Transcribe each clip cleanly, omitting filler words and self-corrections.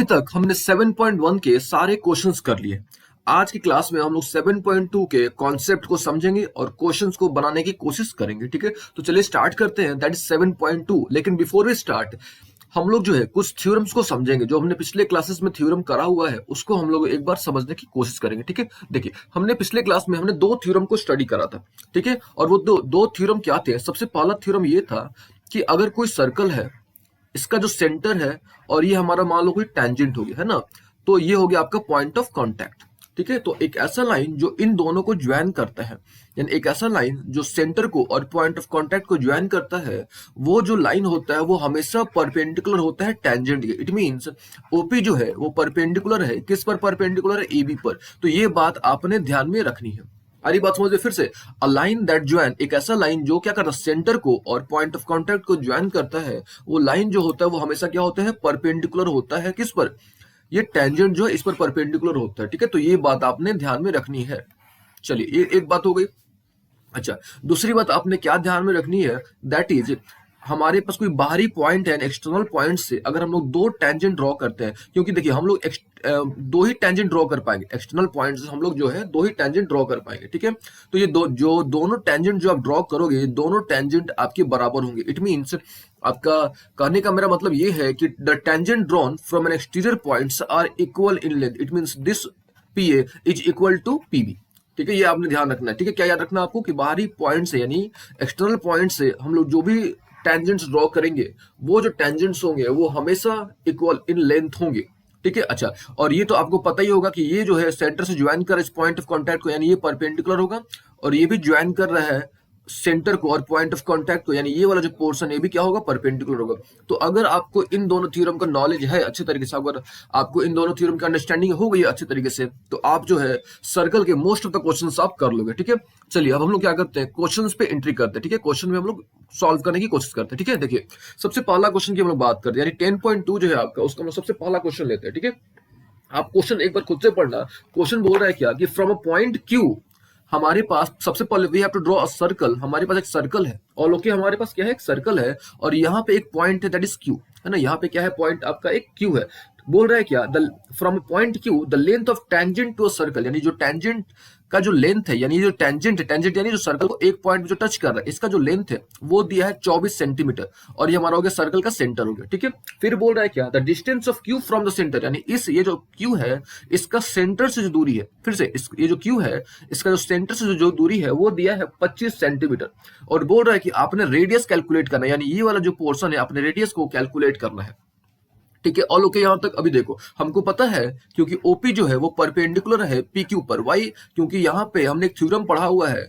तक हमने 7.1 के सारे क्वेश्चंस कर लिए। आज की क्लास में हम लोग 7.2 के कॉन्सेप्ट को समझेंगे और क्वेश्चंस को बनाने की कोशिश करेंगे। ठीक है, तो चलिए स्टार्ट करते हैं। That is 7.2। लेकिन बिफोर वी स्टार्ट हम लोग जो है कुछ थ्योरम्स को समझेंगे। जो हमने पिछले क्लासेस में थ्योरम करा हुआ है उसको हम लोग एक बार समझने की कोशिश करेंगे। ठीक है, देखिए हमने पिछले क्लास में हमने दो थ्योरम को स्टडी करा था। ठीक है, और वो दो थ्योरम क्या थे? सबसे पहला थ्योरम ये था कि अगर कोई सर्कल है, इसका जो सेंटर है और ये हमारा मान लो कोई टेंजेंट हो गया है ना, तो ये हो गया आपका पॉइंट ऑफ कांटेक्ट। ठीक है, तो एक ऐसा लाइन जो इन दोनों को ज्वाइन करता है, यानी एक ऐसा लाइन जो सेंटर को और पॉइंट ऑफ कांटेक्ट को ज्वाइन करता है, वो जो लाइन होता है वो हमेशा परपेंडिकुलर होता है टेंजेंट के। इट मींस ओपी जो है वो परपेंडिकुलर है, किस पर परपेंडिकुलर है? एबी पर। तो ये बात आपने ध्यान में रखनी है। अरे बात समझ फिर से, अ लाइन दैट ज्वाइन, एक ऐसा लाइन जो क्या करता है? सेंटर को और पॉइंट ऑफ कांटेक्ट को ज्वाइन करता है। वो लाइन जो होता है वो हमेशा क्या होता है? परपेंडिकुलर होता है। किस पर? ये टेंजेंट जो है इस पर परपेंडिकुलर होता है। ठीक है, तो ये बात आपने ध्यान में रखनी है। चलिए ये एक बात हो गई। अच्छा, दूसरी बात आपने क्या ध्यान में रखनी है? दैट इज हमारे पास कोई बाहरी पॉइंट है, एक्सटर्नल पॉइंट से अगर हम लोग दो टेंजेंट ड्रॉ करते हैं, क्योंकि देखिए हम लोग दो ही टेंजेंट ड्रॉ कर पाएंगे। एक्सटर्नल पॉइंट से हम लोग जो है दो ही टेंजेंट ड्रॉ कर पाएंगे। ठीक है, तो ये दोनों टेंजेंट जो आप ड्रॉ करोगे, दोनों टेंजेंट आपके बराबर होंगे। इट मीन्स आपका कहने का मेरा मतलब ये है कि the tangent drawn from an exterior points are equal in length. It means this P A is equal to P B. ठीक है, ये आपने ध्यान रखना है। ठीक है, क्या याद रखना आपको कि बाहरी पॉइंट से यानी एक्सटर्नल पॉइंट से हम लोग जो भी टेंजेंट्स ड्रॉ करेंगे, वो जो टेंजेंट्स होंगे वो हमेशा इक्वल इन लेंथ होंगे। ठीक है, अच्छा, और ये तो आपको पता ही होगा कि ये जो है सेंटर से ज्वाइन कर इस पॉइंट ऑफ कांटेक्ट को, यानी ये परपेंडिकुलर होगा, और ये भी ज्वाइन कर रहा है सेंटर को और पॉइंट ऑफ कांटेक्ट को, यानी ये वाला जो पोर्शन है भी क्या होगा? परपेंडिकुलर होगा। तो अगर आपको इन दोनों थ्योरम का नॉलेज है अच्छे तरीके से, अगर आपको इन दोनों थ्योरम की अंडरस्टैंडिंग हो गई है अच्छे तरीके से, तो आप जो है सर्कल के मोस्ट ऑफ द क्वेश्चंस आप कर लोगे। ठीक है, चलिए अब हम लोग क्या करते हैं? क्वेश्चंस पे एंट्री करते हैं। ठीक है, क्वेश्चन में हम लोग सॉल्व करने की कोशिश करते हैं। ठीक है, देखिए सबसे पहला क्वेश्चन की हम लोग बात करते हैं, यानी 10.2 जो है आपका, उसका हम लोग सबसे पहला क्वेश्चन लेते हैं। ठीक है, आप क्वेश्चन एक बार खुद से पढ़ना। क्वेश्चन बोल रहा है क्या कि फ्रॉम अ पॉइंट क्यू, हमारे पास सबसे पहले we have to draw a circle. हमारे पास एक सर्कल है और ओके हमारे पास क्या है? एक सर्कल है, और यहाँ पे एक पॉइंट है दैट इज क्यू, है ना। यहाँ पे क्या है? पॉइंट आपका एक क्यू है। बोल रहा है क्या? The from point Q the length of tangent to a circle, यानी जो टेंजेंट का जो लेंथ है, यानी जो टेंजेंट है, टेंजेंट यानी जो सर्कल को एक पॉइंट में जो टच कर रहा है, इसका जो लेंथ है वो दिया है 24 सेंटीमीटर, और ये हमारा हो गया सर्कल का सेंटर हो गया। ठीक है, फिर बोल रहा है क्या? The distance of Q from the centre, यानी ये जो क्यू है इसका सेंटर से जो दूरी है, फिर से ये जो क्यू है इसका जो सेंटर से जो दूरी है वो दिया है 25 सेंटीमीटर, और बोल रहा है कि आपने रेडियस कैलकुलेट करना है, यानी ये वाला जो पोर्शन है आपने रेडियस को कैलकुलेट करना है। ठीक है, ऑल ओके यहां तक? अभी देखो हमको पता है क्योंकि ओपी जो है वो परपेंडिकुलर है पी क्यू पर। वाई? क्योंकि यहां पे हमने एक थ्योरम पढ़ा हुआ है।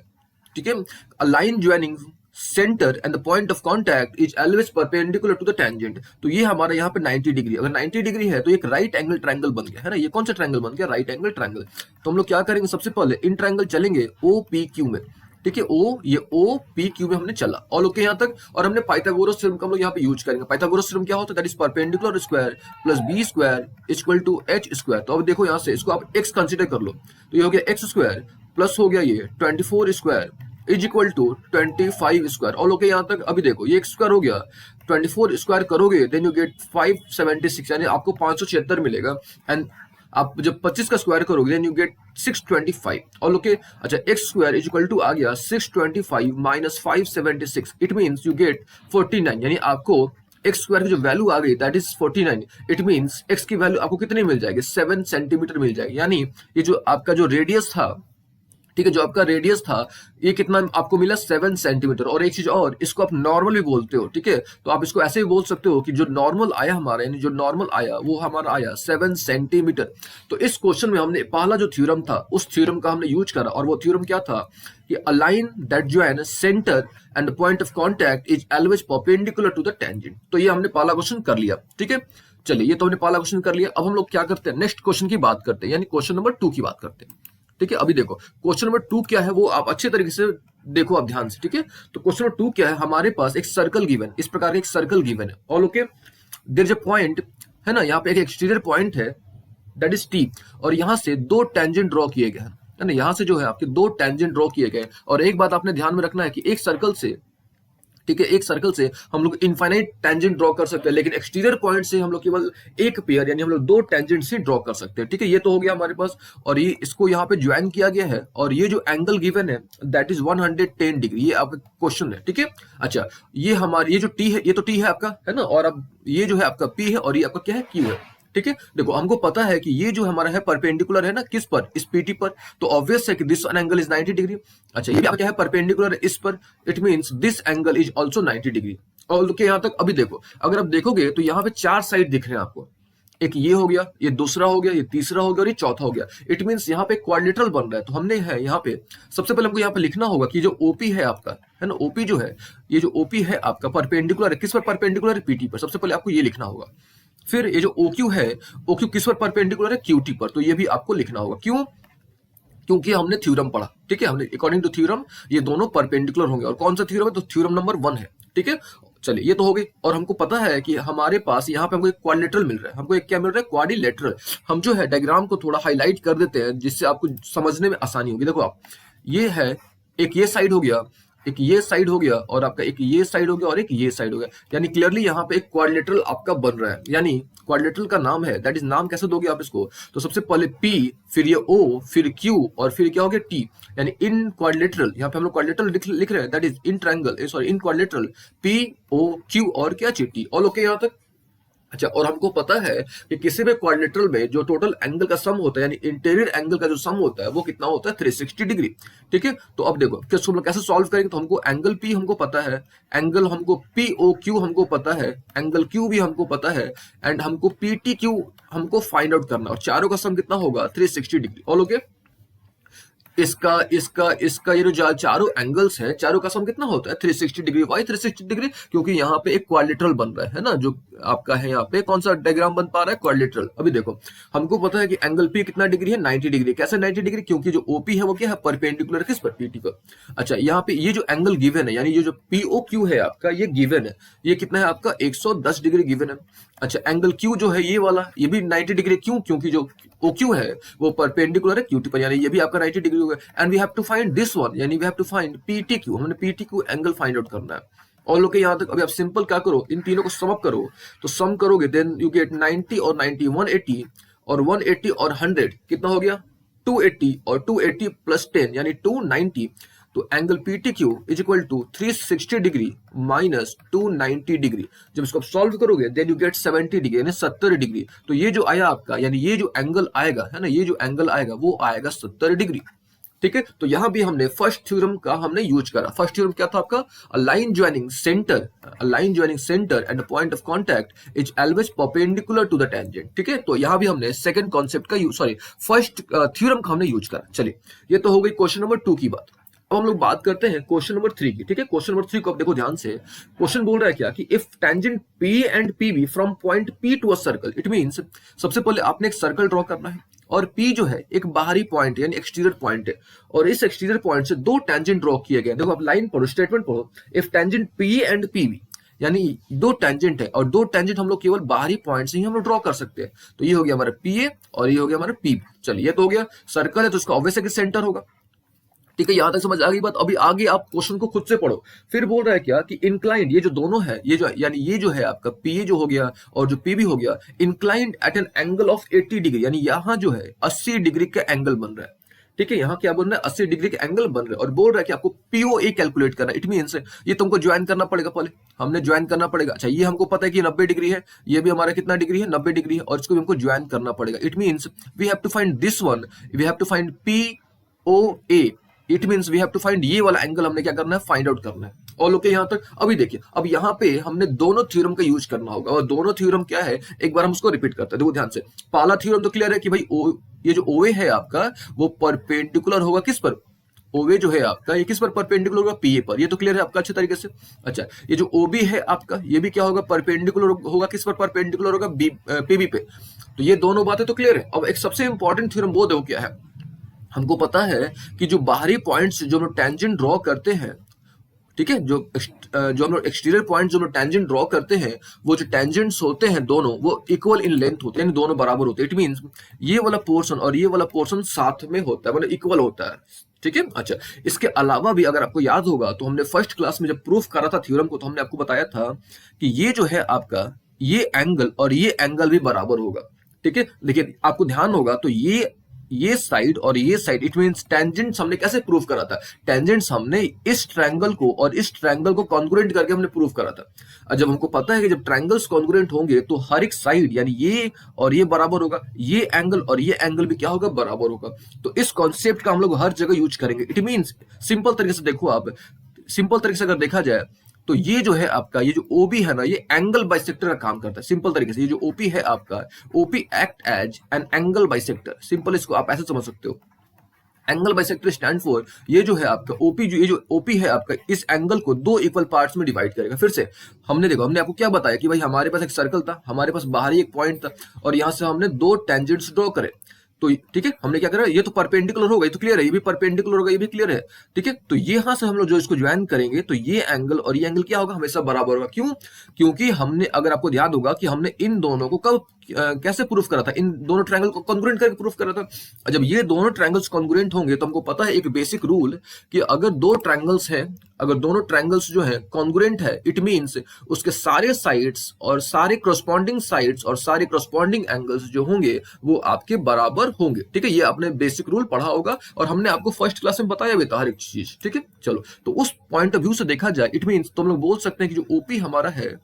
ठीक है, a line joining centre and the point of contact is always perpendicular to the tangent. तो ये हमारे यहाँ पे 90 डिग्री, अगर 90 डिग्री है तो एक राइट एंगल ट्रायंगल बन गया, है ना। ये कौन सा ट्रायंगल बन गया? Right angle triangle. तो हम लोग क्या करेंगे? सबसे पहले इन ट्रायंगल चलेंगे ओ पी क्यू में। ठीक है, ये ओ पी क्यू में हमने चला, ऑल ओके यहां तक। और हमने पाइथागोरस थ्योरम का हम लोग यहाँ पे यूज करेंगे। पाइथागोरस थ्योरम क्या होता है? That is perpendicular square plus B square equal to H square. तो अब देखो यहाँ से इसको आप एक्स कंसीडर कर लो, तो ये हो गया एक्स स्क्वायर प्लस हो गया ये 24 square is equal to 25 square, all okay यहाँ तक। अभी देखो ये एक्स स्क्वायर हो गया, 24 स्क्वायर करोगे देन यू गेट 576, यानी आपको 576 मिलेगा। एंड आप जब 25 का स्क्वायर करोगे देन यू गेट 625, और ओके। अच्छा, X square is equal to आ गया 625 minus 576, it means you get 49, यानी आपको एक्स स्क्वायर की जो वैल्यू आ गई that is 49। It means x की वैल्यू आपको कितनी मिल जाएगी? 7 सेंटीमीटर मिल जाएगी। यानी ये जो आपका जो रेडियस था, ठीक है, जो आपका रेडियस था ये कितना आपको मिला? 7 सेंटीमीटर। और एक चीज और, इसको आप नॉर्मल भी बोलते हो। ठीक है, तो आप इसको ऐसे भी बोल सकते हो कि जो नॉर्मल आया हमारा, यानी जो नॉर्मल आया वो हमारा आया 7 सेंटीमीटर। तो इस क्वेश्चन में हमने पहला जो थ्योरम था उस थ्योरम का हमने यूज करा, और वो थ्योरम क्या था कि a line that join centre and point of contact is always perpendicular to the tangent. तो ये हमने पहला क्वेश्चन कर लिया। ठीक है, चलिए ये तो हमने पहला क्वेश्चन कर लिया। अब हम लोग क्या करते हैं? नेक्स्ट क्वेश्चन की बात करते हैं, यानी क्वेश्चन नंबर 2 की बात करते हैं। ठीक है, अभी देखो क्वेश्चन नंबर 2 क्या है वो आप अच्छे तरीके से देखो आप ध्यान से। ठीक है, तो क्वेश्चन नंबर 2 क्या है? हमारे पास एक सर्कल गिवन, इस प्रकार का एक सर्कल गिवन है, all okay. There is a point, है ना, यहाँ पे एक एक्सटीरियर पॉइंट है दैट इज टी, और यहाँ से दो टेंजेंट ड्रॉ किए गए हैं, है ना। यहाँ से जो है आपके दो टेंजेंट ड्रॉ किए गए, और एक बात आपने ध्यान में रखना है कि एक सर्कल से ठीक है, एक सर्कल से हम लोग इनफाइनाइट टेंजेंट ड्रॉ कर सकते हैं, लेकिन एक्सटीरियर पॉइंट से हम लोग केवल एक पेयर यानी हम लोग दो टेंजेंट से ड्रॉ कर सकते हैं। ठीक है, ये तो हो गया हमारे पास, और ये इसको यहाँ पे ज्वाइन किया गया है, और ये जो एंगल गिवन है दैट इज 110 डिग्री, ये आपका क्वेश्चन है। ठीक है, अच्छा, ये हमारी ये जो टी है, ये तो टी है आपका, है ना, और अब ये जो है आपका पी है, और ये आपका क्या है, क्यू है। ठीक है, देखो हमको पता है कि ये जो हमारा है परपेंडिकुलर है ना, किस पर, इस पीटी पर, तो ऑब्वियस है कि दिस एंगल इज 90 डिग्री। अच्छा, ये क्या है, परपेंडिकुलर है इस पर, it means this angle is also 90 degree. और यहां तक अभी देखो, अगर आप देखोगे तो यहाँ पे चार साइड दिख रहे हैं आपको, एक ये हो गया, ये दूसरा हो गया, ये तीसरा हो गया, और ये चौथा हो गया। इट मींस यहाँ पे क्वाड्रिलेटरल बन रहा है। तो हमने है यहाँ पे सबसे पहले हमको यहाँ पे लिखना होगा कि जो ओपी है आपका, है ना, ओपी जो है, ये जो ओपी है आपका परपेंडिकुलर है, किस पर परपेंडिकुलर है, पीटी पर। सबसे पहले आपको ये लिखना होगा। फिर ये जो OQ है, OQ किस पर परपेंडिकुलर है, QT पर, तो ये भी आपको लिखना होगा। क्यों? क्योंकि हमने थ्योरम पढ़ा। ठीक है, हमने अकॉर्डिंग टू थ्योरम ये दोनों परपेंडिकुलर होंगे, और कौन सा थ्योरम है, तो थ्योरम नंबर 1 है। ठीक है, चलिए ये तो हो गई, और हमको पता है कि हमारे पास यहाँ पे हमको एक क्वाड्रिलेटरल मिल रहा है, हमको एक क्या मिल रहा है, क्वाड्रिलेटरल। हम जो है डायग्राम को थोड़ा हाईलाइट कर देते हैं, जिससे आपको समझने में आसानी होगी। देखो आप, ये है, एक ये साइड हो गया, एक ये साइड हो गया, और आपका एक ये साइड हो गया, और एक ये साइड हो गया, यानी क्लियरली यहाँ पे एक क्वाड्रिलेटरल आपका बन रहा है। यानी क्वाड्रिलेटरल का नाम है, दैट इज नाम कैसे दोगे आप इसको, तो सबसे पहले P, फिर ये O, फिर Q, और फिर क्या हो गया T, यानी इन क्वाड्रिलेटरल, यहाँ पे हम लोग क्वाड्रिलेटरल लिख रहे हैं, that is in triangle, sorry in quadrilateral POQ और क्या T। ऑल ओके यहाँ तक? अच्छा, और हमको पता है कि किसी भी क्वाड्रिलेटरल में जो टोटल एंगल का सम होता है, यानी इंटीरियर एंगल का जो सम होता है, वो कितना होता है, 360 डिग्री। ठीक है, तो अब देखो किस हम कैसे सॉल्व करेंगे, तो हमको एंगल P हमको पता है, एंगल हमको POQ हमको पता है, एंगल Q भी हमको पता है, एंड हमको PTQ हमको फाइंड आउट करना, और चारों का सम कितना होगा, 360 डिग्री। All okay? इसका इसका इसका ये जो चारों एंगल्स है, चारों का सम कितना होता है, 360 डिग्री। Y 360 degree? क्योंकि यहाँ पे एक क्वाड्रिलेटरल बन रहा है ना, जो आपका है यहाँ पे कौन सा डायग्राम बन पा रहा है, क्वाड्रिलेटरल। अभी देखो हमको पता है कि एंगल पी कितना डिग्री है, 90 डिग्री। कैसे 90 डिग्री? क्योंकि जो ओपी है वो क्या है, परपेंडिकुलर किस पर, पीटी पर। अच्छा, यहाँ पे ये जो एंगल गिवन है, यानी ये जो पीओक्यू है आपका, ये गिवन है, ये कितना है आपका, 110 डिग्री गिवन है। अच्छा, एंगल क्यू जो है ये वाला, ये भी 90 डिग्री। क्यों? क्योंकि जो OQ है वो परपेंडिकुलर है QT पर, यानी ये भी आपका 90 डिग्री होगा। And we have to find this one, यानी we have to find PTQ, हमने PTQ एंगल फाइंड आउट करना है। और लोग यहाँ तक अभी आप सिंपल क्या करो, इन तीनों को सम अप करो, तो सम करोगे देन यू गेट 90 और 90 180, और 180 और 100 कितना हो गया, 280, और 280 प्लस 10 यानी 290। तो angle PTQ is equal to 360 degree minus 290 degree. जब इसको आप सॉल्व करोगे देन यू गेट 70 डिग्री, यानी 70 डिग्री। तो ये जो आया आपका, यानी ये जो एंगल आएगा, है ना, ये जो एंगल आएगा वो आएगा 70 डिग्री। ठीक है, तो यहां भी हमने फर्स्ट थ्योरम का हमने यूज करा। फर्स्ट थ्योरम क्या था आपका, a line joining centre and point of contact is always perpendicular to the tangent. ठीक है, तो यहां भी हमने सेकंड कॉन्सेप्ट का यूज, सॉरी फर्स्ट थ्योरम का हमने यूज करा। चलिए, ये तो हो गई क्वेश्चन नंबर 2 की बात। अब हम लोग बात करते हैं क्वेश्चन नंबर 3 की। ठीक है, क्वेश्चन नंबर 3 को अब देखो ध्यान से। क्वेश्चन बोल रहा है क्या, कि if tangent P and PB from point P to a circle, it means सबसे पहले आपने एक सर्कल ड्रॉ करना है, और P जो है एक बाहरी पॉइंट यानी एक्सटीरियर पॉइंट है, और इस एक्सटीरियर पॉइंट से दो टेंजेंट ड्रॉ किए गए। देखो आप लाइन पढ़ो, स्टेटमेंट पढ़ो, if tangent P and PB, यानी दो टेंजेंट है, और दो टेंजेंट हम लोग केवल बाहरी पॉइंट से ही हम लोग ड्रॉ कर सकते हैं। तो ये हो गया हमारा PA, और ये हो गया हमारा PB। चलिए, ये तो हो गया, सर्कल है तो इसका ऑब्वियस है कि सेंटर होगा। ठीक है, यहां तक समझ आ गई बात। अभी आगे आप क्वेश्चन को खुद से पढ़ो। फिर बोल रहा है क्या, कि इंक्लाइंड, ये जो दोनों है, ये जो यानी ये जो है आपका PA जो हो गया और जो PB हो गया, inclined at an angle of 80 degree, यानी यहाँ जो है 80 डिग्री का एंगल बन रहा है। ठीक है, यहाँ क्या बन रहा है, 80 डिग्री का एंगल बन रहा है, और बोल रहा है कि आपको POA कैलकुलेट करना है। इट मींस ये तुमको ज्वाइन करना पड़ेगा, पहले हमने ज्वाइन करना पड़ेगा। अच्छा, ये हमको पता है कि 90 डिग्री है, ये भी हमारा कितना डिग्री है, 90 डिग्री है, और इसको भी हमको ज्वाइन करना पड़ेगा। It means we have to find this one, we have to find POA। It means we have to find ये वाला एंगल हमने क्या करना है, फाइंड आउट करना है। और ओके यहाँ तक। अभी देखिए, अब यहाँ पे हमने दोनों थ्योरम का यूज करना होगा, और दोनों थ्योरम क्या है, एक बार हम उसको रिपीट करते हैं। देखो ध्यान से, पहला थ्योरम तो क्लियर है कि भाई ये जो OA है आपका वो परपेंडिकुलर होगा किस पर, OA जो है आपका ये किस पर परपेंडिकुलर होगा, PA पर। ये तो क्लियर है आपका अच्छे तरीके से। अच्छा, ये जो OB है आपका, ये भी क्या होगा, परपेंडिकुलर होगा किस पर, परपेंडिकुलर होगा PB पे। तो ये दोनों बातें तो क्लियर है। अब एक सबसे इंपॉर्टेंट थ्योरम वो देखो क्या है, हमको पता है कि जो बाहरी पॉइंट्स जो हम लोग टेंजेंट ड्रॉ करते हैं, ठीक है, जो हम लोग एक्सटीरियर पॉइंट जो हम लोग टेंजेंट ड्रॉ करते हैं, वो जो टेंजेंट्स होते हैं दोनों वो इक्वल इन लेंथ होते हैं, यानी दोनों बराबर होते हैं। इट मींस ये वाला पोर्शन और ये वाला पोर्शन साथ में होता है, मतलब इक्वल होता है। ठीक है। अच्छा, इसके अलावा भी अगर आपको याद होगा तो हमने फर्स्ट क्लास में जब प्रूफ करा था थ्योरम को, तो हमने आपको बताया था कि ये जो है आपका ये एंगल और ये एंगल भी बराबर होगा। ठीक है, लेकिन आपको ध्यान होगा तो ये साइड और ये साइड, इट मींस टेंजेंट्स हमने कैसे प्रूफ करा था? टेंजेंट्स हमने इस ट्रायंगल को और इस ट्रायंगल को कॉन्ग्रुएंट करके हमने प्रूफ करा था। और जब हमको पता है कि जब ट्रायंगल्स कॉन्ग्रुएंट होंगे तो हर एक साइड यानी ये और ये बराबर होगा, ये एंगल और ये एंगल भी क्या होगा? बराबर होगा। तो इस कॉन्सेप्ट का हम लोग हर जगह यूज करेंगे। इट मींस सिंपल तरीके से देखो आप, सिंपल तरीके से अगर देखा जाए तो ये जो है आपका ये जो ओबी है ना, ये एंगल बाइसेक्टर का काम करता है। सिंपल तरीके से ये जो ओपी है आपका, OP act as an angle bisector. Simple इसको आप ऐसे समझ सकते हो, एंगल बाइसेक्टर स्टैंड फॉर ये जो है आपका ओपी, जो ये जो ओपी है आपका, इस एंगल को दो इक्वल पार्ट्स में डिवाइड करेगा। फिर से हमने देखो, हमने आपको क्या बताया कि भाई हमारे पास एक सर्कल था, हमारे पास बाहरी एक पॉइंट था और यहां से हमने दो टेंजेंट्स ड्रॉ करे। तो ठीक है, हमने क्या करा, ये तो परपेंडिकुलर होगा, ये तो क्लियर है, ये भी परपेंडिकुलर होगा, ये भी क्लियर है। ठीक है, तो ये यहां से हम लोग जो इसको ज्वाइन करेंगे तो ये एंगल और ये एंगल क्या होगा? हमेशा बराबर होगा। क्यों? क्योंकि हमने, अगर आपको याद होगा कि हमने इन दोनों को कब कैसे प्रूफ करा था? इन दोनों ट्रायंगल को कॉन्ग्रुएंट करके प्रूफ करा था। जब ये दोनों ट्रायंगल्स कॉन्ग्रुएंट होंगे तो हमको पता है एक बेसिक रूल कि अगर दो ट्रायंगल्स हैं, अगर दोनों ट्रायंगल्स जो है कॉन्ग्रुएंट है, इट मींस उसके सारे साइड्स और सारे करस्पॉन्डिंग साइड्स और सारे करस्पॉन्डिंग एंगल्स जो होंगे वो आपके बराबर होंगे। ठीक है, ये आपने बेसिक रूल पढ़ा होगा और हमने आपको फर्स्ट क्लास में बताया भी था हर एक चीज। ठीक है, चलो, तो उस पॉइंट ऑफ व्यू से देखा जाए, इट मींस तो हम लोग बोल सकते हैं कि जो ओपी हमारा है,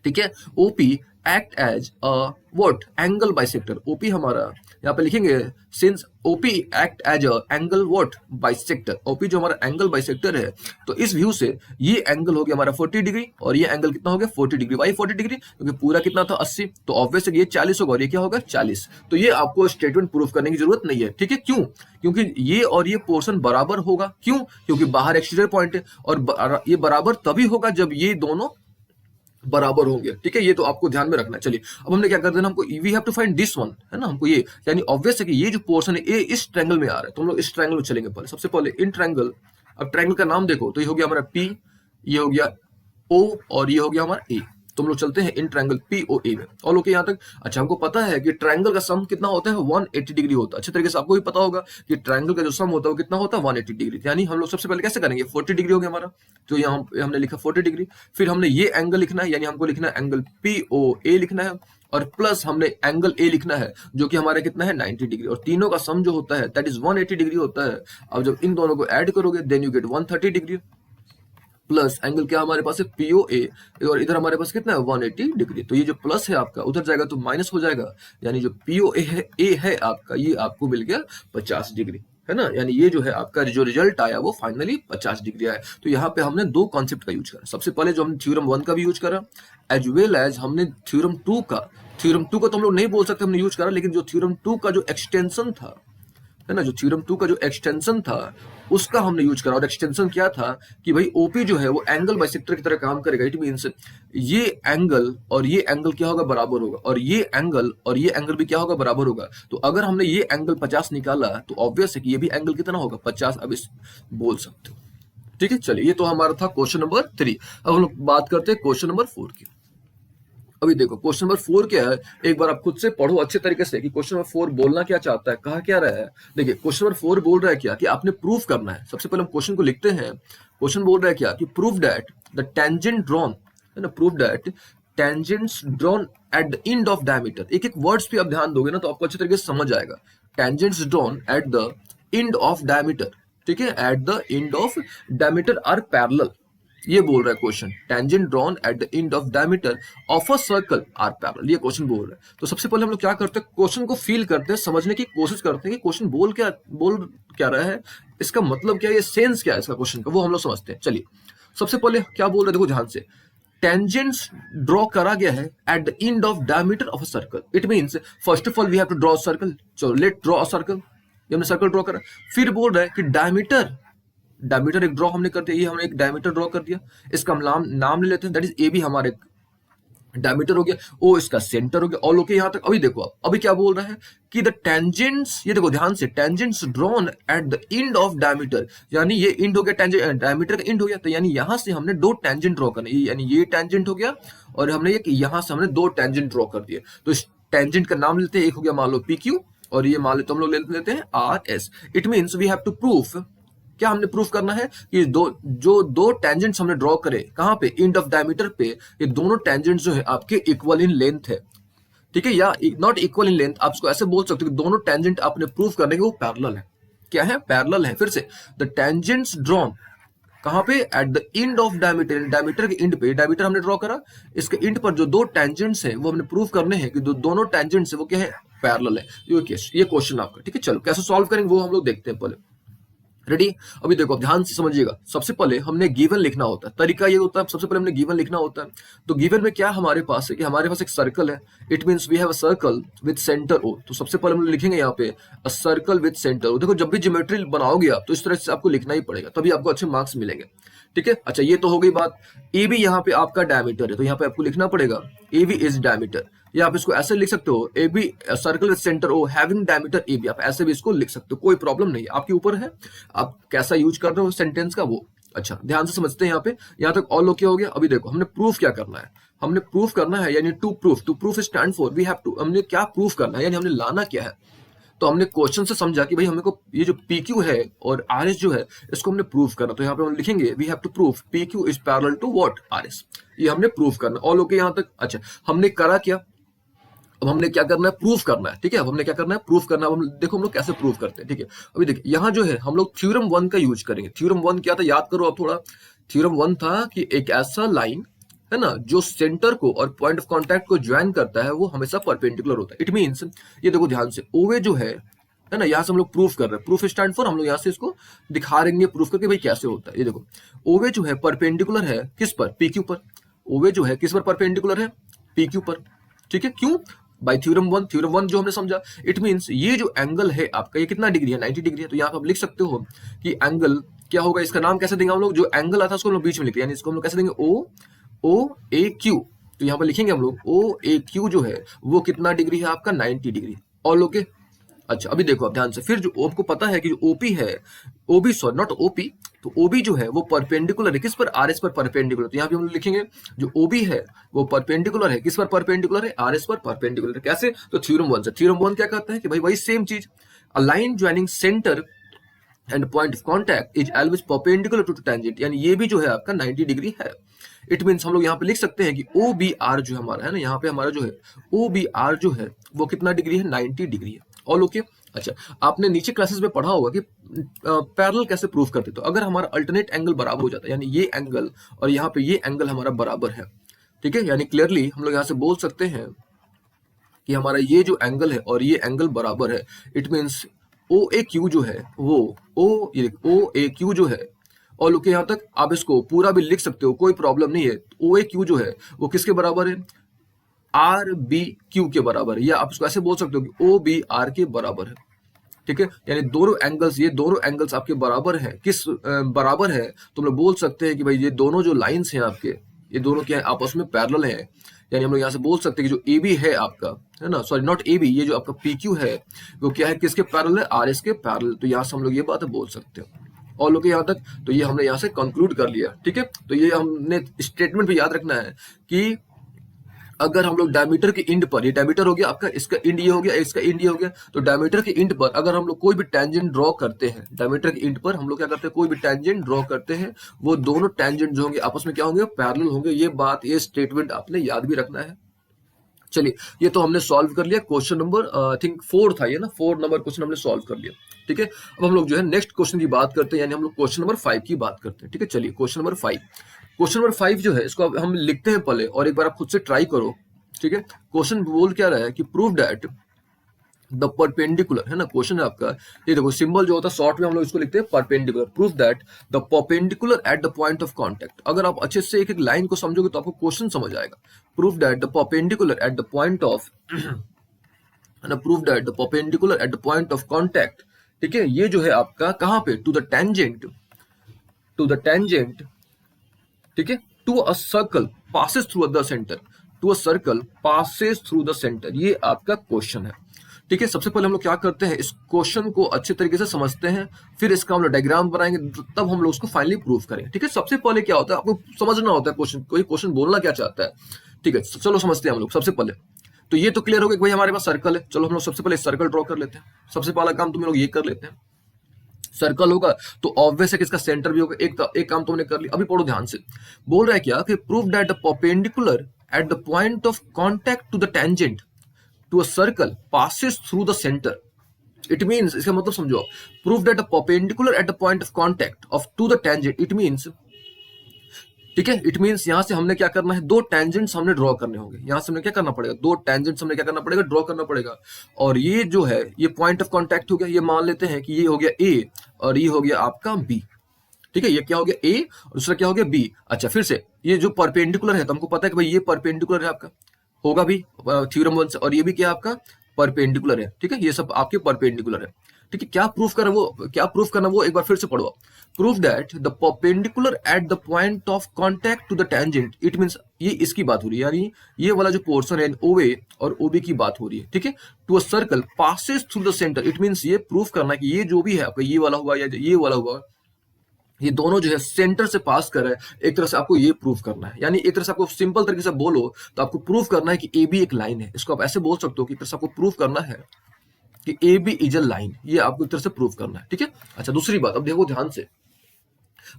ठीक है, OP act as a what? Angle bisector. OP हमारा यहाँ पे लिखेंगे, since OP act as a angle what? Bisector. OP जो हमारा एंगल बाइसेक्टर है, तो इस व्यू से ये एंगल हो गया हमारा 40 डिग्री और ये एंगल कितना हो गया? 40 डिग्री। Y 40 degree? क्योंकि पूरा कितना था? 80, तो ऑब्वियस है कि ये 40 होगा और ये क्या होगा? 40। तो ये आपको स्टेटमेंट प्रूफ करने की जरूरत नहीं है। ठीक है, क्यों? क्योंकि ये और ये पोर्शन बराबर होगा। क्यों? क्योंकि बाहर एक्सटीरियर पॉइंट है और ये बराबर तभी होगा जब ये दोनों बराबर होंगे। ठीक है, ये तो आपको ध्यान में रखना है। चलिए, अब हमने क्या कर देना, हमको we have to find this one, है ना, हमको ये, यानी ऑब्वियस है कि ये जो पोर्शन है ये इस ट्रायंगल में आ रहा है, तो हम लोग इस ट्रायंगल में चलेंगे। पहले सबसे पहले इन ट्रायंगल, अब ट्रायंगल का नाम देखो, तो ये हो गया हमारा पी, ये हो गया ओ और ये हो गया हमारा ए। तो हम लोग चलते हैं इन ट्रायंगल पी ओ ए में। और ओके यहाँ तक? अच्छा, हमको पता है कि ट्रायंगल का सम कितना होता है? 180 डिग्री होता है। अच्छे तरीके से आपको भी पता होगा कि ट्रायंगल का जो सम होता है वो कितना होता है? 180 डिग्री। यानी हम लोग सबसे पहले कैसे करेंगे? 40 डिग्री हो गया हमारा, तो यहाँ हमने लिखा 40 डिग्री। फिर हमने ये एंगल लिखना है, यानी हमको लिखना है एंगल पी ओ ए लिखना है, और प्लस हमने एंगल ए लिखना है जो कि हमारा कितना है? 90 डिग्री। और तीनों का सम जो होता है दैट इज 180 डिग्री होता है। अब जब इन दोनों को ऐड करोगे then you get 130 degree, plus angle क्या हमारे पास है? पीओए, और इधर हमारे पास कितना है? 180 डिग्री। तो ये जो प्लस है आपका उधर जाएगा तो माइनस हो जाएगा, यानी जो पीओए है, ए है आपका, ये आपको मिल गया 50 डिग्री, है ना। यानी ये जो है आपका जो रिजल्ट आया वो फाइनली 50 डिग्री आया। तो यहाँ पे हमने दो कॉन्सेप्ट का यूज करा। सबसे पहले जो हमने थ्योरम 1 का भी यूज करा, एज वेल एज हमने थ्योरम 2 का, थ्योरम 2 का तो हम लोग नहीं बोल सकते हमने यूज करा, लेकिन जो थ्योरम 2 का जो एक्सटेंशन था, है ना, जो थ्योरम 2 का जो एक्सटेंशन था उसका हमने यूज करा। और एक्सटेंशन क्या था कि भाई ओपी जो है वो एंगल बाइसेक्टर की तरह काम करेगा। इट मींस ये एंगल और ये एंगल क्या होगा? बराबर होगा, और ये एंगल और ये एंगल भी क्या होगा? बराबर होगा। तो अगर हमने ये एंगल 50 निकाला तो ऑब्वियस है कि ये भी एंगल कितना होगा? 50। अब इस बोल सकते हो। ठीक है, चलिए, ये तो हमारा था क्वेश्चन नंबर 3। अब हम लोग बात करते हैं क्वेश्चन नंबर 4 की। अभी देखो क्वेश्चन नंबर 4 क्या है, एक बार आप खुद से पढ़ो अच्छे तरीके से कि क्वेश्चन नंबर 4 बोलना क्या चाहता है, कहा क्या रहा है। देखिए क्वेश्चन नंबर 4 बोल रहा है क्या कि आपने प्रूफ करना है। सबसे पहले हम क्वेश्चन को लिखते हैं। क्वेश्चन बोल रहा है क्या कि proof that the tangent drawn, है ना, proof that tangents drawn at the end of diameter. एक एक वर्ड्स पे आप ध्यान दोगे ना तो आपको अच्छे तरीके से समझ आएगा। Tangents drawn at the end of diameter, ठीक है, at the end of diameter are parallel. ये बोल रहा है question, tangent drawn at the end of diameter of a circle are parallel, ये क्वेश्चन बोल रहा है। तो सबसे पहले हम लोग क्या करते हैं, क्वेश्चन को फील करते हैं, समझने की कोशिश करते हैं कि क्वेश्चन बोल क्या रहा है, इसका मतलब क्या है, ये सेंस क्या है इसका क्वेश्चन का, वो हम लोग समझते हैं। चलिए, सबसे पहले क्या बोल रहे हैं, देखो ध्यान से, टेंजेंट्स ड्रॉ करा गया है at the end of diameter of a circle. It means first of all we have to draw circle. चलो लेट ड्रॉ अ सर्कल, ये हमने सर्कल ड्रॉ करा। फिर बोल रहा है कि डायमीटर एक ड्रॉ हमने कर दिया, ये हमने एक डायमीटर ड्रॉ कर दिया, इसका हम नाम ले लेते हैं, दैट इज ए भी हमारे डायमीटर हो गया, ओ इसका सेंटर हो गया। ऑल ओके यहाँ तक। अभी देखो आप, अभी क्या बोल रहा है कि द टेंजेंट्स, ये देखो ध्यान से, tangents drawn at the end of diameter, यानी ये एंड हो गया, टेंजेंट डायमीटर का एंड हो गया, तो यानी यहां से हमने दो टेंजेंट ड्रॉ करने, यानी ये टेंजेंट हो गया और हमने ये यहां से हमने दो टेंजेंट ड्रॉ कर दिए। तो इस टेंजेंट का नाम लेते हैं, एक हो गया मान लो पी क्यू और ये मान लेते हम लोग ले लेते हैं R S. It means we have to proof, क्या हमने प्रूफ करना है कि दो टेंजेंट्स हमने ड्रॉ करे कहाँ पे, एंड ऑफ डायमीटर पे, ये दोनों टेंजेंट्स जो है आपके इक्वल इन लेंथ है, ठीक है, या नॉट इक्वल इन लेंथ, आप इसको ऐसे बोल सकते हो कि दोनों टेंजेंट आपने प्रूफ करने के वो पैरेलल है। क्या है? पैरेलल है। फिर से, द टेंजेंट्स ड्रॉन कहां पे, eight the end of diameter, diameter के एंड पे, डायमीटर हमने ड्रॉ करा, इसके एंड पर जो दो टेंजेंट्स हैं वो हमने प्रूफ करने हैं कि दोनों टेंजेंट्स है वो क्या है, पैरेलल है। ये क्वेश्चन आपका, ठीक है। चलो कैसे सॉल्व करेंगे वो हम लोग देखते हैं पहले। रेडी? अभी देखो, ध्यान से समझिएगा। सबसे पहले हमने गिवन लिखना होता है, तरीका ये होता है, सबसे पहले हमने गिवन लिखना होता है। तो गिवन में क्या हमारे पास है कि हमारे पास एक सर्कल है, it means we have a circle with centre O. तो सबसे पहले हम लिखेंगे यहाँ पे a circle with centre O. देखो, जब भी ज्योमेट्री बनाओगे आप तो इस तरह से आपको लिखना ही पड़ेगा, तभी आपको अच्छे मार्क्स मिलेंगे, ठीक है। अच्छा, ये तो हो गई बात। ए बी यहाँ पे आपका डायमीटर है, तो यहाँ पे आपको लिखना पड़ेगा ए बी इज डायमीटर, या आप इसको ऐसे लिख सकते हो, A B circle with centre O having diameter A B, आप ऐसे भी इसको लिख सकते हो, कोई प्रॉब्लम नहीं है, आपके ऊपर है आप कैसा यूज कर रहे हो सेंटेंस का वो। अच्छा, ध्यान से समझते हैं यहाँ पे, यहाँ तक ऑल ओके हो गया। अभी देखो, हमने प्रूफ क्या करना है, हमने प्रूफ करना है, यानी to proof stand for we have to, हमने क्या प्रूफ करना है, यानी हमने लाना क्या है। तो हमने क्वेश्चन से समझा कि भाई हमें को ये जो PQ है और RS जो है इसको हमने प्रूफ करना। तो यहाँ पे हम लिखेंगे we have to proof PQ is parallel to what, RS। ये हमने प्रूफ करना, ऑल ओके यहाँ तक। अच्छा, हमने करा क्या, अब हमने क्या करना है, प्रूफ करना है, ठीक है। अब हमने क्या करना है, प्रूफ करना है। हम देखो हम लोग कैसे प्रूफ करते हैं, ठीक है। अभी देखिए, यहाँ जो है हम लोग थ्योरम 1 का यूज करेंगे। थ्योरम 1 क्या था, याद करो अब थोड़ा। थ्योरम 1 था कि एक ऐसा लाइन है ना जो सेंटर को और पॉइंट ऑफ कांटेक्ट को ज्वाइन करता है वो हमेशा परपेंडिकुलर होता है। इट मींस, ये देखो ध्यान से, OA जो है ना, यहाँ से हम लोग प्रूफ कर रहे हैं, प्रूफ स्टैंड फॉर, हम लोग यहाँ से इसको दिखा रहेंगे प्रूफ करके भाई कैसे होता है। ये देखो, OA जो है परपेंडिकुलर है किस पर, PQ पर। OA जो है किस पर परपेंडिकुलर है, PQ पर, ठीक है। क्यों? बाय थ्योरम 1, थ्योरम 1 जो हमने समझा, इट मींस ये जो एंगल है आपका, ये कितना डिग्री है, 90 डिग्री है। तो यहाँ पे आप लिख सकते हो कि एंगल क्या होगा, इसका नाम कैसे देंगे हम लोग, जो एंगल आता है उसको हम लोग बीच में लिखते हैं, यानी इसको हम लोग कैसे देंगे, OAQ। तो यहाँ पर लिखेंगे हम लोग OAQ जो है वो कितना डिग्री है आपका, 90 डिग्री, ऑल ओके। अच्छा, अभी देखो आप ध्यान से, फिर जो आपको पता है कि जो OP है, OB सॉरी नॉट OP, तो OB जो है वो परपेंडिकुलर है किस पर, RS पर परपेंडिकुलर। तो यहाँ पे हम लोग लिखेंगे जो OB है वो परपेंडिकुलर है किस पर, परपेंडिकुलर है RS पर परपेंडिकुलर है। कैसे? तो थ्योरम 1 से। थ्योरम 1 क्या कहता है कि भाई वही सेम चीज, a line joining centre and point of contact is always perpendicular to tangent, यानी ये भी जो है आपका 90 डिग्री है। इट मींस हम लोग यहाँ पे लिख सकते हैं कि OBR जो हमारा है ना, यहाँ पे हमारा जो है OBR जो है वो कितना डिग्री है, 90 डिग्री है, ऑल ओके। अच्छा, आपने नीचे क्लासेस में पढ़ा होगा कि पैरेलल कैसे प्रूफ करते। तो अगर हमारा अल्टरनेट एंगल बराबर हो जाता है, यानी ये एंगल और यहाँ पे ये एंगल हमारा बराबर है, ठीक है, यानी क्लियरली हम लोग यहाँ से बोल सकते हैं कि हमारा ये जो एंगल है और ये एंगल बराबर है। इट मींस OAQ जो है वो OAQ जो है, और लुक यहाँ तक आप इसको पूरा भी लिख सकते हो, कोई प्रॉब्लम नहीं है। OAQ जो है वो किसके बराबर है, RBQ के बराबर है, या आप इसको ऐसे बोल सकते हो कि OBR के बराबर है, ठीक है। यानी दोनों एंगल्स, ये दोनों एंगल्स आपके बराबर हैं, किस बराबर है, तो हम लोग बोल सकते हैं कि भाई ये दोनों जो लाइंस हैं आपके, ये दोनों क्या है, आपस में पैरेलल हैं। यानी हम लोग यहाँ से बोल सकते हैं कि जो AB है आपका, है ना, सॉरी नॉट AB, ये जो आपका PQ है वो क्या है, किसके पैरेलल है, RS के पैरेलल। तो यहाँ से हम लोग ये बात बोल सकते हैं, और लोग यहाँ तक। तो ये हमने यहाँ से कंक्लूड कर लिया, ठीक है। तो ये हमने स्टेटमेंट भी याद रखना है कि अगर हम लोग डायमीटर के इंड पर, ये डायमीटर हो गया आपका, इसका इंड ये हो गया, इसका इंड ये हो गया, तो डायमीटर के इंड पर अगर हम लोग कोई भी टेंजेंट ड्रॉ करते हैं, डायमीटर के इंड पर हम लोग क्या करते हैं, कोई भी टेंजेंट ड्रॉ करते हैं, वो दोनों टेंजेंट जो होंगे आपस में क्या होंगे, पैरेलल होंगे। ये बात, ये स्टेटमेंट आपने याद भी रखना है। चलिए, ये तो हमने सॉल्व कर लिया। क्वेश्चन नंबर आई थिंक 4 था ये ना, 4 नंबर क्वेश्चन हमने सॉल्व कर लिया, ठीक है। अब हम लोग जो है नेक्स्ट क्वेश्चन की बात करते हैं, यानी हम लोग क्वेश्चन नंबर 5 की बात करते हैं, ठीक है। चलिए, क्वेश्चन नंबर 5, क्वेश्चन नंबर 5 जो है इसको हम लिखते हैं पहले, और एक बार आप खुद से ट्राई करो, ठीक है। क्वेश्चन बोल क्या रहा है कि प्रूव दैट द परपेंडिकुलर, है ना, क्वेश्चन है आपका। ये देखो सिंबल जो होता है शॉर्ट में हम लोग इसको लिखते हैं perpendicular. Proof that the perpendicular at the point of contact. अगर आप अच्छे से एक एक लाइन को समझोगे तो आपको क्वेश्चन समझ आएगा। Proof that the perpendicular at the point of proof that the perpendicular at the point of contact, ठीक है। ये जो है आपका कहां पे, टू द टेंजेंट, ठीक है, to a circle passes through the centre, to a circle passes through the centre. ये आपका क्वेश्चन है, ठीक है। सबसे पहले हम लोग क्या करते हैं, इस क्वेश्चन को अच्छे तरीके से समझते हैं, फिर इसका हम लोग डायग्राम बनाएंगे, तब हम लोग उसको फाइनली प्रूव करेंगे, ठीक है। सबसे पहले क्या होता है, आपको समझना होता है क्वेश्चन, कोई क्वेश्चन बोलना क्या चाहता है, ठीक है। चलो समझते हैं हम लोग। सबसे पहले तो ये तो क्लियर हो गया कि भाई हमारे पास सर्कल है। चलो हम लोग सबसे पहले सर्कल ड्रॉ कर लेते हैं। सबसे पहला काम तुम लोग ये कर लेते हैं, सर्कल होगा तो ऑब्वियस है कि इसका सेंटर भी होगा। एक काम तुमने कर लिया। अभी पढ़ो ध्यान से, बोल रहा है क्या कि prove that the perpendicular at the point of contact to the tangent to a circle passes through the centre. It means, इसका मतलब समझो, prove that the perpendicular at the point of contact of to the tangent. It means, ठीक है, it means यहां से हमने क्या करना है, दो टेंजेंट्स हमने ड्रॉ करने होंगे। यहां से हमने क्या करना पड़ेगा, दो टेंजेंट्स हमने क्या करना पड़ेगा, ड्रॉ करना पड़ेगा। और ये जो है ये पॉइंट ऑफ कांटेक्ट हो गया। ये मान लेते हैं कि ये हो गया ए और ये हो गया आपका बी। ठीक है, ये क्या हो गया ए और दूसरा क्या हो गया बी। अच्छा, फिर से ये जो परपेंडिकुलर है तो हमको पता है कि भाई ये परपेंडिकुलर है आपका, होगा भी थ्योरम 1 से, और ये भी क्या आपका परपेंडिकुलर है। ठीक है, ये सब आपके परपेंडिकुलर है। ठीक है, क्या प्रूफ करना वो एक बार फिर से पढ़ो। Proof that the perpendicular at the point of contact to the tangent. It means ये इसकी बात हो रही है, यानी ये वाला जो पोर्शन है ओए और ओबी की बात हो रही है। ठीक है, to a circle passes through the centre. It means ये प्रूफ करना है कि ये जो भी है आपका, ये वाला हुआ या ये वाला हुआ, ये दोनों जो है सेंटर से पास कर रहा है। एक तरह से आपको ये प्रूफ करना है, यानी एक तरह से आपको सिंपल तरीके से बोलो तो आपको प्रूफ करना है कि ए बी एक लाइन है। इसको आप ऐसे बोल सकते हो कि एक तरह से आपको प्रूफ करना है कि A B is a line. ये आपको एक तरह से प्रूफ करना है। ठीक है, अच्छा दूसरी बात, अब देखो ध्यान से,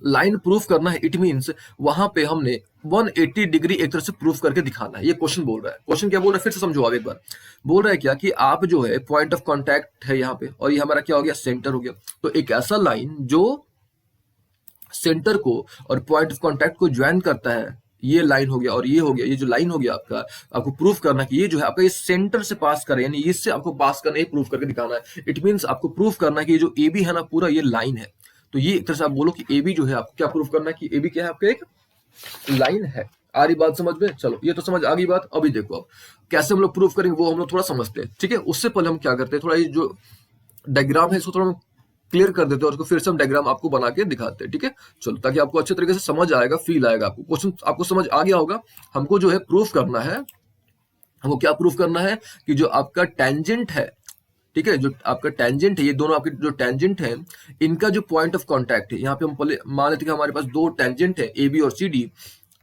लाइन प्रूफ करना है। इट मींस वहां पे हमने 180 डिग्री एक तरह से प्रूफ करके दिखाना है। ये क्वेश्चन बोल रहा है। क्वेश्चन क्या बोल रहा है, फिर से समझो आप एक बार। बोल रहा है क्या कि आप जो है पॉइंट ऑफ कांटेक्ट है यहाँ पे, और ये हमारा क्या हो गया, सेंटर हो गया। तो एक ऐसा लाइन जो सेंटर को और पॉइंट ऑफ कांटेक्ट को ज्वाइन करता है, ये लाइन हो गया और ये हो गया, ये जो लाइन हो गया आपका, आपको प्रूफ करना है कि ये जो है आपका ये सेंटर से पास करे, यानी इससे आपको पास करना है, प्रूफ करके दिखाना है। इट मींस आपको प्रूफ करना है कि ये जो ए बी है ना पूरा, ये लाइन है। तो ये एक तरह से आप बोलो कि ए बी जो है आपको क्या प्रूफ करना है कि ए बी क्या है, आपका एक लाइन है। आ रही बात समझ में? चलो ये तो समझ आ गई बात। अभी देखो अब कैसे हम लोग प्रूफ करेंगे वो हम लोग थोड़ा समझते हैं। ठीक है, उससे पहले हम क्या करते हैं, थोड़ा ये जो डायग्राम है इसको थोड़ा क्लियर कर देते हैं और उसको फिर से हम डायग्राम आपको बना के दिखाते हैं। ठीक है, चलो, ताकि आपको अच्छे तरीके से समझ आएगा, फील आएगा, आपको क्वेश्चन आपको समझ आ गया होगा। हमको जो है प्रूफ करना है, हमको क्या प्रूफ करना है कि जो आपका टेंजेंट है, ठीक है, जो आपका टेंजेंट है, ये दोनों आपके जो टेंजेंट है, इनका जो पॉइंट ऑफ कांटेक्ट है, यहाँ पे हम पहले मान लेते हैं कि हमारे पास दो टेंजेंट है ए बी और सी डी,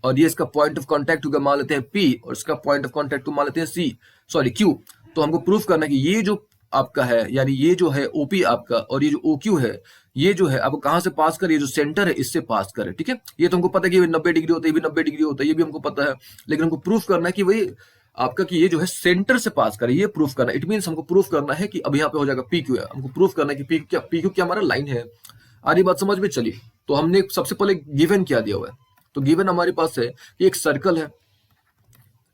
और ये इसका पॉइंट ऑफ कांटेक्ट होगा मान लेते हैं पी, और इसका पॉइंट ऑफ कांटेक्ट को मान लेते हैं सी, सॉरी क्यू। तो हमको प्रूफ करना है कि ये जो आपका है, यानी ये जो है ओपी आपका और ये जो ओक्यू है, ये जो है आपको कहां से पास करे, ये जो सेंटर है इससे पास करे। ठीक है, ये तो हमको पता है कि 90 डिग्री होता है, ये भी 90 डिग्री होता है, ये भी हमको पता है, लेकिन हमको प्रूफ करना है कि वही आपका कि ये जो है सेंटर से पास करे, ये प्रूफ करना है। इट मींस हमको प्रूफ करना है कि अब यहाँ पे हो जाएगा पी क्यू है, हमको प्रूफ करना है कि पी क्यू क्या हमारा लाइन है। आ रही बात समझ में? चलिए, तो हमने सबसे पहले गिवन क्या दिया हुआ है, तो गिवन हमारे पास है कि एक सर्कल है।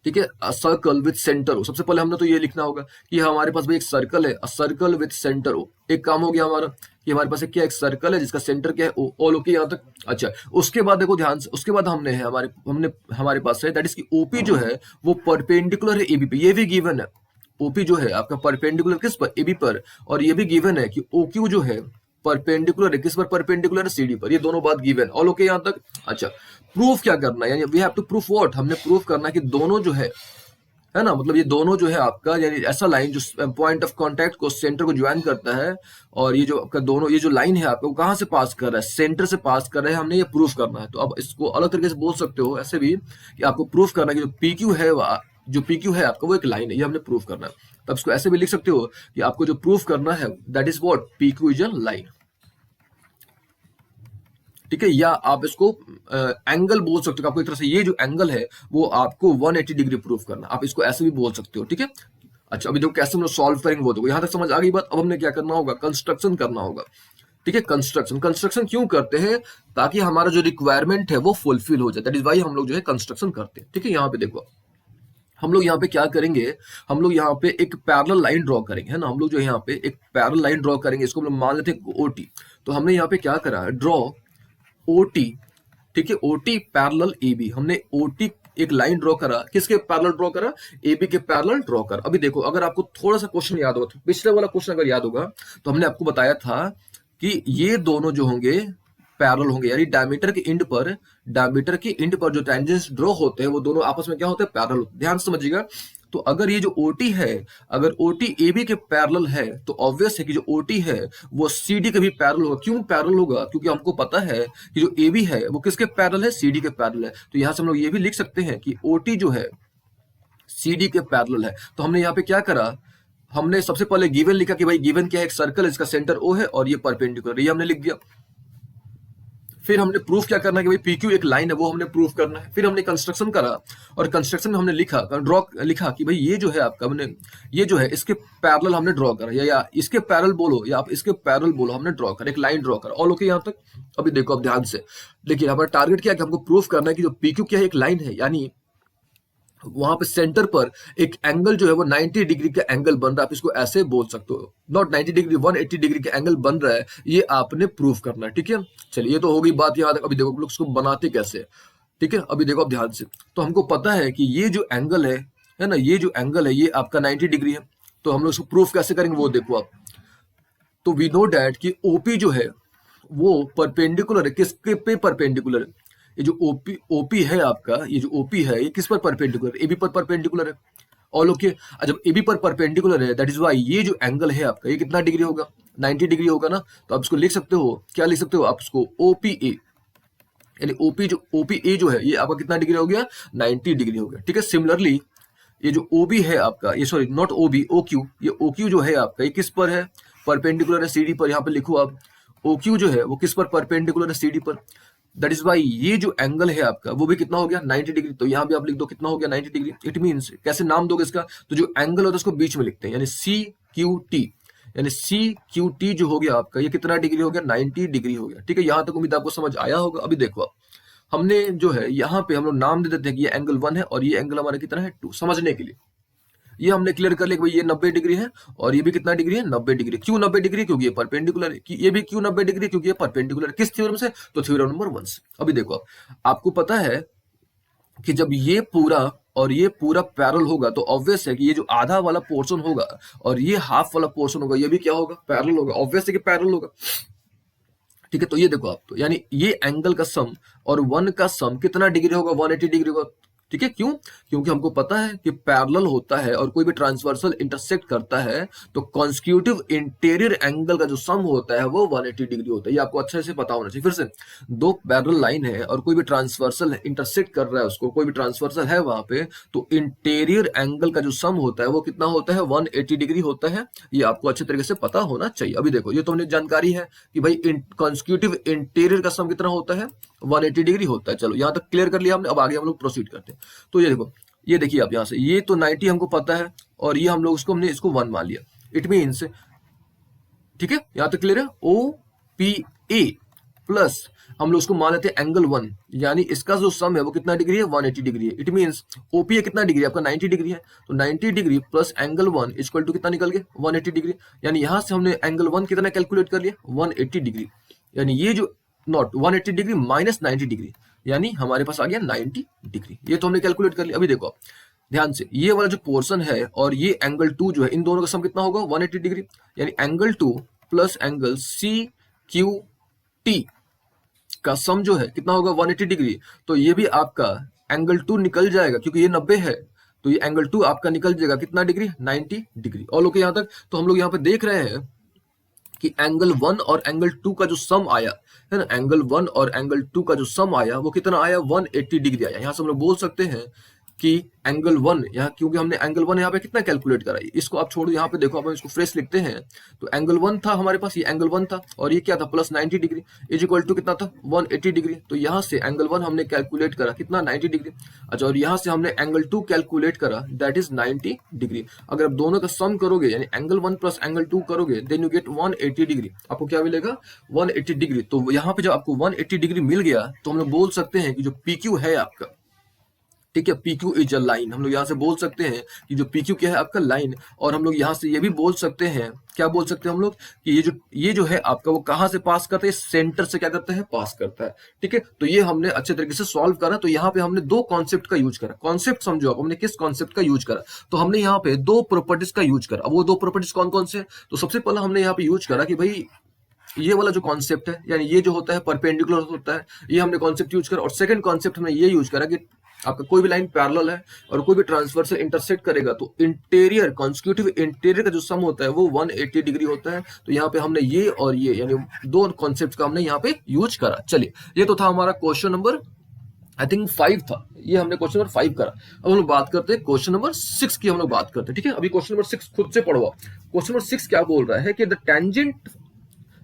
ठीक है, सर्कल विथ सेंटर हो। सबसे पहले हमने तो ये लिखना होगा कि हमारे पास भाई एक सर्कल है, सर्कल विथ सेंटर हो। एक काम हो गया हमारा कि हमारे पास क्या एक सर्कल है जिसका सेंटर क्या है ओ, ऑल ओके यहाँ तक। अच्छा, उसके बाद देखो ध्यान से, उसके बाद हमने है हमारे पास है दैट इज की ओपी जो है वो परपेंडिकुलर है एबी पे, ये भी गिवन है। ओपी जो है आपका परपेंडिकुलर किस पर, एबी पर, और ये भी गिवन है कि ओक्यू जो है परपेंडिकुलर है किस पर, परपेंडिकुलर है सीडी पर। ये दोनों बात गिवन, ऑल ओके यहाँ तक। अच्छा, प्रूफ क्या करना है, यानी we have to proof what, हमने प्रूफ करना है कि दोनों जो है ना, मतलब ये दोनों जो है आपका, यानी ऐसा लाइन जो पॉइंट ऑफ कांटेक्ट को सेंटर को ज्वाइन करता है, और ये जो आपका दोनों ये जो लाइन है आपको कहां से पास कर रहा है, सेंटर से पास कर रहा है, हमने ये प्रूफ करना है। तो अब इसको अलग तरीके से बोल सकते हो ऐसे भी कि आपको प्रूफ करना है कि जो पी क्यू है आपका वो एक लाइन है, ये हमने प्रूफ करना है। तब इसको ऐसे भी लिख सकते हो कि आपको जो प्रूफ करना है that is what, P Q is a line. ठीक है, या आप इसको एंगल बोल सकते हो, आपको एक तरह से ये जो एंगल है वो आपको 180 डिग्री प्रूफ करना, आप इसको ऐसे भी बोल सकते हो। ठीक है, अच्छा अभी देखो कैसे हम लोग सॉल्व करेंगे वो देखो, यहां तक समझ आ गई बात। अब हमने क्या करना होगा, कंस्ट्रक्शन करना होगा। ठीक है, कंस्ट्रक्शन क्यों करते हैं, ताकि हमारा जो रिक्वायरमेंट है वो फुलफिल हो जाए, दैट इज वाई हम लोग जो है कंस्ट्रक्शन करते हैं। ठीक है, यहाँ पे देखो हम लोग यहाँ पे क्या करेंगे, हम लोग यहाँ पे एक पैरेलल लाइन ड्रॉ करेंगे, है ना। हम लोग जो है यहाँ पे एक पैरेलल लाइन ड्रॉ करेंगे, इसको हम लोग मान लेते हैं ओटी। तो हमने यहाँ पे क्या करा है, ड्रॉ ओटी। ठीक है, ओटी पैरेलल एबी, हमने ओटी एक लाइन ड्रॉ करा, किसके पैरेलल ड्रॉ करा, एबी के पैरेलल ड्रॉ करा। अभी देखो अगर आपको थोड़ा सा क्वेश्चन याद होगा, पिछले वाला क्वेश्चन अगर याद होगा तो हमने आपको बताया था कि ये दोनों जो होंगे पैरेलल होंगे, यानी डायमीटर के इंड पर जो टेंजेंट्स ड्रॉ होते हैं वो दोनों आपस में क्या होते हैं, पैरेलल होते हैं। ध्यान से समझिएगा। तो अगर ये जो ओटी है, अगर ओटी एबी के पैरेलल है तो ऑब्वियस है कि जो ओटी है वो सीडी के भी पैरेलल होगा। क्यों पैरेलल होगा, क्योंकि हमको पता है कि जो एबी है वो किसके पैरेलल है, सीडी के पैरेलल है। तो यहां से हम लोग ये भी लिख सकते हैं कि ओटी जो है CD के पैरेलल है। तो हमने यहाँ पे क्या करा, हमने सबसे पहले गिवन लिखा कि भाई गिवन क्या है, एक सर्कल, इसका सेंटर O है और ये परपेंडिकुलर, ये हमने लिख दिया। फिर हमने प्रूफ क्या करना है कि भाई PQ एक लाइन है, वो हमने प्रूफ करना है। फिर हमने कंस्ट्रक्शन करा और कंस्ट्रक्शन में हमने लिखा कि भाई ये जो है आपका, हमने ये जो है इसके पैरेलल हमने ड्रॉ करा, या इसके पैरेलल बोलो या आप इसके पैरेलल बोलो, हमने ड्रॉ करा, एक लाइन ड्रॉ करा। ऑल ओके यहाँ तक? अभी देखो, अब ध्यान से देखिए, हमारा टारगेट क्या है कि हमको प्रूफ करना है कि जो PQ क्या है, एक लाइन है, यानी वहां पे सेंटर पर एक एंगल जो है वो 90 डिग्री का एंगल बन रहा है। आप इसको ऐसे बोल सकते हो, नॉट 90 डिग्री, 180 डिग्री का एंगल बन रहा है, ये आपने प्रूफ करना है। ठीक है, चलिए, ये तो हो गई बात यहाँ तक। अभी देखो लोग इसको बनाते कैसे। ठीक है, अभी देखो अब ध्यान से, तो हमको पता है कि ये जो एंगल है ना, ये जो एंगल है ये आपका 90 डिग्री है। तो हम लोग इसको प्रूफ कैसे करेंगे वो देखो आप। तो वी नो डैट कि OP जो है वो परपेंडिकुलर है, किसके पे परपेंडिकुलर है, ये जो ओपी है आपका, ये जो ओपी है ये किस पर परपेंडिकुलर, AB पर परपेंडिकुलर है। ऑल ओके, जब AB पर परपेंडिकुलर है, दैट इज वाई ये जो एंगल है आपका, ये कितना डिग्री होगा, 90 डिग्री होगा ना। तो आप इसको लिख सकते हो, क्या लिख सकते हो आप इसको, OPA, यानी OPA जो है ये आपका कितना डिग्री हो गया, 90 डिग्री हो गया। ठीक है, सिमिलरली ये जो OB है आपका, ये सॉरी नॉट OB, OQ, ये OQ जो है आपका, ये किस पर है, परपेंडिकुलर है CD पर। यहाँ पे लिखो आप, OQ जो है वो किस पर परपेंडिकुलर है, CD पर। दैट इज वाई ये जो एंगल है आपका वो भी कितना हो गया, 90 डिग्री। तो यहाँ भी आप लिख दो कितना हो गया, 90 डिग्री। इट मीन्स कैसे नाम दोगे इसका, तो जो एंगल होता है उसको बीच में लिखते हैं, यानी CQT, यानी CQT जो हो गया आपका, ये कितना डिग्री हो गया, 90 डिग्री हो गया। ठीक है, यहाँ तक उम्मीद आपको समझ आया होगा। अभी देखो आप, हमने जो है यहाँ पे हम लोग नाम दे देते हैं कि ये एंगल 1 है और ये एंगल हमारा कितना है, 2, समझने के लिए। ये हमने क्लियर कर लिया कि भाई ये 90 डिग्री है और ये भी कितना डिग्री है, 90 डिग्री। क्यों 90 डिग्री, क्योंकि ये परपेंडिकुलर है। कि ये भी क्यों 90 डिग्री, क्योंकि ये परपेंडिकुलर है। किस थ्योरम से, तो थ्योरम नंबर 1 से। अभी देखो आपको पता है कि जब ये पूरा और ये पूरा पैरेलल होगा तो ऑब्वियस है कि ये जो आधा वाला पोर्शन होगा और ये हाफ वाला पोर्शन होगा, ये भी क्या होगा, पैरेलल होगा। ऑब्वियस है कि पैरेलल होगा। ठीक है, तो ये देखो आप, तो यानी ये एंगल का सम और 1 का सम कितना डिग्री होगा, 180 डिग्री होगा। ठीक है, क्यों, क्योंकि हमको पता है कि पैरेलल होता है और कोई भी ट्रांसवर्सल इंटरसेक्ट करता है तो कॉन्स्टिट्यूटिव इंटीरियर एंगल का जो सम होता है वो 180 डिग्री होता है। ये आपको अच्छे से पता होना चाहिए। फिर से, दो पैरेलल लाइन है और कोई भी ट्रांसवर्सल इंटरसेक्ट कर रहा है उसको, कोई भी ट्रांसवर्सल है वहां पे, तो इंटीरियर एंगल का जो सम होता है वो कितना होता है, 180 डिग्री होता है। ये आपको अच्छे तरीके से पता होना चाहिए। अभी देखो, ये तो हमने जानकारी है कि भाई कॉन्स्टिट्यूटिव इंटीरियर का सम कितना होता है, 180 डिग्री होता है। चलो, यहाँ तक क्लियर कर लिया हमने। अब आगे हम लोग प्रोसीड करते हैं। तो ये देखो, ये देखिए आप यहाँ से, ये तो 90 हमको पता है और ये हम लोग उसको हमने इसको 1 मान लिया। इट मीन्स, ठीक है, यहाँ तक क्लियर है। OPA प्लस हम लोग उसको मान लेते हैं एंगल 1, यानी इसका जो सम है वो कितना डिग्री है, 180 डिग्री है। इट मीन्स OPA कितना डिग्री है आपका, 90 डिग्री है। तो 90 degree plus angle 1 equal to कितना निकल गया, 180 डिग्री। यानी यहाँ से हमने एंगल 1 कितना कैलकुलेट कर लिया, 180 डिग्री। यानी ये जो नॉट 180 डिग्री माइनस 90 डिग्री, यानी हमारे पास आ गया 90 डिग्री। ये तो हमने कैलकुलेट कर लिया। अभी देखो ध्यान से, ये वाला जो पोर्शन है और ये एंगल 2 जो है, इन दोनों का सम कितना होगा, 180 डिग्री। यानी एंगल 2 प्लस एंगल CQT का सम जो है कितना होगा, 180 डिग्री। तो ये भी आपका एंगल 2 निकल जाएगा, क्योंकि ये 90 है तो ये एंगल 2 आपका निकल जाएगा कितना डिग्री, 90 डिग्री। और लोग यहाँ तक तो हम लोग यहाँ पे देख रहे हैं कि एंगल 1 और एंगल 2 का जो सम आया है ना, एंगल 1 और एंगल 2 का जो सम आया वो कितना आया, 180 डिग्री आया। यहाँ से हम लोग बोल सकते हैं कि एंगल 1 यहाँ, क्योंकि हमने एंगल 1 यहाँ पे कितना कैलकुलेट करा, इसको आप छोड़ो, यहाँ पे देखो आप इसको फ्रेश लिखते हैं। तो एंगल 1 था हमारे पास, ये एंगल 1 था और ये क्या था, plus 90 degree is equal to कितना था, 180 डिग्री। तो यहाँ से एंगल 1 हमने कैलकुलेट करा कितना, 90 डिग्री। अच्छा, और यहाँ से हमने एंगल 2 कैलकुलेट करा, दैट इज 90 डिग्री। अगर आप दोनों का सम करोगे, यानी एंगल 1 प्लस एंगल 2 करोगे, देन यू गेट 180 डिग्री। आपको क्या मिलेगा, 180 डिग्री। तो यहाँ पे जब आपको 180 डिग्री मिल गया तो हम लोग बोल सकते हैं कि जो PQ है आपका, ठीक है, PQ इज अ लाइन। हम लोग यहाँ से बोल सकते हैं कि जो PQ क्या है आपका, लाइन। और हम लोग यहाँ से ये भी बोल सकते हैं, क्या बोल सकते हैं हम लोग, कि ये जो है आपका वो कहाँ से पास करता है, सेंटर से क्या करता है, पास करता है। ठीक है, तो ये हमने अच्छे तरीके से सॉल्व करा। तो यहाँ पे हमने दो कॉन्सेप्ट का यूज करा। कॉन्सेप्ट समझो आप, हमने किस कॉन्सेप्ट का यूज करा, तो हमने यहाँ पे दो प्रॉपर्टीज का यूज करा। वो दो प्रॉपर्टीज कौन कौन से, तो सबसे पहला हमने यहाँ पे यूज करा कि भाई ये वाला जो कॉन्सेप्ट है, यानी ये जो होता है परपेंडिकुलर होता है, ये हमने कॉन्सेप्ट यूज करा। और सेकंड कॉन्सेप्ट हमने ये यूज करा कि आपका कोई भी लाइन पैरेलल है और कोई भी ट्रांसवर्सल इंटरसेक्ट करेगा तो इंटीरियर कॉन्स्टिट्यूटिव इंटीरियर का जो सम होता है वो 180 डिग्री होता है। तो यहाँ पे हमने ये और ये, यानी दो कॉन्सेप्ट का हमने यहाँ पे यूज करा। चलिए, ये तो था हमारा क्वेश्चन नंबर आई थिंक 5 था, ये हमने क्वेश्चन नंबर 5 करा। अब हम लोग बात करते हैं क्वेश्चन नंबर 6 की, हम लोग बात करते हैं, ठीक है। अभी क्वेश्चन नंबर 6 खुद से पढ़ो। क्वेश्चन नंबर 6 क्या बोल रहा है कि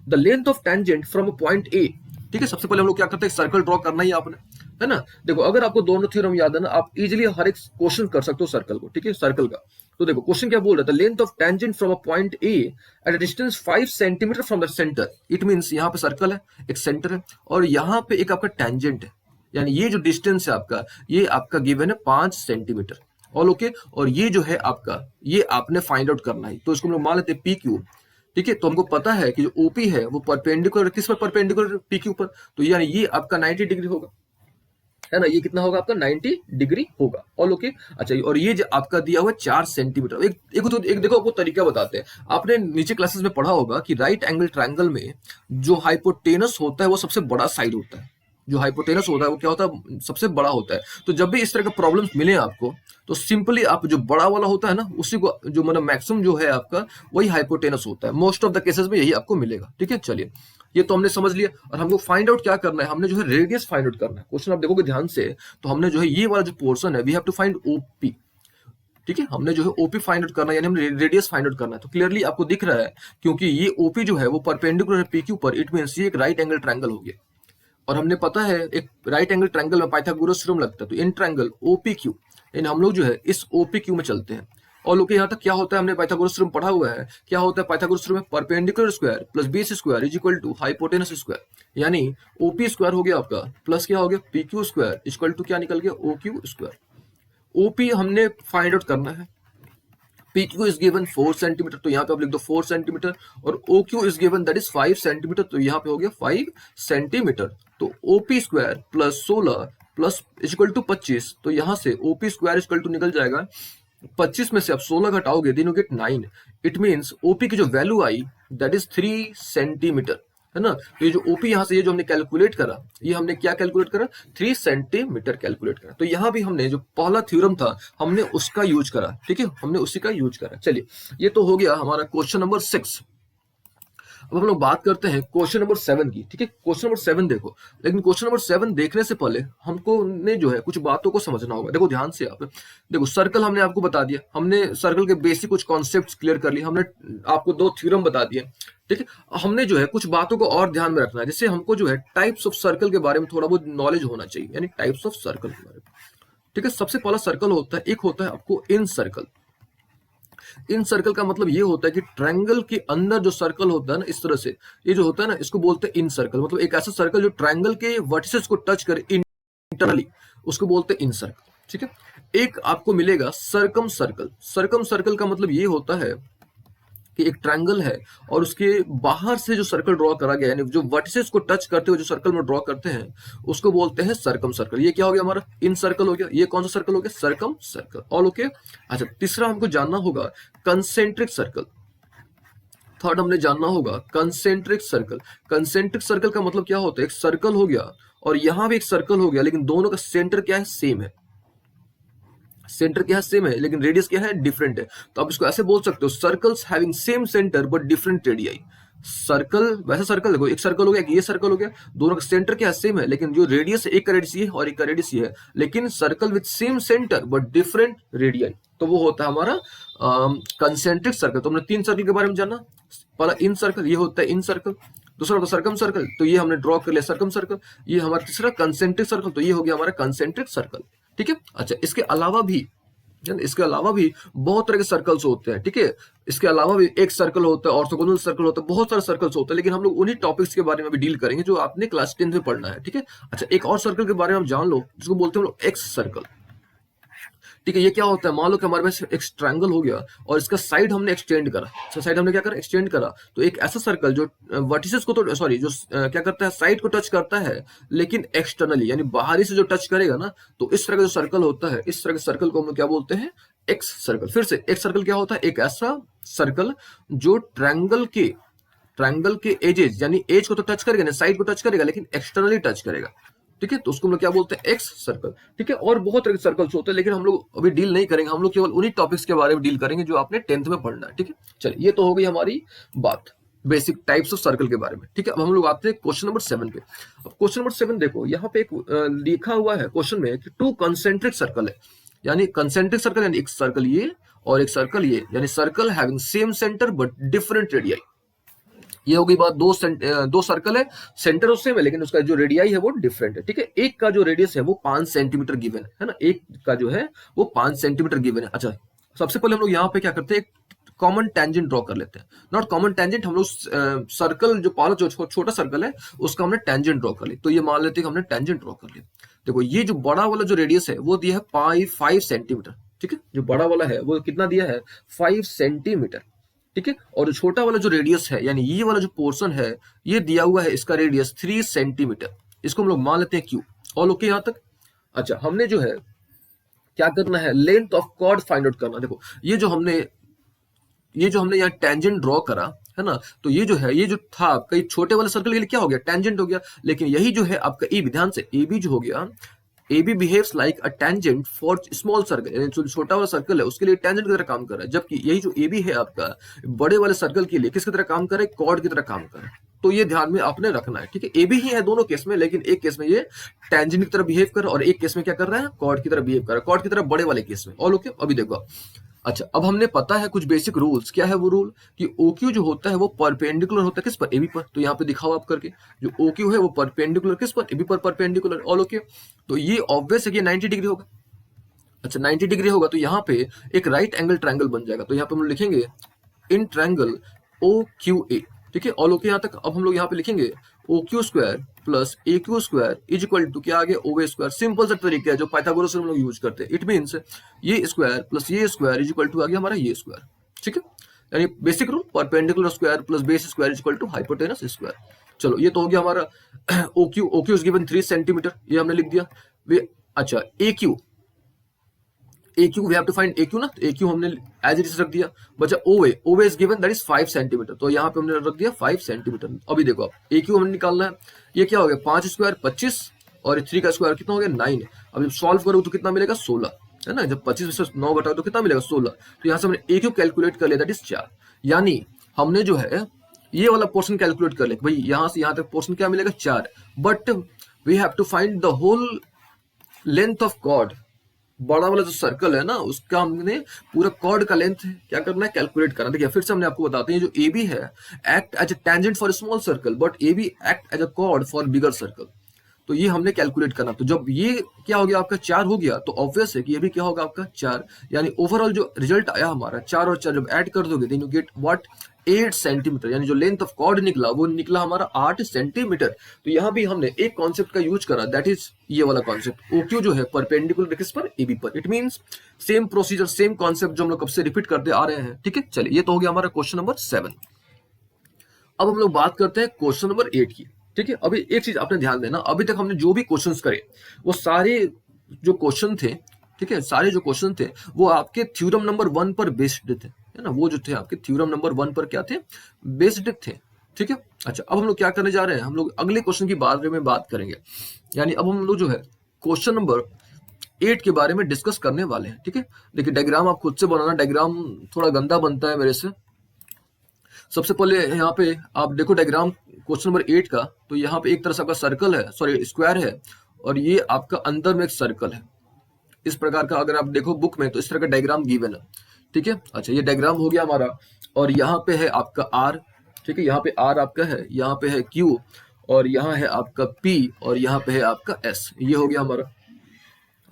the length of tangent from a point A, ठीक है। सबसे पहले हम लोग क्या करते हैं, सर्कल ड्रॉ करना ही आपने, है ना। देखो अगर आपको दोनों थ्योरम याद है ना, आप इजीली हर एक क्वेश्चन कर सकते हो सर्कल को, ठीक है, सर्कल का। तो देखो क्वेश्चन क्या बोल रहा है, the length of tangent from a point A at a distance 5 centimetre from the centre. It means यहाँ पे सर्कल है, एक सेंटर है, और यहाँ पे एक आपका टेंजेंट है, यानी ये जो डिस्टेंस है आपका, ये आपका गिवन है 5 सेंटीमीटर। All okay. और ये जो है आपका, ये आपने फाइंड आउट करना है, तो इसको हम लोग मान लेते हैं पी क्यू, ठीक है। तो हमको पता है कि जो ओपी है वो परपेंडिकुलर किस पर, परपेंडिकुलर पी क्यू पर, तो यानी ये आपका 90 डिग्री होगा, है ना। ये कितना होगा आपका 90 डिग्री होगा। All okay. अच्छा, और ये जो आपका दिया हुआ 4 सेंटीमीटर, एक देखो आपको तरीका बताते हैं। आपने नीचे क्लासेस में पढ़ा होगा कि राइट एंगल ट्रायंगल में जो हाइपोटेनस होता है वो सबसे बड़ा साइड होता है। जो हाइपोटेनस होता है वो क्या होता है, सबसे बड़ा होता है। तो जब भी इस तरह के प्रॉब्लम्स मिले आपको, तो सिंपली आप जो बड़ा वाला होता है ना, उसी को जो मतलब मैक्सिमम जो है आपका, वही हाइपोटेनस होता है। मोस्ट ऑफ द केसेस में यही आपको मिलेगा, ठीक है। चलिए, ये तो हमने समझ लिया। और हमको फाइंड आउट क्या करना है, हमने जो है रेडियस फाइंड आउट करना है। क्वेश्चन आप देखोगे ध्यान से, तो हमने जो है ये वाला जो पोर्शन है, we have to find OP, ठीक है। हमने जो है ओपी फाइंड आउट करना है, यानी हमने रेडियस फाइंड आउट करना है। तो क्लियरली आपको दिख रहा है, क्योंकि ये ओपी जो है वो परपेंडिकुलर है पीक्यू पर, इट मींस ये एक राइट एंगल ट्रायंगल हो गया। और हमने पता है एक राइट एंगल ट्रायंगल में पाइथागोरस थ्योरम लगता है, तो इन ट्रायंगल ओपीक्यू, यानी हम लोग जो है इस ओपीक्यू में चलते हैं। और लोग यहाँ तक क्या होता है, हमने पाइथागोरस थ्योरम पढ़ा हुआ है, क्या होता है पाइथागोरस थ्योरम में, perpendicular square plus base square is equal to hypotenuse square, यानी ओपी स्क्वायर हो गया आपका, प्लस क्या हो गया पीक्यू स्क्वायर इक्वल टू क्या निकल गया ओक्यू स्क्वायर। ओपी हमने फाइंड आउट करना है, PQ इज गिवन 4 सेंटीमीटर, तो यहाँ पे आप लिख दो 4 सेंटीमीटर, और OQ is given that is 5 centimetre, तो यहाँ पे हो गया 5 सेंटीमीटर। तो OP square plus 16 plus equal to 25, तो यहाँ से OP स्क्वायर इक्वल टू निकल जाएगा 25 में से आप 16 घटाओगे, then you get 9। It means OP की जो वैल्यू आई दैट इज 3 सेंटीमीटर, है ना। तो ये जो ओपी यहाँ से ये जो हमने कैलकुलेट करा, ये हमने क्या कैलकुलेट करा, 3 सेंटीमीटर कैलकुलेट करा। तो यहाँ भी हमने जो पहला थ्योरम था हमने उसका यूज करा, ठीक है, हमने उसी का यूज करा। चलिए, ये तो हो गया हमारा क्वेश्चन नंबर 6। अब हम लोग बात करते हैं क्वेश्चन नंबर 7 की, ठीक है। क्वेश्चन नंबर 7 देखो, लेकिन क्वेश्चन नंबर 7 देखने से पहले हमको ने जो है कुछ बातों को समझना होगा। देखो ध्यान से आप देखो, सर्कल हमने आपको बता दिया, हमने सर्कल के बेसिक कुछ कॉन्सेप्ट्स क्लियर कर लिए, हमने आपको 2 थ्योरम बता दिए, ठीक है। हमने जो है कुछ बातों को और ध्यान में रखना है, जैसे हमको जो है टाइप्स ऑफ सर्कल के बारे में थोड़ा बहुत नॉलेज होना चाहिए, यानी टाइप्स ऑफ सर्कल के बारे में, ठीक है। सबसे पहला सर्कल होता है, एक होता है आपको इन सर्कल। इन सर्कल का मतलब ये होता है कि ट्रायंगल के अंदर जो सर्कल होता है ना, इस तरह से ये जो होता है ना, इसको बोलते हैं इन सर्कल। मतलब एक ऐसा सर्कल जो ट्रायंगल के वर्टिसेस को टच करे इंटरनली, उसको बोलते हैं इन सर्कल, ठीक है। एक आपको मिलेगा सरकम सर्कल। सरकम सर्कल का मतलब ये होता है कि एक ट्रायंगल है और उसके बाहर से जो सर्कल ड्रॉ करा गया, यानी जो वर्टिसेस को टच करते हुए जो सर्कल में ड्रॉ करते हैं, उसको बोलते हैं सरकम सर्कल। ये क्या हो गया हमारा, इन सर्कल हो गया। ये कौन सा सर्कल हो गया, सरकम सर्कल। All okay. अच्छा, तीसरा हमको जानना होगा कंसेंट्रिक सर्कल। थर्ड हमने जानना होगा कंसेंट्रिक सर्कल। कंसेंट्रिक सर्कल का मतलब क्या होता है, एक सर्कल हो गया और यहां भी एक सर्कल हो गया, लेकिन दोनों का सेंटर क्या है, सेम है। सेंटर क्या है, सेम है, लेकिन रेडियस क्या है, डिफरेंट है। तो आप इसको ऐसे बोल सकते हो, circles having same centre but different radii. Circle, वैसा सर्कल देखो, एक सर्कल हो गया, ये सर्कल हो गया, दोनों का सेंटर क्या है, सेम है, लेकिन जो रेडियस एक का रेडियस ये है और एक का रेडियस ये है, लेकिन circle with same centre but different radii, तो वो होता है हमारा कंसेंट्रिक सर्कल। तो हमने 3 सर्कल के बारे में जाना। पहला इन सर्कल, ये होता है इन सर्कल। दूसरा होता है सर्कम सर्कल, तो ये हमने ड्रॉ कर लिया सर्कम सर्कल। ये हमारा तीसरा कंसेंट्रिक सर्कल, तो ये हो गया हमारा कंसेंट्रिक सर्कल, ठीक है। अच्छा, इसके अलावा भी बहुत तरह के सर्कल्स होते हैं, ठीक है। इसके अलावा भी एक सर्कल होता है, ऑर्थोगोनल सर्कल होता है, बहुत सारे सर्कल्स होते हैं, लेकिन हम लोग उन्हीं टॉपिक्स के बारे में भी डील करेंगे जो आपने क्लास 10 में पढ़ना है, ठीक है। अच्छा, एक और सर्कल के बारे में आप जान लो, जिसको बोलते हैं हम लोग एक्स सर्कल, ठीक है। ये क्या होता है, मान लो कि हमारे पास एक ट्रायंगल हो गया और इसका साइड हमने एक्सटेंड करा। अच्छा, साइड हमने क्या करा, एक्सटेंड करा, तो एक ऐसा सर्कल जो वर्टिसेस को तो सॉरी जो क्या करता है, साइड को टच करता है, लेकिन एक्सटर्नली यानी बाहरी से जो टच करेगा ना, तो इस तरह का जो सर्कल होता है, इस तरह के सर्कल को हम क्या बोलते हैं, एक्स सर्कल। फिर से एक सर्कल क्या होता है, एक ऐसा सर्कल जो ट्रायंगल के एजेस, यानी एज को तो टच करेगा ना, साइड को टच करेगा, लेकिन एक्सटर्नली टच करेगा, ठीक है। तो उसको हम लोग क्या बोलते हैं, एक्स सर्कल, ठीक है। और बहुत तरह के सर्कल्स होते हैं, लेकिन हम लोग अभी डील नहीं करेंगे, हम लोग केवल उन्हीं टॉपिक्स के बारे में डील करेंगे जो आपने 10th में पढ़ना है, ठीक है। चलिए, ये तो हो गई हमारी बात। बेसिक टाइप्स ऑफ सर्कल के बारे में। ठीक है, अब हम लोग आते हैं क्वेश्चन नंबर 7 पे। अब क्वेश्चन नंबर 7 देखो, यहाँ पे एक लिखा हुआ है क्वेश्चन में कि टू कंसेंट्रिक सर्कल है, यानी कंसेंट्रिक सर्कल यानी एक सर्कल ये और एक सर्कल ये, यानी circle having same centre but different radii. ये होगी बात, दो सर्कल है, सेंटर सेम है लेकिन उसका जो रेडियाई है वो डिफरेंट है। ठीक है, एक का जो रेडियस है वो 5 सेंटीमीटर गिवन है ना, एक का जो है वो 5 सेंटीमीटर गिवन है। अच्छा, सबसे पहले हम लोग यहाँ पे क्या करते हैं, कॉमन टेंजेंट ड्रॉ कर लेते हैं। नॉट कॉमन टेंजेंट, हम लोग सर्कल जो पहला जो छोटा सर्कल है उसका हमने टेंजेंट ड्रॉ कर लिया। तो ये मान लेते हैं कि हमने टेंजेंट ड्रॉ कर लिया। देखो, ये जो बड़ा वाला जो रेडियस है वो दिया है 5 सेंटीमीटर। ठीक है, जो बड़ा वाला है वो कितना दिया है, 5 सेंटीमीटर। ठीक है, और जो छोटा वाला जो रेडियस है यानी ये वाला जो पोर्शन है ये दिया हुआ है, इसका रेडियस 3 सेंटीमीटर। इसको हम लोग मान लेते हैं क्यू। ऑल ओके यहां तक। अच्छा, हमने जो है क्या करना है, length of chord find out करना। देखो, ये जो हमने यहाँ टेंजेंट ड्रॉ करा है ना, तो ये जो है, ये जो था आपका ये छोटे वाले सर्कल के लिए क्या हो गया, टेंजेंट हो गया। लेकिन यही जो है आपका ए बी, ध्यान से ए बी जो हो गया, A B behaves like a tangent for small circle, यानी जो छोटा वाला सर्कल है उसके लिए टेंजेंट की तरह काम कर रहा है, जबकि यही जो ए बी है आपका बड़े वाले सर्कल के लिए किसकी तरह काम कर रहा है, कॉर्ड की तरह काम कर रहा है। तो ये ध्यान में आपने रखना है। ठीक है, ए बी ही है दोनों केस में, लेकिन एक केस में ये टेंजेंट की तरह बिहेव कर रहा है और एक केस में क्या कर रहा है, कॉर्ड की तरह बिहेव कर रहा है, कॉर्ड की तरह बड़े वाले केस में। ऑल ओके, अभी देखो। अच्छा, अब हमने पता है कुछ बेसिक रूल्स। क्या है वो रूल, कि OQ जो होता है वो परपेंडिकुलर होता है किस पर, AB पर। तो यहाँ पे दिखाओ आप करके, जो OQ है वो परपेंडिकुलर किस पर, AB पर परपेंडिकुलर। ऑल ओके, तो ये ऑब्वियस है कि 90 डिग्री होगा। अच्छा, 90 डिग्री होगा तो यहाँ पे एक राइट एंगल ट्रायंगल बन जाएगा। तो यहाँ पे हम लिखेंगे इन ट्रायंगल OQA। ठीक है, ऑल ओके यहाँ तक। अब हम लोग यहाँ पे लिखेंगे OQ square plus AQ square is equal to क्या आ गया, OA स्क्वायर। सिंपल सा तरीका है जो पाइथागोरस हम लोग यूज करते हैं। इट मीन्स ये स्क्वायर प्लस ये स्क्वायर इज इक्वल टू आ गया हमारा ये स्क्वायर। ठीक है, यानी basic rule, perpendicular square plus base square is equal to hypotenuse square. चलो, ये तो हो गया हमारा OQ इज गिवन 3 सेंटीमीटर, ये हमने लिख दिया। अच्छा, AQ we have to find AQ ना, तो AQ हमने एज इट इज रख दिया। बचा OA is given that is 5 centimetre, तो यहाँ पे हमने रख दिया 5 सेंटीमीटर। अभी देखो, आप AQ हमने निकालना है, ये क्या हो गया, 5 स्क्वायर 25 और 3 का स्क्वायर कितना हो गया 9। अब जब सॉल्व करो तो कितना मिलेगा 16, है ना। जब 25 में से 9 घटाओ तो कितना मिलेगा 16। तो यहाँ से हमने AQ कैलकुलेट कर लिया, दैट इज 4। यानी हमने जो है ये वाला पोर्शन कैलकुलेट कर लिया, भाई यहाँ से यहाँ तक पोर्शन क्या मिलेगा 4, but we have to find the whole length of chord. बड़ा वाला जो सर्कल है ना उसका हमने पूरा कॉर्ड का लेंथ क्या करना है, कैलकुलेट करना। देखिए, फिर से हमने आपको बताते हैं, जो ए बी है act as a tangent for small circle but A B act as a chord for bigger circle. तो ये हमने कैलकुलेट करना। तो जब ये क्या हो गया आपका 4 हो गया, तो ऑब्वियस है कि ये भी क्या होगा आपका 4। यानी ओवरऑल जो रिजल्ट आया हमारा 4 और 4 जब ऐड कर दोगे then you get what 8 centimetre, यानी जो लेंथ ऑफ कॉर्ड निकला वो निकला हमारा 8 सेंटीमीटर। तो यहाँ भी हमने एक कॉन्सेप्ट का यूज करा, दैट इज ये वाला कॉन्सेप्ट, OQ जो है परपेंडिकुलर किस पर, AB पर। It means same procedure, same concept जो हम लोग कब से रिपीट करते आ रहे हैं। ठीक है, चलिए, ये तो हो गया हमारा क्वेश्चन नंबर 7। अब हम लोग बात करते हैं क्वेश्चन नंबर 8 की। ठीक है, अभी एक चीज आपने ध्यान देना, अभी तक हमने जो भी क्वेश्चंस करे वो सारे जो क्वेश्चन थे, ठीक है, सारे जो क्वेश्चन थे वो आपके थ्योरम नंबर 1 पर बेस्ड थे, है ना। वो जो थे आपके थ्योरम नंबर 1 पर क्या थे, बेस्ड थे। ठीक है, अच्छा, अब हम लोग क्या करने जा रहे हैं, हम लोग अगले क्वेश्चन की बारे में बात करेंगे। यानी अब हम लोग जो है क्वेश्चन नंबर 8 के बारे में डिस्कस करने वाले हैं। ठीक है, देखिए, डायग्राम आप खुद से बनाना, डायग्राम थोड़ा गंदा बनता है मेरे से। सबसे पहले यहाँ पे आप देखो डायग्राम क्वेश्चन नंबर 8 का, तो यहाँ पे एक तरह से आपका सर्कल है, सॉरी स्क्वायर है, और ये आपका अंदर में एक सर्कल है। इस प्रकार का अगर आप देखो बुक में तो इस तरह का डायग्राम गिवन है। ठीक है, अच्छा, ये डायग्राम हो गया हमारा, और यहाँ पे है आपका R। ठीक है, यहाँ पे R आपका है, यहाँ पे है Q, और यहाँ है आपका P, और यहाँ पे है आपका S। ये हो गया हमारा,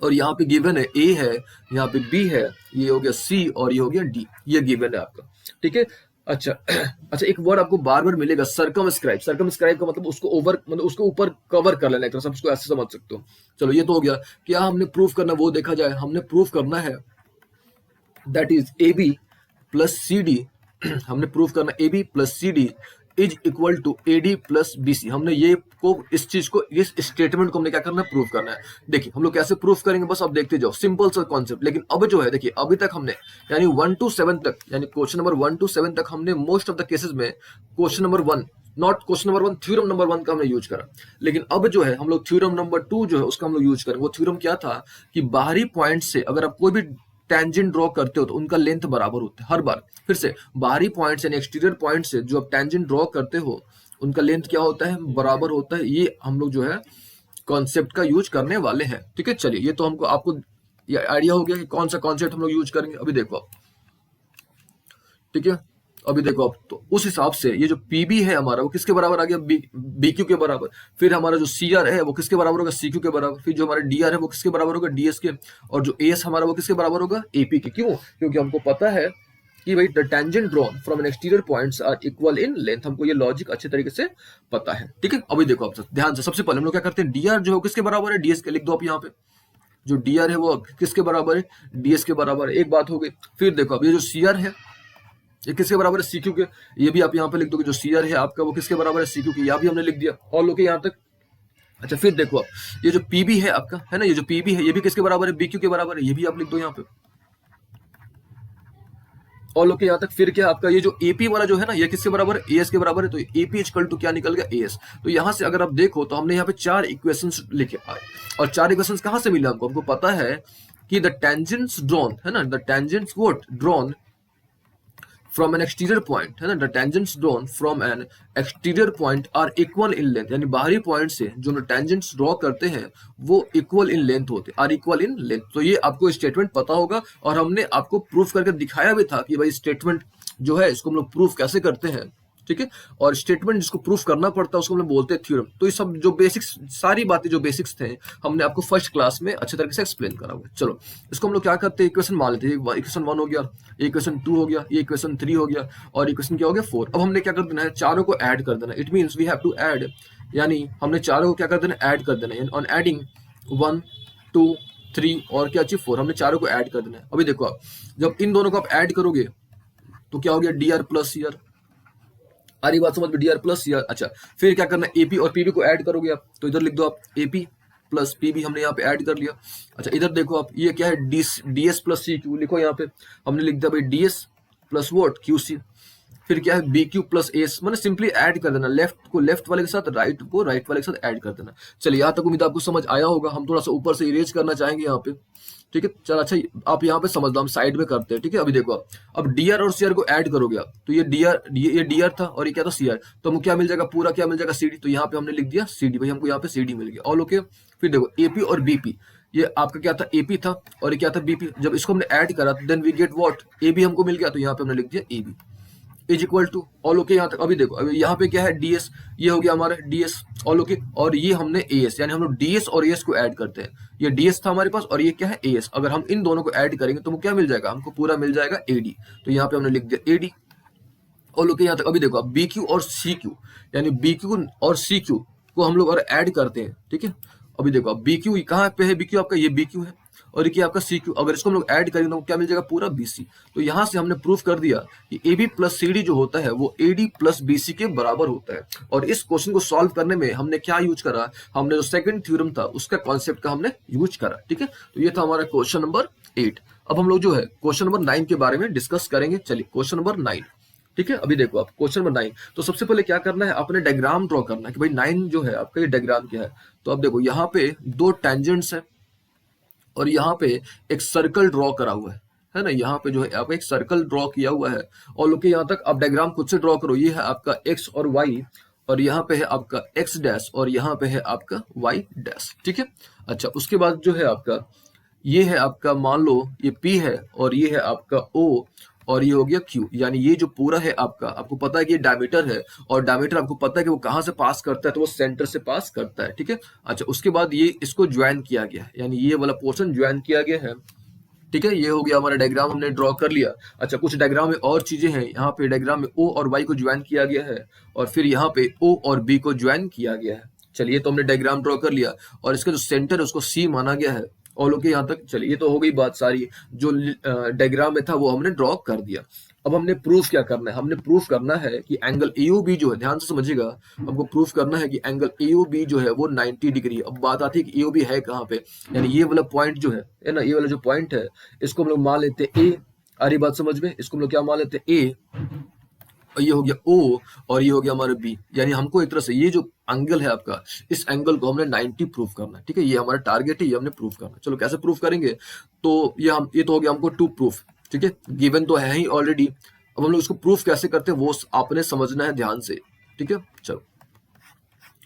और यहाँ पे गिवन है A है, यहाँ पे B है, ये हो गया C, और ये हो गया D। ये गिवन है आपका। ठीक है, अच्छा अच्छा, एक वर्ड आपको बार बार मिलेगा, सर्कमस्क्राइब। सर्कमस्क्राइब का मतलब उसको ओवर, मतलब उसको ऊपर कवर कर लेना, एक तरह से उसको ऐसे समझ सकते हो। चलो, ये तो हो गया। क्या हमने प्रूफ करना वो देखा जाए। हमने प्रूफ करना है that is AB plus CD। हमने प्रूफ करना AB plus CD is equal to AD plus BC। हमने ये को इस चीज को, इस स्टेटमेंट को हमने क्या करना है, प्रूफ करना है। देखिए, हम लोग कैसे प्रूफ करेंगे बस आप देखते जाओ, सिंपल सा कॉन्सेप्ट। लेकिन अब जो है देखिए, अभी तक हमने यानी 1 to 7 तक, यानी क्वेश्चन नंबर 1 to 7 तक हमने मोस्ट ऑफ द केसेस में question number 1, not question number 1, theorem number 1 का हमने यूज करा। लेकिन अब जो है हम लोग थ्योरम नंबर 2 जो है उसका हम लोग यूज करें। वो थ्योरम क्या था कि बाहरी पॉइंट से अगर आप कोई भी टेंजेंट ड्रॉ करते हो तो उनका लेंथ बराबर होता है हर बार। फिर से बाहरी पॉइंट यानी एक्सटीरियर पॉइंट से जो आप टेंजेंट ड्रॉ करते हो उनका लेंथ क्या होता है, बराबर होता है। ये हम लोग जो है कॉन्सेप्ट का यूज करने वाले हैं, ठीक है। चलिए ये तो हमको आपको ये आइडिया हो गया कि कौन सा कॉन्सेप्ट हम लोग यूज करेंगे। अभी देखो आप, ठीक है, अभी देखो आप, तो उस हिसाब से ये जो पीबी है हमारा वो किसके बराबर आ गया, बीक्यू के बराबर। फिर हमारा जो सीआर है वो किसके बराबर होगा, सीक्यू के बराबर। फिर जो हमारा डीआर है वो किसके बराबर होगा, डीएस के। और जो एएस हमारा वो किसके बराबर होगा, एपी के। क्यों, क्योंकि हमको पता है कि भाई the tangent drawn from an exterior points are equal in length. हमको ये लॉजिक अच्छे तरीके से पता है, ठीक है। अभी देखो आप ध्यान से, सबसे पहले हम लोग क्या करते हैं, डीआर जो है किसके बराबर है, डीएस के। लिख दो आप यहाँ पे, जो डीआर है वो किसके बराबर है, डीएस के बराबर है। एक बात हो गई। फिर देखो अब ये जो सीआर है ये किसके बराबर है, सीक्यू के। ये भी आप यहाँ पे लिख दो कि जो सीआर है आपका वो किसके बराबर है, सीक्यू के। यहाँ भी हमने लिख दिया। और लोग यहाँ तक। अच्छा फिर देखो आप, ये जो पीबी है आपका, है ना, ये जो पीबी है ये भी किसके बराबर है, बीक्यू के बराबर है। ये भी आप लिख दो यहाँ पे। और लोग यहाँ तक। फिर क्या आपका ये जो एपी वाला जो है ना, ये किसके बराबर है, एएस के बराबर है। तो एपी इक्वल टू क्या निकल गया, एएस। तो यहाँ से अगर आप देखो तो हमने यहाँ पे 4 इक्वेशंस लिखे आए। और 4 इक्वेशंस कहाँ से मिले हमको, हमको पता है कि द टेंजेंट्स ड्रॉन, है ना, the tangents what drawn from an exterior point, है ना, the tangents drawn from an exterior point are equal in length. यानी बाहरी पॉइंट से जो हम टेंजेंट्स ड्रॉ करते हैं वो इक्वल इन लेंथ होते हैं, आर इक्वल इन लेंथ। तो ये आपको स्टेटमेंट पता होगा और हमने आपको प्रूफ करके दिखाया भी था कि भाई स्टेटमेंट जो है इसको हम लोग प्रूफ कैसे करते हैं, ठीक है। और स्टेटमेंट जिसको प्रूफ करना पड़ता है उसको हम लोग बोलते हैं थ्योरम। तो ये सब जो बेसिक्स, सारी बातें जो बेसिक्स थे हमने आपको फर्स्ट क्लास में अच्छे तरीके से एक्सप्लेन करा हुआ है। चलो इसको हम लोग क्या करते हैं, इक्वेशन मान लेते हैं। इक्वेशन 1 हो गया, इक्वेशन 2 हो गया, ये इक्वेशन 3 हो गया और इक्वेशन क्या हो गया 4। अब हमने क्या कर देना है, चारों को ऐड कर देना। It means we have to add, यानी हमने चारों को क्या कर देना, ऐड कर देना। ऑन एडिंग 1 2 3 और क्या चाहिए 4, हमने चारों को ऐड कर देना है। अभी देखो आप, जब इन दोनों को आप ऐड करोगे तो क्या हो गया, D R plus C R. आ रही बात समझ में, D R plus C R. अच्छा फिर क्या करना, एपी और पीबी को ऐड करोगे आप, तो इधर लिख दो आप एपी प्लस पीबी, हमने यहाँ पे ऐड कर लिया। अच्छा इधर देखो आप, ये क्या है, डीएस प्लस सी क्यू। लिखो यहाँ पे, हमने लिख दिया भाई DS plus what Q C. फिर क्या है, बी क्यू प्लस एस। मैंने सिंपली ऐड कर देना, लेफ्ट को लेफ्ट वाले के साथ, राइट को राइट वाले के साथ ऐड कर देना। चलिए यहाँ तक उम्मीद आपको समझ आया होगा। हम थोड़ा सा ऊपर से इरेज करना चाहेंगे यहाँ पे, ठीक है। चल अच्छा आप यहाँ पे समझ लो, हम साइड में करते हैं, ठीक है। अभी देखो आप, अब डीआर और सीआर को ऐड करोगे आप, तो ये डीआर था और ये क्या था, सीआर। तो हमको क्या मिल जाएगा, पूरा क्या मिल जाएगा, सीडी। तो यहाँ पे हमने लिख दिया सीडी, भाई हमको यहाँ पे सीडी मिल गया। All okay. फिर देखो एपी और बीपी, ये आपका क्या था, एपी था और ये क्या था, बीपी। जब इसको हमने ऐड करा तो then we get what, AB हमको मिल गया। तो यहाँ पे हमने लिख दिया AB is equal to, all okay. यहाँ तक अभी देखो, अभी यहाँ पे क्या है, डीएस, ये हो गया हमारा डीएस, ऑल ओके। और ये हमने एएस, यानी हम लोग डीएस और एएस को ऐड करते हैं। ये डीएस था हमारे पास और ये क्या है, एएस। अगर हम इन दोनों को ऐड करेंगे तो हमको क्या मिल जाएगा, हमको पूरा मिल जाएगा एडी। तो यहाँ पे हमने लिख दिया एडी, ऑल ओके। यहाँ तक अभी देखो अब बी क्यू और सी क्यू, यानी बी क्यू और सी क्यू को हम लोग और ऐड करते हैं, ठीक है। अभी देखो अब बी क्यू कहाँ पे है, बी क्यू आपका ये बी क्यू है और ये आपका सी क्यू। अगर इसको हम लोग ऐड करेंगे तो क्या मिल जाएगा, पूरा बीसी। तो यहाँ से हमने प्रूफ कर दिया कि A B plus C D जो होता है वो A D plus B C के बराबर होता है। और इस क्वेश्चन को सॉल्व करने में हमने क्या यूज करा, हमने जो सेकंड थ्योरम था उसका कॉन्सेप्ट का हमने यूज करा, ठीक है। तो ये था हमारा क्वेश्चन नंबर 8। अब हम लोग जो है क्वेश्चन नंबर 9 के बारे में डिस्कस करेंगे। चलिए क्वेश्चन नंबर 9, ठीक है। अभी देखो आप क्वेश्चन नंबर 9, तो सबसे पहले क्या करना है, आपने डायग्राम ड्रॉ करना है कि भाई 9 जो है आपका ये डायग्राम क्या है। तो अब देखो यहाँ पे 2 टेंजेंट्स है और यहाँ पे एक सर्कल ड्रॉ करा हुआ है ना। यहाँ पे जो है आपका एक सर्कल ड्रॉ किया हुआ है। और लोग यहाँ तक आप डायग्राम खुद से ड्रॉ करो। ये है आपका एक्स और वाई और यहाँ पे है आपका एक्स डैश और यहाँ पे है आपका वाई डैश, ठीक है। अच्छा उसके बाद जो है आपका ये है आपका, मान लो ये P है और ये है आपका O और ये हो गया Q। यानी ये जो पूरा है आपका, आपको पता है कि ये डायमीटर है और डायमीटर आपको पता है कि वो कहाँ से पास करता है, तो वो सेंटर से पास करता है, ठीक है। अच्छा उसके बाद ये इसको ज्वाइन किया गया है, यानी ये वाला पोर्शन ज्वाइन किया गया है, ठीक है। ये हो गया हमारा डायग्राम, हमने ड्रॉ कर लिया। अच्छा कुछ डायग्राम में और चीजें हैं, यहाँ पे डायग्राम में O और Y को ज्वाइन किया गया है और फिर यहाँ पे O और B को ज्वाइन किया गया है। चलिए तो हमने डायग्राम ड्रॉ कर लिया और इसका जो सेंटर है उसको C माना गया है। और लोग यहाँ तक चलिए, ये तो हो गई बात सारी, जो डायग्राम में था वो हमने ड्रॉ कर दिया। अब हमने प्रूफ क्या करना है, हमने प्रूफ करना है कि एंगल AOB जो है, ध्यान से समझिएगा, हमको प्रूफ करना है कि एंगल AOB जो है वो 90 डिग्री। अब बात आती है कि AOB है कहाँ पे, यानी ये वाला पॉइंट जो है ना, ये वाला जो पॉइंट है इसको हम लोग मान लेते हैं A। आ रही बात समझ में, इसको हम लोग क्या मान लेते हैं A। और ये हो गया O और ये हो गया हमारा B। यानी हमको एक तरह से ये जो एंगल है आपका, इस एंगल को हमने 90 प्रूव करना है। ठीक है, ये हमारा टारगेट है, ये हमने प्रूव करना है। चलो कैसे प्रूव करेंगे, तो ये तो हो गया हमको 2 प्रूफ। ठीक है, गिवन तो है ही ऑलरेडी। अब हम लोग इसको प्रूफ कैसे करते हैं वो आपने समझना है ध्यान से। ठीक है, चलो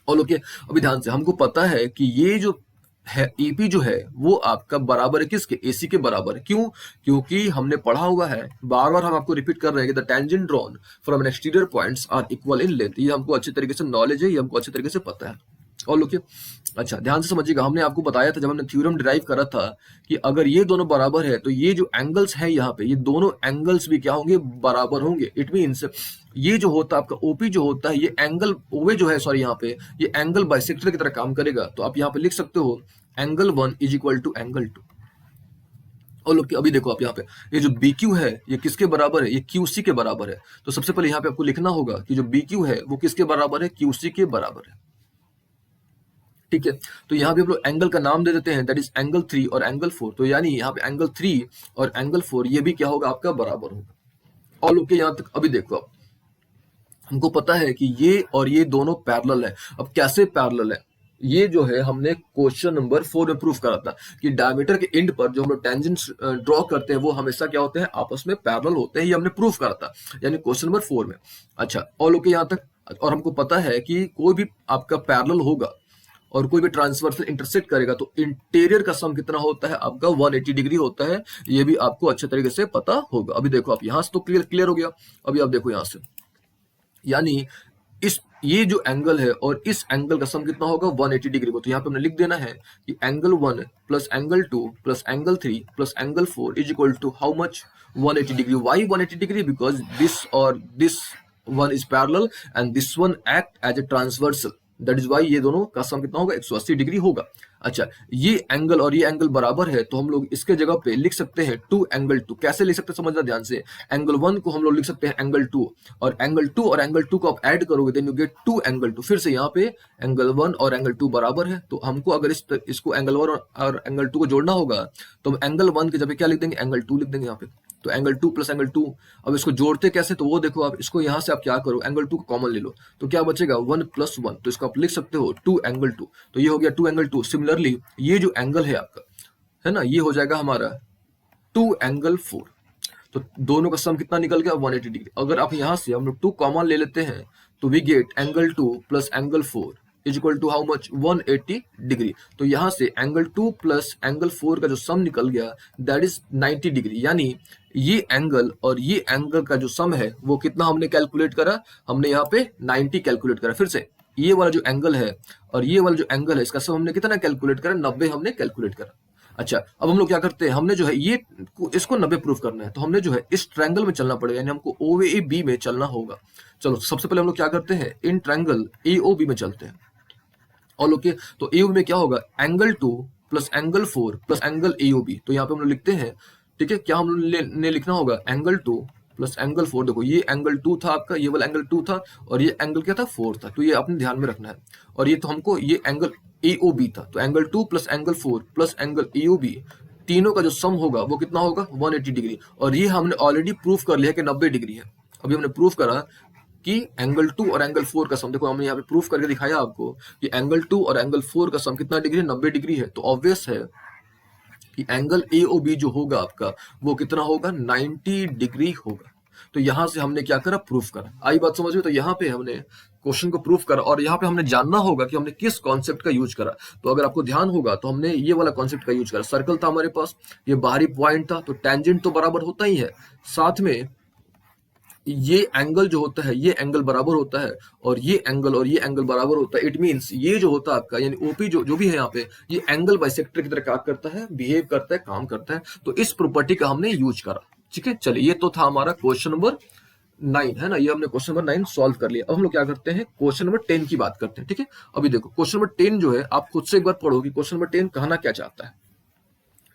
और ओके, अभी ध्यान से, हमको पता है कि ये जो है एपी जो है वो आपका बराबर है किसके, एसी के बराबर है। क्यों, क्योंकि हमने पढ़ा हुआ है, बार बार हम आपको रिपीट कर रहे हैं कि the tangent drawn from an exterior points are equal in length. ये हमको अच्छी तरीके से नॉलेज है, ये हमको अच्छी तरीके से पता है। और लोग अच्छा ध्यान से समझिएगा, हमने आपको बताया था जब हमने थ्योरम डिराइव करा था कि अगर ये दोनों बराबर है तो ये जो एंगल्स है यहाँ पे, ये दोनों एंगल्स भी क्या होंगे, बराबर होंगे। इट मीन्स ये जो होता है आपका ओपी जो होता है, ये एंगल ओवे जो है, सॉरी यहाँ पे ये एंगल बाइसेक्टर की तरह काम करेगा। तो आप यहाँ पे लिख सकते हो angle 1 is equal to angle 2। और लोग अभी देखो आप यहाँ पे ये जो BQ है ये किसके बराबर है, ये QC के बराबर है। तो सबसे पहले यहाँ पे आपको लिखना होगा कि जो BQ है वो किसके बराबर है, QC के बराबर है। ठीक है, तो यहाँ पे हम लोग एंगल का नाम दे देते हैं, दैट इज एंगल 3 और एंगल 4। तो यानी यहाँ पे एंगल 3 और एंगल 4 ये भी क्या होगा आपका, बराबर होगा। और लोग के यहाँ तक अभी देखो आप, हमको पता है कि ये और ये दोनों पैरेलल है। अब कैसे पैरेलल है, ये जो है हमने क्वेश्चन नंबर 4 में प्रूफ करा था कि डायमीटर के एंड पर जो हम लोग टेंजेंट्स ड्रॉ करते हैं वो हमेशा क्या होते हैं, आपस में पैरेलल होते हैं। ये हमने प्रूफ करा था, यानी क्वेश्चन नंबर 4 में। अच्छा, और लोग के यहाँ तक, और हमको पता है कि कोई भी आपका पैरेलल होगा और कोई भी ट्रांसवर्सल इंटरसेक्ट करेगा तो इंटीरियर का सम कितना होता है आपका, 180 डिग्री होता है। ये भी आपको अच्छे तरीके से पता होगा। अभी देखो आप यहाँ से तो क्लियर हो गया। अभी आप देखो यहाँ से, यानी इस ये जो एंगल है और इस एंगल का सम कितना होगा, 180 डिग्री को। तो यहाँ पे हमने लिख देना है कि angle 1 plus angle 2 plus angle 3 plus angle 4 is equal to how much, 180 degree. Why 180 degree, because this और this one is parallel and this one act as a transversal, that is why ये दोनों का सम कितना होगा, 180 degree होगा। अच्छा, ये angle और ये एंगल बराबर है तो हम लोग इसके जगह पे लिख सकते हैं 2 एंगल 2। कैसे लिख सकते हैं समझना ध्यान से, एंगल 1 को हम लोग लिख सकते हैं एंगल 2, और एंगल 2 और एंगल 2 को आप ऐड करोगे देन यू गेट 2 एंगल 2। फिर से यहाँ पे एंगल 1 और एंगल 2 बराबर है, तो हमको अगर इसको एंगल 1 और एंगल 2 को जोड़ना होगा तो हम एंगल 1 के जगह क्या लिख देंगे, एंगल 2 लिख देंगे यहाँ पे। तो एंगल 2 प्लस एंगल 2, अब इसको जोड़ते कैसे, तो वो देखो आप, इसको यहाँ से आप क्या करो, एंगल 2 को कॉमन ले लो तो क्या बचेगा, 1 प्लस 1। तो इसको आप लिख सकते हो 2 एंगल 2। तो ये हो गया 2 एंगल 2। सिमिलरली ये जो एंगल है आपका, है ना, ये हो जाएगा हमारा 2 एंगल 4। तो दोनों का सम कितना निकल गया, 180 डिग्री। अगर आप यहाँ से हम लोग 2 कॉमन ले लेते हैं तो we get angle 2 plus angle 4 is equal to how much, 180 degree. तो यहाँ से एंगल 2 प्लस एंगल 4 का जो सम निकल गया दैट इज 90 डिग्री। यानी ये एंगल और ये एंगल का जो सम है वो कितना हमने कैलकुलेट करा, हमने यहाँ पे 90 कैलकुलेट करा। फिर से ये वाला जो एंगल है और ये वाला जो एंगल है इसका सम हमने कितना कैलकुलेट करा, 90 हमने कैलकुलेट करा। अच्छा, अब हम लोग क्या करते हैं, हमने जो है ये इसको 90 प्रूफ करना है तो हमने जो है इस ट्रायंगल में चलना पड़ेगा, यानी हमको OAB में चलना होगा। चलो सबसे पहले हम लोग क्या करते हैं, इन ट्रायंगल AOB में चलते हैं। और लोग तो AOB में क्या होगा, angle 2 plus angle 4 plus angle AOB। तो यहाँ पे हम लोग लिखते हैं, ठीक है, क्या हम ने लिखना होगा, एंगल 2 प्लस एंगल 4। देखो ये एंगल 2 था आपका, ये वाला एंगल 2 था और ये एंगल क्या था, 4 था। तो ये अपने ध्यान में रखना है। और ये तो हमको ये एंगल AOB था, तो angle 2 plus angle 4 plus angle AOB तीनों का जो सम होगा वो कितना होगा, 180 डिग्री। और ये हमने ऑलरेडी प्रूफ कर लिया कि 90 डिग्री है। अभी हमने प्रूफ करा कि एंगल 2 और एंगल 4 का सम, देखो हमने यहाँ पे प्रूफ करके दिखाया आपको कि एंगल 2 और एंगल 4 का सम कितना डिग्री है, 90 डिग्री है। तो ऑब्वियस है कि एंगल AOB जो होगा आपका वो कितना होगा, 90 डिग्री होगा। तो यहां से हमने क्या करा, प्रूफ करा। आई बात समझ में, तो यहाँ पे हमने क्वेश्चन को प्रूफ करा और यहाँ पे हमने जानना होगा कि हमने किस कॉन्सेप्ट का यूज करा। तो अगर आपको ध्यान होगा तो हमने ये वाला कॉन्सेप्ट का यूज करा। सर्कल था हमारे पास, ये बाहरी पॉइंट था, तो टेंजेंट तो बराबर होता ही है, साथ में ये एंगल जो होता है ये एंगल बराबर होता है और ये एंगल बराबर होता है। इट मींस ये जो होता है आपका, यानी ओपी जो भी है यहाँ पे, ये एंगल बाइसेक्टर की तरह क्या करता है, बिहेव करता है, काम करता है। तो इस प्रॉपर्टी का हमने यूज करा। ठीक है, चलिए ये तो था हमारा क्वेश्चन नंबर 9, है ना, ये हमने क्वेश्चन नंबर 9 सॉल्व कर लिया। अब हम लोग क्या करते हैं, क्वेश्चन नंबर 10 की बात करते हैं। ठीक है, अभी देखो क्वेश्चन नंबर 10 जो है, आप खुद से एक बार पढ़ो कि क्वेश्चन नंबर 10 कहना क्या चाहता है।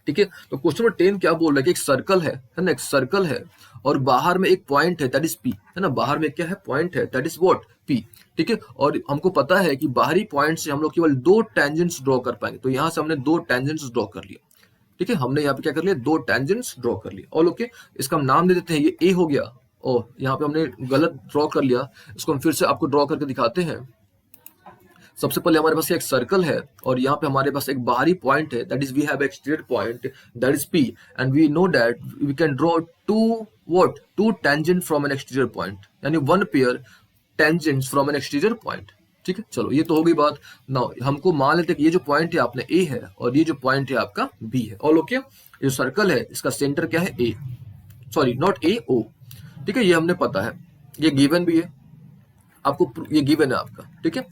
ठीक है, तो क्वेश्चन नंबर 10 क्या बोल रहा है कि एक सर्कल है ना, एक सर्कल है और बाहर में एक पॉइंट है दैट इज P, है ना, बाहर में क्या है, पॉइंट है दैट इज व्हाट, P। ठीक है, और हमको पता है कि बाहरी पॉइंट से हम लोग केवल 2 टेंजेंट्स ड्रॉ कर पाएंगे। तो यहां से हमने 2 टेंजेंट्स ड्रॉ कर लिया। ठीक है, हमने यहाँ पे क्या कर लिया, 2 टेंजेंट्स ड्रॉ कर लिया। और ओके, इसका हम नाम दे देते हैं, ये A हो गया ओह, यहाँ पे हमने गलत ड्रॉ कर लिया, इसको हम फिर से आपको ड्रॉ करके दिखाते हैं। सबसे पहले हमारे पास एक सर्कल है और यहाँ पे हमारे पास एक बाहरी पॉइंट है, that is we have exterior point that is P, and we know that we can draw two tangent from an exterior point, यानी one pair tangents from an exterior point. ठीक है, चलो ये तो हो गई बात। नाउ हमको मान लेते हैं कि ये जो पॉइंट है आपने A है और ये जो पॉइंट है आपका B है। ऑल ओके, ये जो सर्कल है इसका सेंटर क्या है A, sorry not A, O। ठीक है, ये हमने पता है, ये गिवन भी है आपको, ये गिवन है आपका। ठीक है,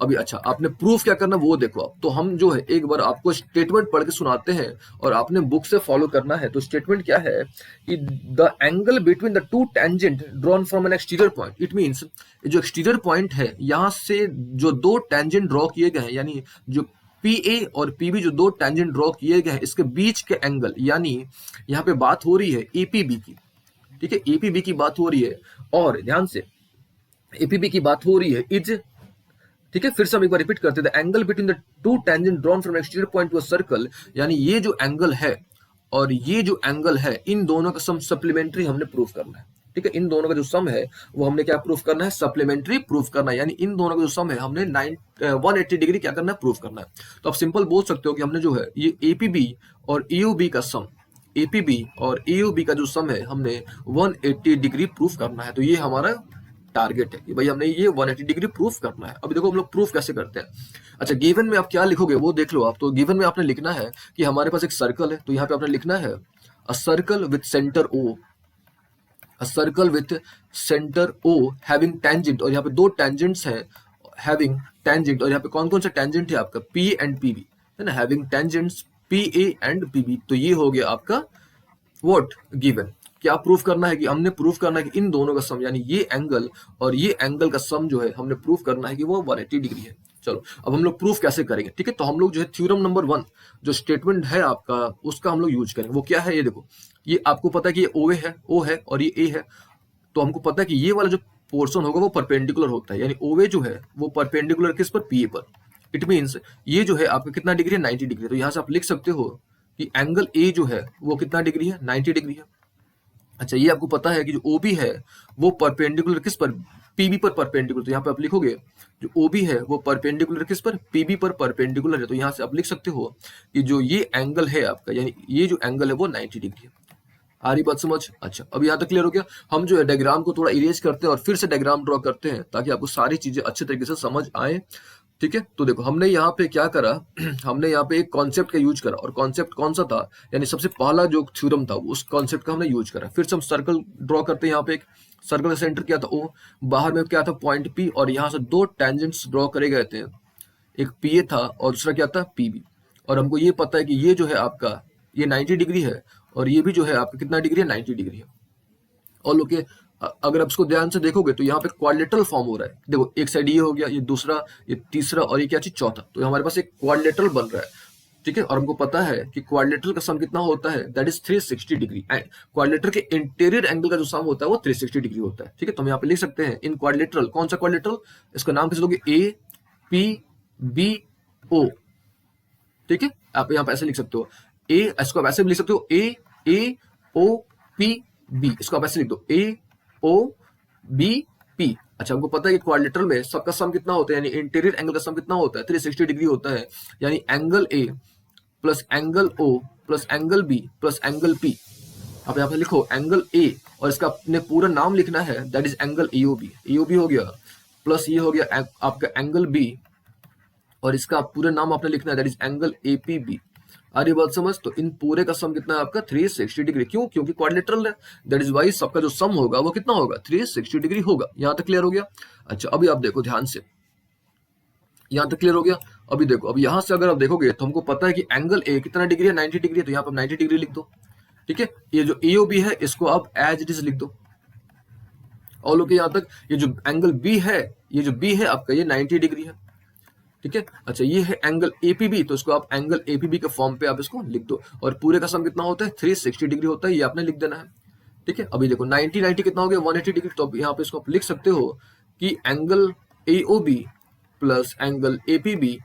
अभी अच्छा आपने प्रूफ क्या करना वो देखो आप। तो हम जो है एक बार आपको स्टेटमेंट पढ़ के सुनाते हैं और आपने बुक से फॉलो करना है। तो स्टेटमेंट क्या है कि the angle between the two tangent drawn from an exterior point, it means जो एक्सटीरियर पॉइंट है यहां से जो दो टेंजेंट ड्रॉ किए गए हैं, यानी जो PA और PB जो दो टेंजेंट ड्रॉ किए गए हैं इसके बीच के एंगल, यानी यहाँ पे बात हो रही है APB की। ठीक है, APB की बात हो रही है और ध्यान से APB की बात हो रही है इज, ठीक है, फिर से हम एक बार रिपीट करते हैं, the angle between the two tangent drawn from exterior point to a circle, यानी ये जो एंगल है और ये जो एंगल है इन दोनों का सम सप्लीमेंट्री हमने प्रूफ करना है। ठीक है, इन दोनों का जो सम है वो हमने क्या प्रूफ करना है, सप्लीमेंट्री प्रूफ करना है, यानी इन दोनों का जो सम है हमने 180 डिग्री क्या करना है, प्रूफ करना है। तो आप सिंपल बोल सकते हो कि हमने जो है ये APB और AOB का सम, APB और AOB का जो सम है हमने 180 डिग्री प्रूफ करना है। तो ये हमारा टारगेट है कि भाई हमने ये 180 डिग्री प्रूफ करना है। अभी देखो हम लोग प्रूफ कैसे करते हैं। अच्छा, गिवन में आप क्या लिखोगे वो देख लो आप। तो गिवन में आपने लिखना है कि हमारे पास एक सर्कल है, तो यहाँ पे आपने लिखना है a circle with centre O, a circle with centre O having tangent, और यहाँ पे दो टेंजेंट्स हैं हैविंग टेंजेंट, और यहाँ पे कौन कौन सा टेंजेंट है आपका P एंड PB, है ना, having tangents PA and PB। तो ये हो गया आपका व्हाट गिवन। क्या प्रूफ करना है कि हमने प्रूफ करना है कि इन दोनों का सम, यानी ये एंगल और ये एंगल का सम जो है हमने प्रूफ करना है कि वो 180 डिग्री है। चलो अब हम लोग प्रूफ कैसे करेंगे। ठीक है, तो हम लोग जो है थ्योरम नंबर 1 जो स्टेटमेंट है आपका उसका हम लोग यूज करेंगे। वो क्या है, ये देखो, ये आपको पता है कि ये O है और ये A है। तो हमको पता है कि ये वाला जो पोर्शन होगा वो परपेंडिकुलर होता है, यानी OA जो है वो परपेंडिकुलर किस पर, PA पर। इट मीन्स ये जो है आपका कितना डिग्री है, 90 डिग्री। तो यहाँ से आप लिख सकते हो कि एंगल A जो है वो कितना डिग्री है, 90 डिग्री है। अच्छा, ये आपको पता है कि जो OB है वो परपेंडिकुलर किस पर, PB पर परपेंडिकुलर। तो यहाँ पे आप लिखोगे जो OB है वो परपेंडिकुलर किस पर, PB पर परपेंडिकुलर है। तो यहाँ से आप लिख सकते हो कि जो ये एंगल है आपका, यानी ये जो एंगल है वो 90 डिग्री है। आ रही बात समझ। अच्छा, अब यहाँ तक क्लियर हो गया। हम जो है डायग्राम को थोड़ा इरेज करते हैं और फिर से डायग्राम ड्रॉ करते हैं ताकि आपको सारी चीजें अच्छे तरीके से समझ आए। ठीक है, तो देखो हमने यहाँ पे क्या करा हमने यहाँ पे एक कॉन्सेप्ट का यूज करा, और कॉन्सेप्ट कौन सा था, यानी सबसे पहला जो थ्योरम था उस कॉन्सेप्ट का हमने यूज करा। फिर से हम सर्कल ड्रॉ करते हैं। यहाँ पे एक सर्कल का सेंटर क्या था O, बाहर में क्या था पॉइंट P, और यहाँ से दो टेंजेंट्स ड्रॉ करे गए थे, एक PA था और दूसरा क्या था PB। और हमको ये पता है कि ये जो है आपका ये 90 डिग्री है और ये भी जो है आपका कितना डिग्री है, 90 डिग्री है। और लोग के अगर आप इसको ध्यान से देखोगे तो यहाँ पे क्वाड्रिलेटरल फॉर्म हो रहा है। देखो एक साइड ये हो गया, ये दूसरा, ये तीसरा, और ये क्या चीज चौथा। तो हमारे पास एक क्वाड्रिलेटरल बन रहा है। ठीक है, और हमको पता है कि क्वाड्रिलेटरल का सम कितना होता है, that is 360 degree. And quadrilateral के इंटीरियर एंगल का जो सम होता है वो 360 डिग्री होता है। ठीक है, तो हम यहाँ पे लिख सकते हैं इन क्वाड्रिलेटरल, कौन सा क्वाड्रिलेटरल, इसका नाम कैसे दोगे, APBO। ठीक है, आप यहाँ पे ऐसे लिख सकते हो इसको आप ऐसे भी लिख सकते हो AOPB, इसको आप ऐसे लिख दो AOBP। अच्छा, हमको पता है कि क्वाड्रिलेटरल में सबका सम कितना होता है, यानी इंटीरियर एंगल का सम कितना होता है, 360 डिग्री होता है। यानी angle A plus angle O plus angle B plus angle P। आप यहाँ पे लिखो एंगल A और इसका अपने पूरा नाम लिखना है, दैट इज एंगल AOB हो गया, प्लस ये हो गया आपका एंगल B और इसका पूरा नाम आपने लिखना है, दैट इज एंगल APB। आ रही बात समझ। तो इन पूरे का सम कितना है आपका, 360 डिग्री। क्यों, क्योंकि क्वाड्रिलेटरल है, दैट इज वाई सबका जो सम होगा वो कितना होगा, 360 डिग्री होगा। यहां तक क्लियर हो गया। अच्छा, अभी आप देखो ध्यान से, यहां तक क्लियर हो गया। अभी देखो, अब यहां से अगर आप देखोगे तो हमको पता है कि एंगल A कितना डिग्री है, 90 डिग्री है। तो यहाँ पर 90 डिग्री लिख दो। ठीक है, ये जो AOB है इसको आप एज इट इज लिख दो। और लोग यहाँ तक ये जो एंगल B है, ये जो B है आपका ये 90 डिग्री है। ठीक है, अच्छा ये है एंगल APB, तो इसको आप एंगल APB के फॉर्म पे आप इसको लिख दो। और पूरे का सम कितना होता है, 360 डिग्री होता है, ये आपने लिख देना है। ठीक है, अभी देखो 90 कितना हो गया, 180 डिग्री। तो यहाँ पे इसको आप लिख सकते हो कि angle AOB plus angle APB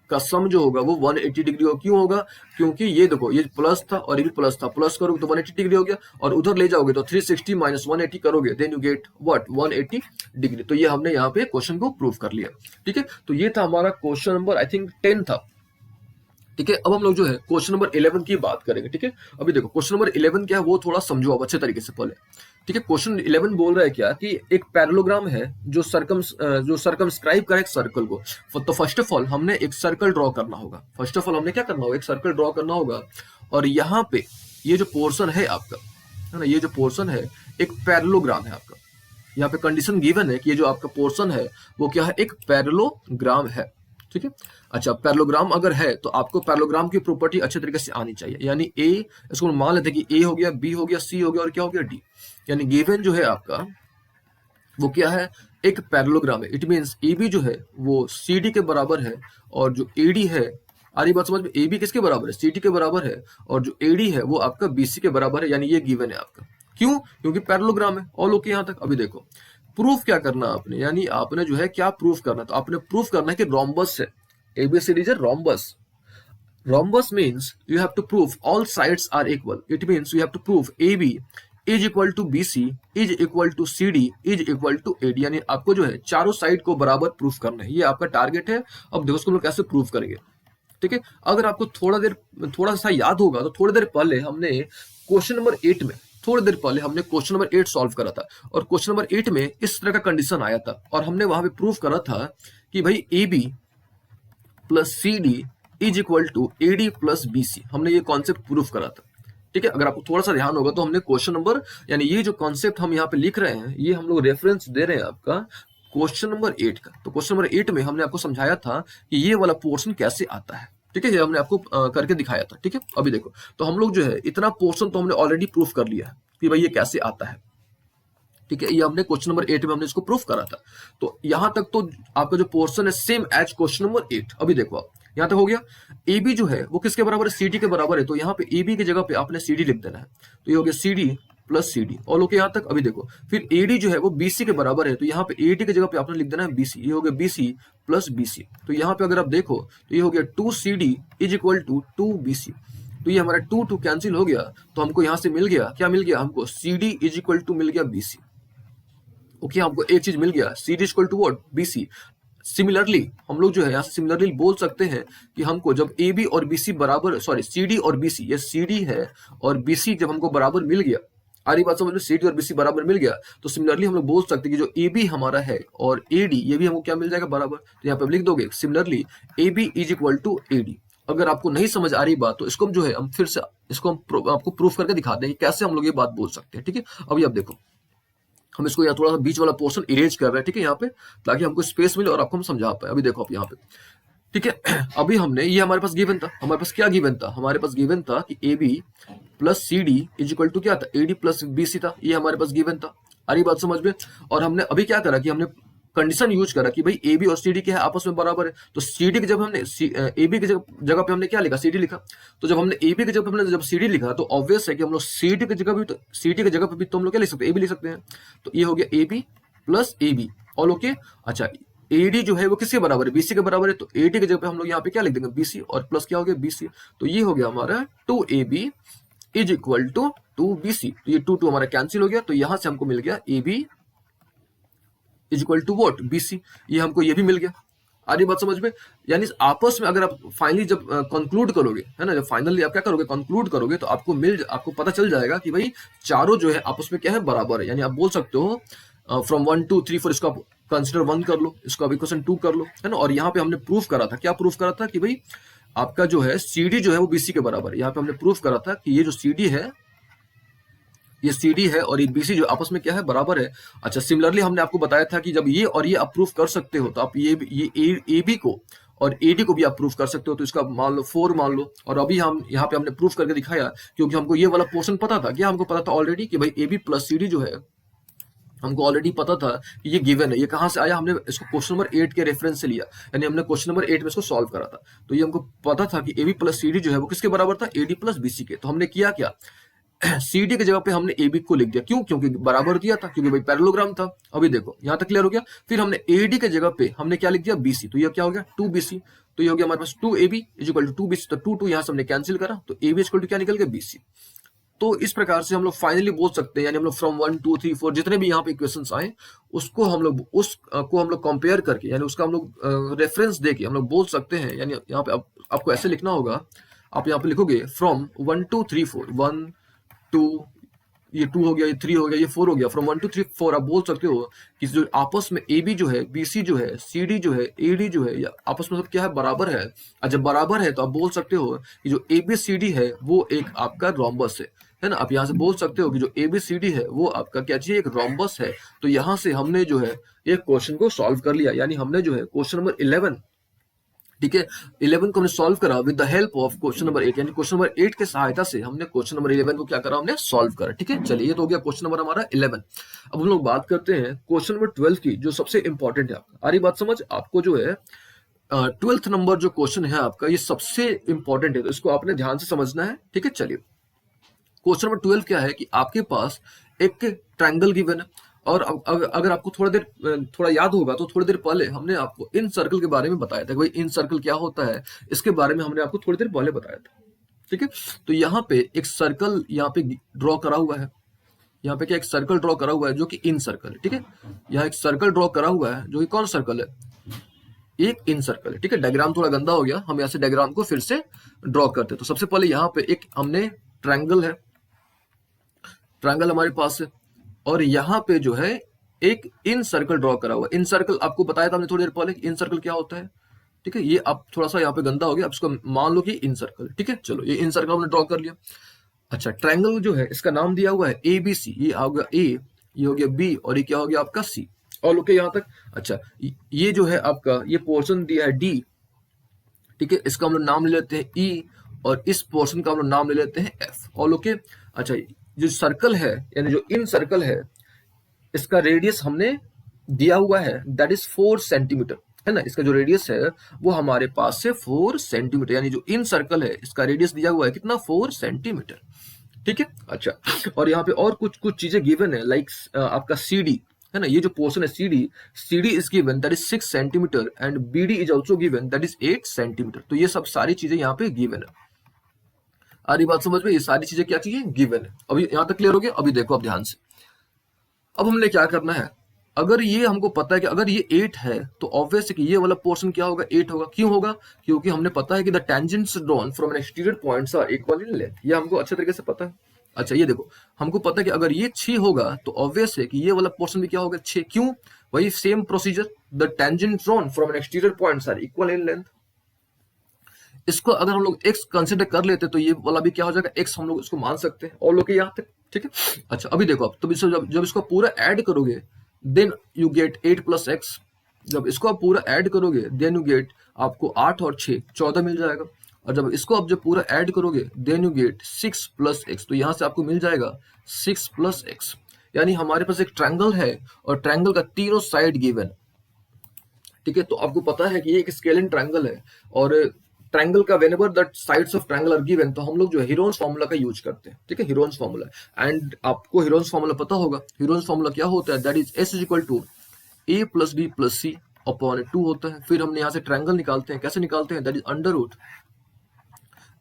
का सम जो होगा वो 180 डिग्री हो। क्यों होगा? क्योंकि ये देखो, ये प्लस था और ये भी प्लस था, प्लस करोगे तो 180 डिग्री हो गया, और उधर ले जाओगे तो 360 माइनस 180 करोगे, then you get what 180 degree. तो ये हमने यहाँ पे क्वेश्चन को प्रूव कर लिया। ठीक है, तो ये था हमारा क्वेश्चन नंबर आई थिंक 10 था। ठीक है, अब हम लोग जो है क्वेश्चन नंबर 11 की बात करेंगे। ठीक है, अभी देखो क्वेश्चन नंबर 11 क्या है वो थोड़ा समझो आप अच्छे तरीके से पहले। ठीक है, क्वेश्चन 11 बोल रहा है क्या कि एक पैरेललोग्राम है जो सर्कमस्क्राइब करे एक सर्कल को। तो फर्स्ट ऑफ ऑल हमने एक सर्कल ड्रॉ करना होगा। फर्स्ट ऑफ ऑल हमने क्या करना होगा? एक सर्कल ड्रॉ करना होगा, और यहाँ पे ये जो पोर्शन है आपका, है ना, ये जो पोर्शन है एक पैरेललोग्राम है आपका। यहाँ पे कंडीशन गिवन है कि ये जो आपका पोर्शन है वो क्या है? एक पैरेललोग्राम है। ठीक है, अच्छा, पैरेललोग्राम अगर है तो आपको पैरेललोग्राम की प्रॉपर्टी अच्छे तरीके से आनी चाहिए। यानी ए, इसको मान लेते हैं कि ए हो गया, बी हो गया, सी हो गया और क्या हो गया? डी। यानी गिवन जो है आपका वो क्या है? एक पैरेललोग्राम है। इट मींस ए बी जो है वो सी डी के बराबर है, और जो ए डी है, आ रही बात समझ में? ए बी किसके बराबर है? सी डी के बराबर है, और जो ए डी है वो आपका बी सी के बराबर है। यानी ये गिवन है आपका। क्यों? क्योंकि पैरेललोग्राम है। ऑल ओके यहाँ तक? अभी देखो प्रूफ क्या करना आपने, यानी आपने जो है क्या प्रूफ करना है? तो आपने प्रूफ करना है कि रोम्बस है, ABCD is a rhombus. Rhombus means you have to prove all sides are equal. It means you have to prove AB is equal to BC is equal to CD is equal to AD. यानी आपको जो है चारों side को बराबर proof करना है, ये आपका टारगेट है। अब देखो उसको हम लोग कैसे प्रूफ करेंगे। ठीक है, अगर आपको थोड़ा सा याद होगा तो थोड़ी देर पहले हमने क्वेश्चन नंबर 8 में क्वेश्चन नंबर 8 सॉल्व करा था, और क्वेश्चन नंबर 8 में इस तरह का कंडीशन आया था, और हमने वहां पे प्रूफ करा था कि भाई AB plus C D is equal to A D plus B C. हमने ये कॉन्सेप्ट प्रूफ करा था। ठीक है, अगर आपको थोड़ा सा ध्यान होगा तो हमने क्वेश्चन नंबर, यानी ये जो कॉन्सेप्ट हम यहाँ पे लिख रहे हैं, ये हम लोग रेफरेंस दे रहे हैं आपका क्वेश्चन नंबर 8 का। तो क्वेश्चन नंबर 8 में हमने आपको समझाया था कि ये वाला पोर्शन कैसे आता है। ठीक है, ये हमने आपको करके दिखाया था। ठीक है, अभी देखो, तो हम लोग जो है इतना पोर्शन तो हमने ऑलरेडी प्रूफ कर लिया है कि भाई ये कैसे आता है। ठीक है, ये हमने क्वेश्चन नंबर 8 में हमने इसको प्रूफ करा था। तो यहां तक तो आपका जो पोर्शन है सेम एज क्वेश्चन नंबर 8। अभी देखो आप, यहां तक हो गया। ए बी जो है वो किसके बराबर है? सी डी के बराबर है। तो यहाँ पे ए बी की जगह पे आपने सी डी लिख देना है, तो ये हो गया C D plus C D. और ओके यहाँ तक? अभी देखो, फिर ए डी जो है वो बी सी के बराबर है, तो यहाँ पे ए डी की जगह पे आपने लिख देना है बी सी। ये हो गया B C plus B C. तो यहाँ पे अगर आप देखो तो ये हो गया 2 C D is equal to 2 B C. तो ये हमारा 2 कैंसिल हो गया, तो हमको यहाँ से मिल गया, क्या मिल गया हमको? C D is equal to मिल गया बी सी। ओके, हमको एक चीज मिल गया, C D equal to what? B C. Similarly हम लोग जो है यहाँ से सिमिलरली बोल सकते हैं कि हमको जब ए बी और बी सी बराबर, सॉरी सी डी और बी सी, ये सी डी है और बी सी जब हमको बराबर मिल गया, आ रही बात समझ में? सी डी और बी सी बराबर मिल गया, तो सिमिलरली हम लोग बोल सकते हैं कि जो ए बी हमारा है और ए डी, ये भी हमको क्या मिल जाएगा? बराबर। तो यहाँ पे लिख दोगे similarly A B is equal to A D. अगर आपको नहीं समझ आ रही बात तो इसको हम जो है हम फिर से इसको हम आपको प्रूफ करके दिखाते हैं कि कैसे हम लोग ये बात बोल सकते हैं। ठीक है, अभी आप देखो, हम इसको यहाँ थोड़ा सा बीच वाला पोर्शन इरेज कर रहे हैं। ठीक है, यहाँ पे ताकि हमको स्पेस मिले और आपको हम समझा पाए। अभी देखो आप यहाँ पे, ठीक है, अभी हमने ये हमारे पास गिवन था, हमारे पास क्या गिवन था? हमारे पास गिवन था कि A B plus C D is equal to क्या था? A D plus B C था। ये हमारे पास गिवन था, आ रही बात समझ में? और हमने अभी क्या करा कि हमने कंडीशन यूज करा कि भाई ए बी और सी डी क्या है? आपस में बराबर है। तो सी डी की जब हमने ए बी की जगह पे हमने क्या लिखा? सी डी लिखा। तो जब हमने ए बी की जगह पे हमने जब सी डी लिखा तो ऑब्वियस है कि हम लोग सी डी की जगह भी, तो सी डी की जगह पे भी तो हम लोग क्या लिख सकते हैं? ए बी लिख सकते हैं। तो ये हो गया A B plus A B. All okay. अच्छा, ए डी जो है वो किसके बराबर है? बीसी के बराबर है। तो ए डी की जगह पे हम लोग यहाँ पे क्या लिख देंगे? बीसी, और प्लस क्या हो गया? बीसी। तो ये हो गया हमारा 2ab is equal to 2bc। तो ये 2 हमारा कैंसिल हो गया, तो यहां से हमको मिल गया ab is equal to what? bc। ये हमको ये भी मिल गया। आ रही बात समझ में? यानी आपस में अगर आप फाइनली जब कंक्लूड करोगे, है ना, जब फाइनली आप क्या करोगे? कंक्लूड करोगे, तो आपको पता चल जाएगा कि भाई चारों जो है आपस में क्या है? बराबर है। यानी आप बोल सकते हो फ्रॉम 1 2 3 4 इसको आप कंसिडर 1 कर लो, इसको आप इक्वेशन 2 कर लो, है ना। और यहाँ पे हमने प्रूफ करा था, क्या प्रूफ करा था? कि भाई आपका जो है CD जो है वो BC के बराबर है। यहाँ पे हमने प्रूफ करा था कि ये जो CD है, ये CD है और ये BC जो आपस में क्या है? बराबर है। अच्छा, सिमिलरली हमने आपको बताया था कि जब ये और ये आप प्रूफ कर सकते हो तो आप ये AB को और AD को भी आप प्रूफ कर सकते हो। तो इसका मान लो 4 मान लो, और अभी हम यहाँ पे हमने प्रूफ करके दिखाया क्योंकि हमको ये वाला पोर्शन पता था। क्या हमको पता था ऑलरेडी कि भाई AB प्लस CD जो है, हमको ऑलरेडी पता था कि ये गिवन है। ये कहाँ से आया? हमने इसको क्वेश्चन नंबर 8 के रेफरेंस से लिया, यानी हमने क्वेश्चन नंबर 8 में इसको सॉल्व करा था। तो ये हमको पता था कि AB प्लस CD जो है वो किसके बराबर था? AD प्लस BC के। तो हमने किया क्या? सी डी की जगह पे हमने ए बी को लिख दिया, क्यों? क्योंकि बराबर दिया था, क्योंकि भाई पैरेललोग्राम था। अभी देखो यहाँ तक क्लियर हो गया। फिर हमने ए डी के जगह पे हमने क्या लिख दिया? B C. तो ये क्या हो गया? 2BC। तो ये हो गया हमारे पास 2AB is equal to 2BC। तो 2 यहाँ से हमने कैंसिल करा, तो ए बी इक्वल टू क्या निकल गया? BC। तो इस प्रकार से हम लोग फाइनली बोल सकते हैं, यानी हम लोग फ्रॉम 1 2 3 4 जितने भी यहाँ पे इक्वेशंस आए उसको हम लोग कंपेयर करके, यानी उसका हम लोग रेफरेंस देके हम लोग बोल सकते हैं। यानी यहाँ पे आपको ऐसे लिखना होगा, आप यहाँ पे लिखोगे फ्रॉम 1 2 3 4, 1 2, ये 2 हो गया, ये 3 हो गया, ये 4 हो गया, फ्रॉम 1 2 3 4 आप बोल सकते हो कि जो आपस में ए बी जो है, बी सी जो है, सी डी जो है, ए डी जो है, या आपस में सब क्या है? बराबर है। और जब बराबर है तो आप बोल सकते हो कि जो ए बी सी डी है वो एक आपका रोम्बस है ना। आप यहाँ से बोल सकते हो कि जो ए बी सी डी है वो आपका क्या चाहिए? एक रोम्बस है। तो यहाँ से हमने जो है एक क्वेश्चन को सॉल्व कर लिया, यानी हमने जो है क्वेश्चन नंबर 11, ठीक है, 11 को हमने सॉल्व करा with the help of question number 8, यानी क्वेश्चन नंबर 8 के सहायता से हमने क्वेश्चन नंबर 11 को क्या करा? हमने सॉल्व करा। ठीक है, चलिए ये तो हो गया क्वेश्चन नंबर हमारा 11। अब हम लोग बात करते हैं क्वेश्चन नंबर 12 की, जो सबसे इंपॉर्टेंट है। आपका आ रही बात समझ? आपको जो है 12th नंबर जो क्वेश्चन है आपका, ये सबसे इंपॉर्टेंट है, तो इसको आपने ध्यान से समझना है। ठीक है, चलिए क्वेश्चन नंबर 12 क्या है कि आपके पास एक ट्रायंगल गिवन है, और अगर आपको थोड़ा याद होगा तो थोड़ी देर पहले हमने आपको इन सर्कल के बारे में बताया था कि भाई इन सर्कल क्या होता है, इसके बारे में हमने आपको थोड़ी देर पहले बताया था। ठीक है, तो यहाँ पे एक सर्कल यहाँ पे ड्रॉ करा हुआ है। यहाँ पे क्या एक सर्कल ड्रॉ करा हुआ है जो कि इन सर्कल है। ठीक है, यहाँ एक सर्कल ड्रॉ करा हुआ है जो कि कौन सर्कल है? एक इन सर्कल है। ठीक है, डायग्राम थोड़ा गंदा हो गया, हम यहाँ से डायग्राम को फिर से ड्रॉ करते हैं। तो सबसे पहले यहाँ पे एक हमने ट्रायंगल है, ट्रायंगल हमारे पास है, और यहाँ पे जो है एक इन सर्कल ड्रॉ करा हुआ है। इन सर्कल आपको बताया था हमने थोड़ी देर पहले, इन सर्कल क्या होता है। ठीक है, ये आप थोड़ा सा यहाँ पे गंदा हो गया, आप इसको मान लो कि इन सर्कल। ठीक है, चलो ये इन सर्कल हमने ड्रॉ कर लिया। अच्छा, ट्रायंगल जो है इसका नाम दिया हुआ है ए बी सी। ये आ गया ए, ये हो गया बी, और ये क्या हो गया आपका सी। और लोग यहाँ तक। अच्छा, ये जो है आपका ये पोर्शन दिया है डी। ठीक है, इसका हम लोग नाम ले लेते हैं ई, और इस पोर्शन का हम लोग नाम ले लेते हैं एफ। और लोग अच्छा, जो सर्कल है यानी जो इन सर्कल है, इसका रेडियस हमने दिया हुआ है, दैट इज 4 सेंटीमीटर, है ना। इसका जो रेडियस है वो हमारे पास से 4 सेंटीमीटर, यानी जो इन सर्कल है इसका रेडियस दिया हुआ है कितना? 4 सेंटीमीटर। ठीक है, अच्छा, और यहाँ पे और कुछ चीजें गिवन है, लाइक आपका सी डी, है ना। ये जो पोर्शन है C D is given that is 6 centimetre, and B D is also given that is 8 centimetre. तो ये सब सारी चीजें यहाँ पे गिवन है। आ रही बात समझ में? ये सारी चीजें क्या चाहिए? गिवन है। अभी यहाँ तक क्लियर हो गया? अभी देखो आप ध्यान से, अब हमने क्या करना है। अगर ये हमको पता है कि अगर ये 8 है तो ऑब्वियस है कि ये वाला पोर्शन क्या होगा? 8 होगा। क्यों होगा? क्योंकि हमने पता है कि the tangents drawn from an exterior points are equal in length. ये हमको अच्छे तरीके से पता है। अच्छा, ये देखो, हमको पता है कि अगर ये 6 होगा तो ऑब्वियस है कि ये वाला पोर्शन भी क्या होगा? 6। क्यों? वही same procedure, the tangent drawn from an exterior points are equal in length. इसको अगर हम लोग x कंसिडर कर लेते तो ये वाला भी क्या हो जाएगा? x हम लोग इसको मान सकते हैं। और लोग यहाँ तक ठीक है। अच्छा, अभी देखो, अब तो जब इसको पूरा ऐड करोगे then you get 8 plus x. जब इसको आप पूरा ऐड करोगे देन यू गेट आपको 8 और 6 14 मिल जाएगा। और जब इसको आप जब पूरा ऐड करोगे then you get 6 plus x. तो यहाँ से आपको मिल जाएगा 6 प्लस एक्स। यानी हमारे पास एक ट्रायंगल है और ट्रायंगल का तीनों साइड गिवन। ठीक है, तो आपको पता है कि ये एक स्केलिन ट्रायंगल है, और ट्रायंगल का whenever that sides of triangle are given तो हम लोग जो है हीरोन्स फार्मूला का यूज करते हैं। ठीक है, हीरोन्स फार्मूला, एंड आपको हीरोन्स फार्मूला पता होगा। हीरोन्स फार्मूला क्या होता है? That is S is equal to A plus B plus C upon 2 होता है। फिर हमने यहाँ से ट्रायंगल निकालते हैं। कैसे निकालते हैं? That is under root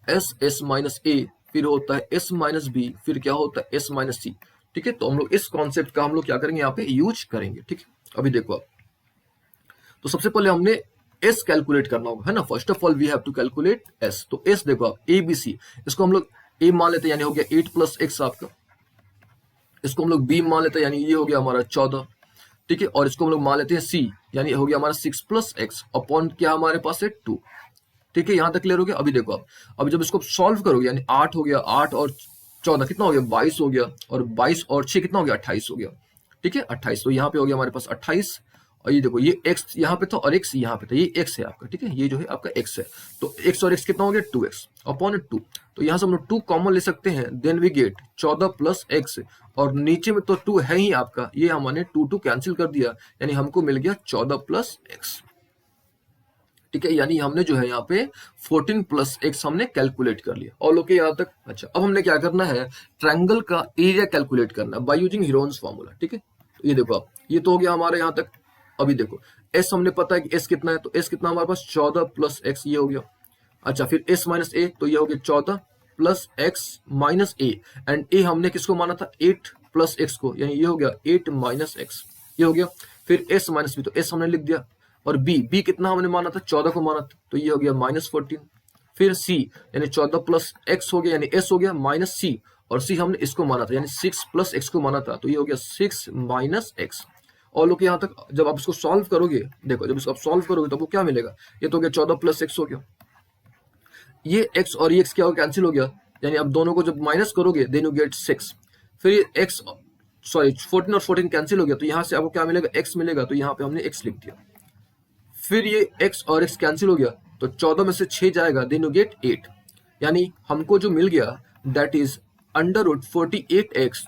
S S minus A, फिर होता है एस माइनस बी, फिर क्या होता है? एस माइनस सी। ठीक है, तो हम लोग इस कॉन्सेप्ट का हम लोग क्या करेंगे? यहाँ पे यूज करेंगे। ठीक है, अभी देखो आप, तो सबसे पहले हमने एस कैलकुलेट करना होगा, है ना। First of all we have to calculate S. तो एस देखो आप, ए बी सी, इसको हम लोग ए मान लेते हैं, यानी हो गया 8 प्लस एक्स आपका। इसको हम लोग बी मान लेते हैं, यानी ये हो गया हमारा 14। ठीक है, और इसको हम लोग मान लेते हैं सी, यानी हो गया हमारा 6 प्लस एक्स अपॉन क्या हमारे पास है? 2। ठीक है, यहां तक क्लियर हो गया? अभी देखो आप, अभी जब इसको सॉल्व करोगे यानी 8 हो गया, 8 और 14 कितना हो गया? 22 हो गया, और 22 और 6 कितना हो गया? 28 हो गया। ठीक है, 28। तो यहाँ पे हो गया हमारे पास 28, और ये देखो ये x यहाँ पे था और x यहाँ पे था, ये x है आपका। ठीक है, ये जो है आपका x है। तो x और x कितना हो गया? 2x upon 2। तो यहाँ से हम लोग 2 कॉमन ले सकते हैं, then we get 14 plus x, और नीचे में तो 2 है ही आपका, ये हमने 2 कैंसिल कर दिया, यानी हमको मिल गया 14 प्लस x। ठीक है, यानी हमने जो है यहाँ पे 14 प्लस एक्स हमने कैलकुलेट कर लिया। और ओके यहाँ तक। अच्छा, अब हमने क्या करना है, ट्रायंगल का एरिया कैलकुलेट करना है बाय यूजिंग हीरोन्स फार्मूला। ठीक है, तो ये देखो आप, ये तो हो गया हमारे यहाँ तक। अभी देखो एस हमने पता है कि एस कितना है, तो एस कितना हमारे पास 14 प्लस एक्स, ये हो गया। अच्छा, फिर एस माइनस ए, तो ये हो गया 14 plus X minus A, and A हमने किसको माना था, 8 प्लस एक्स को, यानी ये हो गया 8 माइनस एक्स, ये हो गया। फिर एस माइनस बी, तो एस हमने लिख दिया, और बी कितना हमने माना था, 14 को माना था, तो ये हो गया -14। फिर सी यानी 14 प्लस एक्स हो गया, यानी एस हो गया माइनस सी, और सी हमने इसको माना था यानी 6 प्लस एक्स को माना था, तो ये हो गया 6 माइनस एक्स। और लोग यहाँ तक जब आप इसको सॉल्व करोगे, देखो जब इसको आप सॉल्व करोगे तो आपको क्या मिलेगा, ये तो हो गया 14 प्लस एक्स हो गया, ये x और ये x क्या हो गया, कैंसिल हो गया, यानी अब दोनों को जब माइनस करोगे देन यू गेट 6। फिर ये x, सॉरी 14 और 14 कैंसिल हो गया, तो यहाँ से आपको क्या मिलेगा, x मिलेगा, तो यहाँ पे हमने x लिख दिया। फिर ये x और x कैंसिल हो गया, तो 14 में से 6 जाएगा, देन यू गेट 8, यानी हमको जो मिल गया that is under root 48x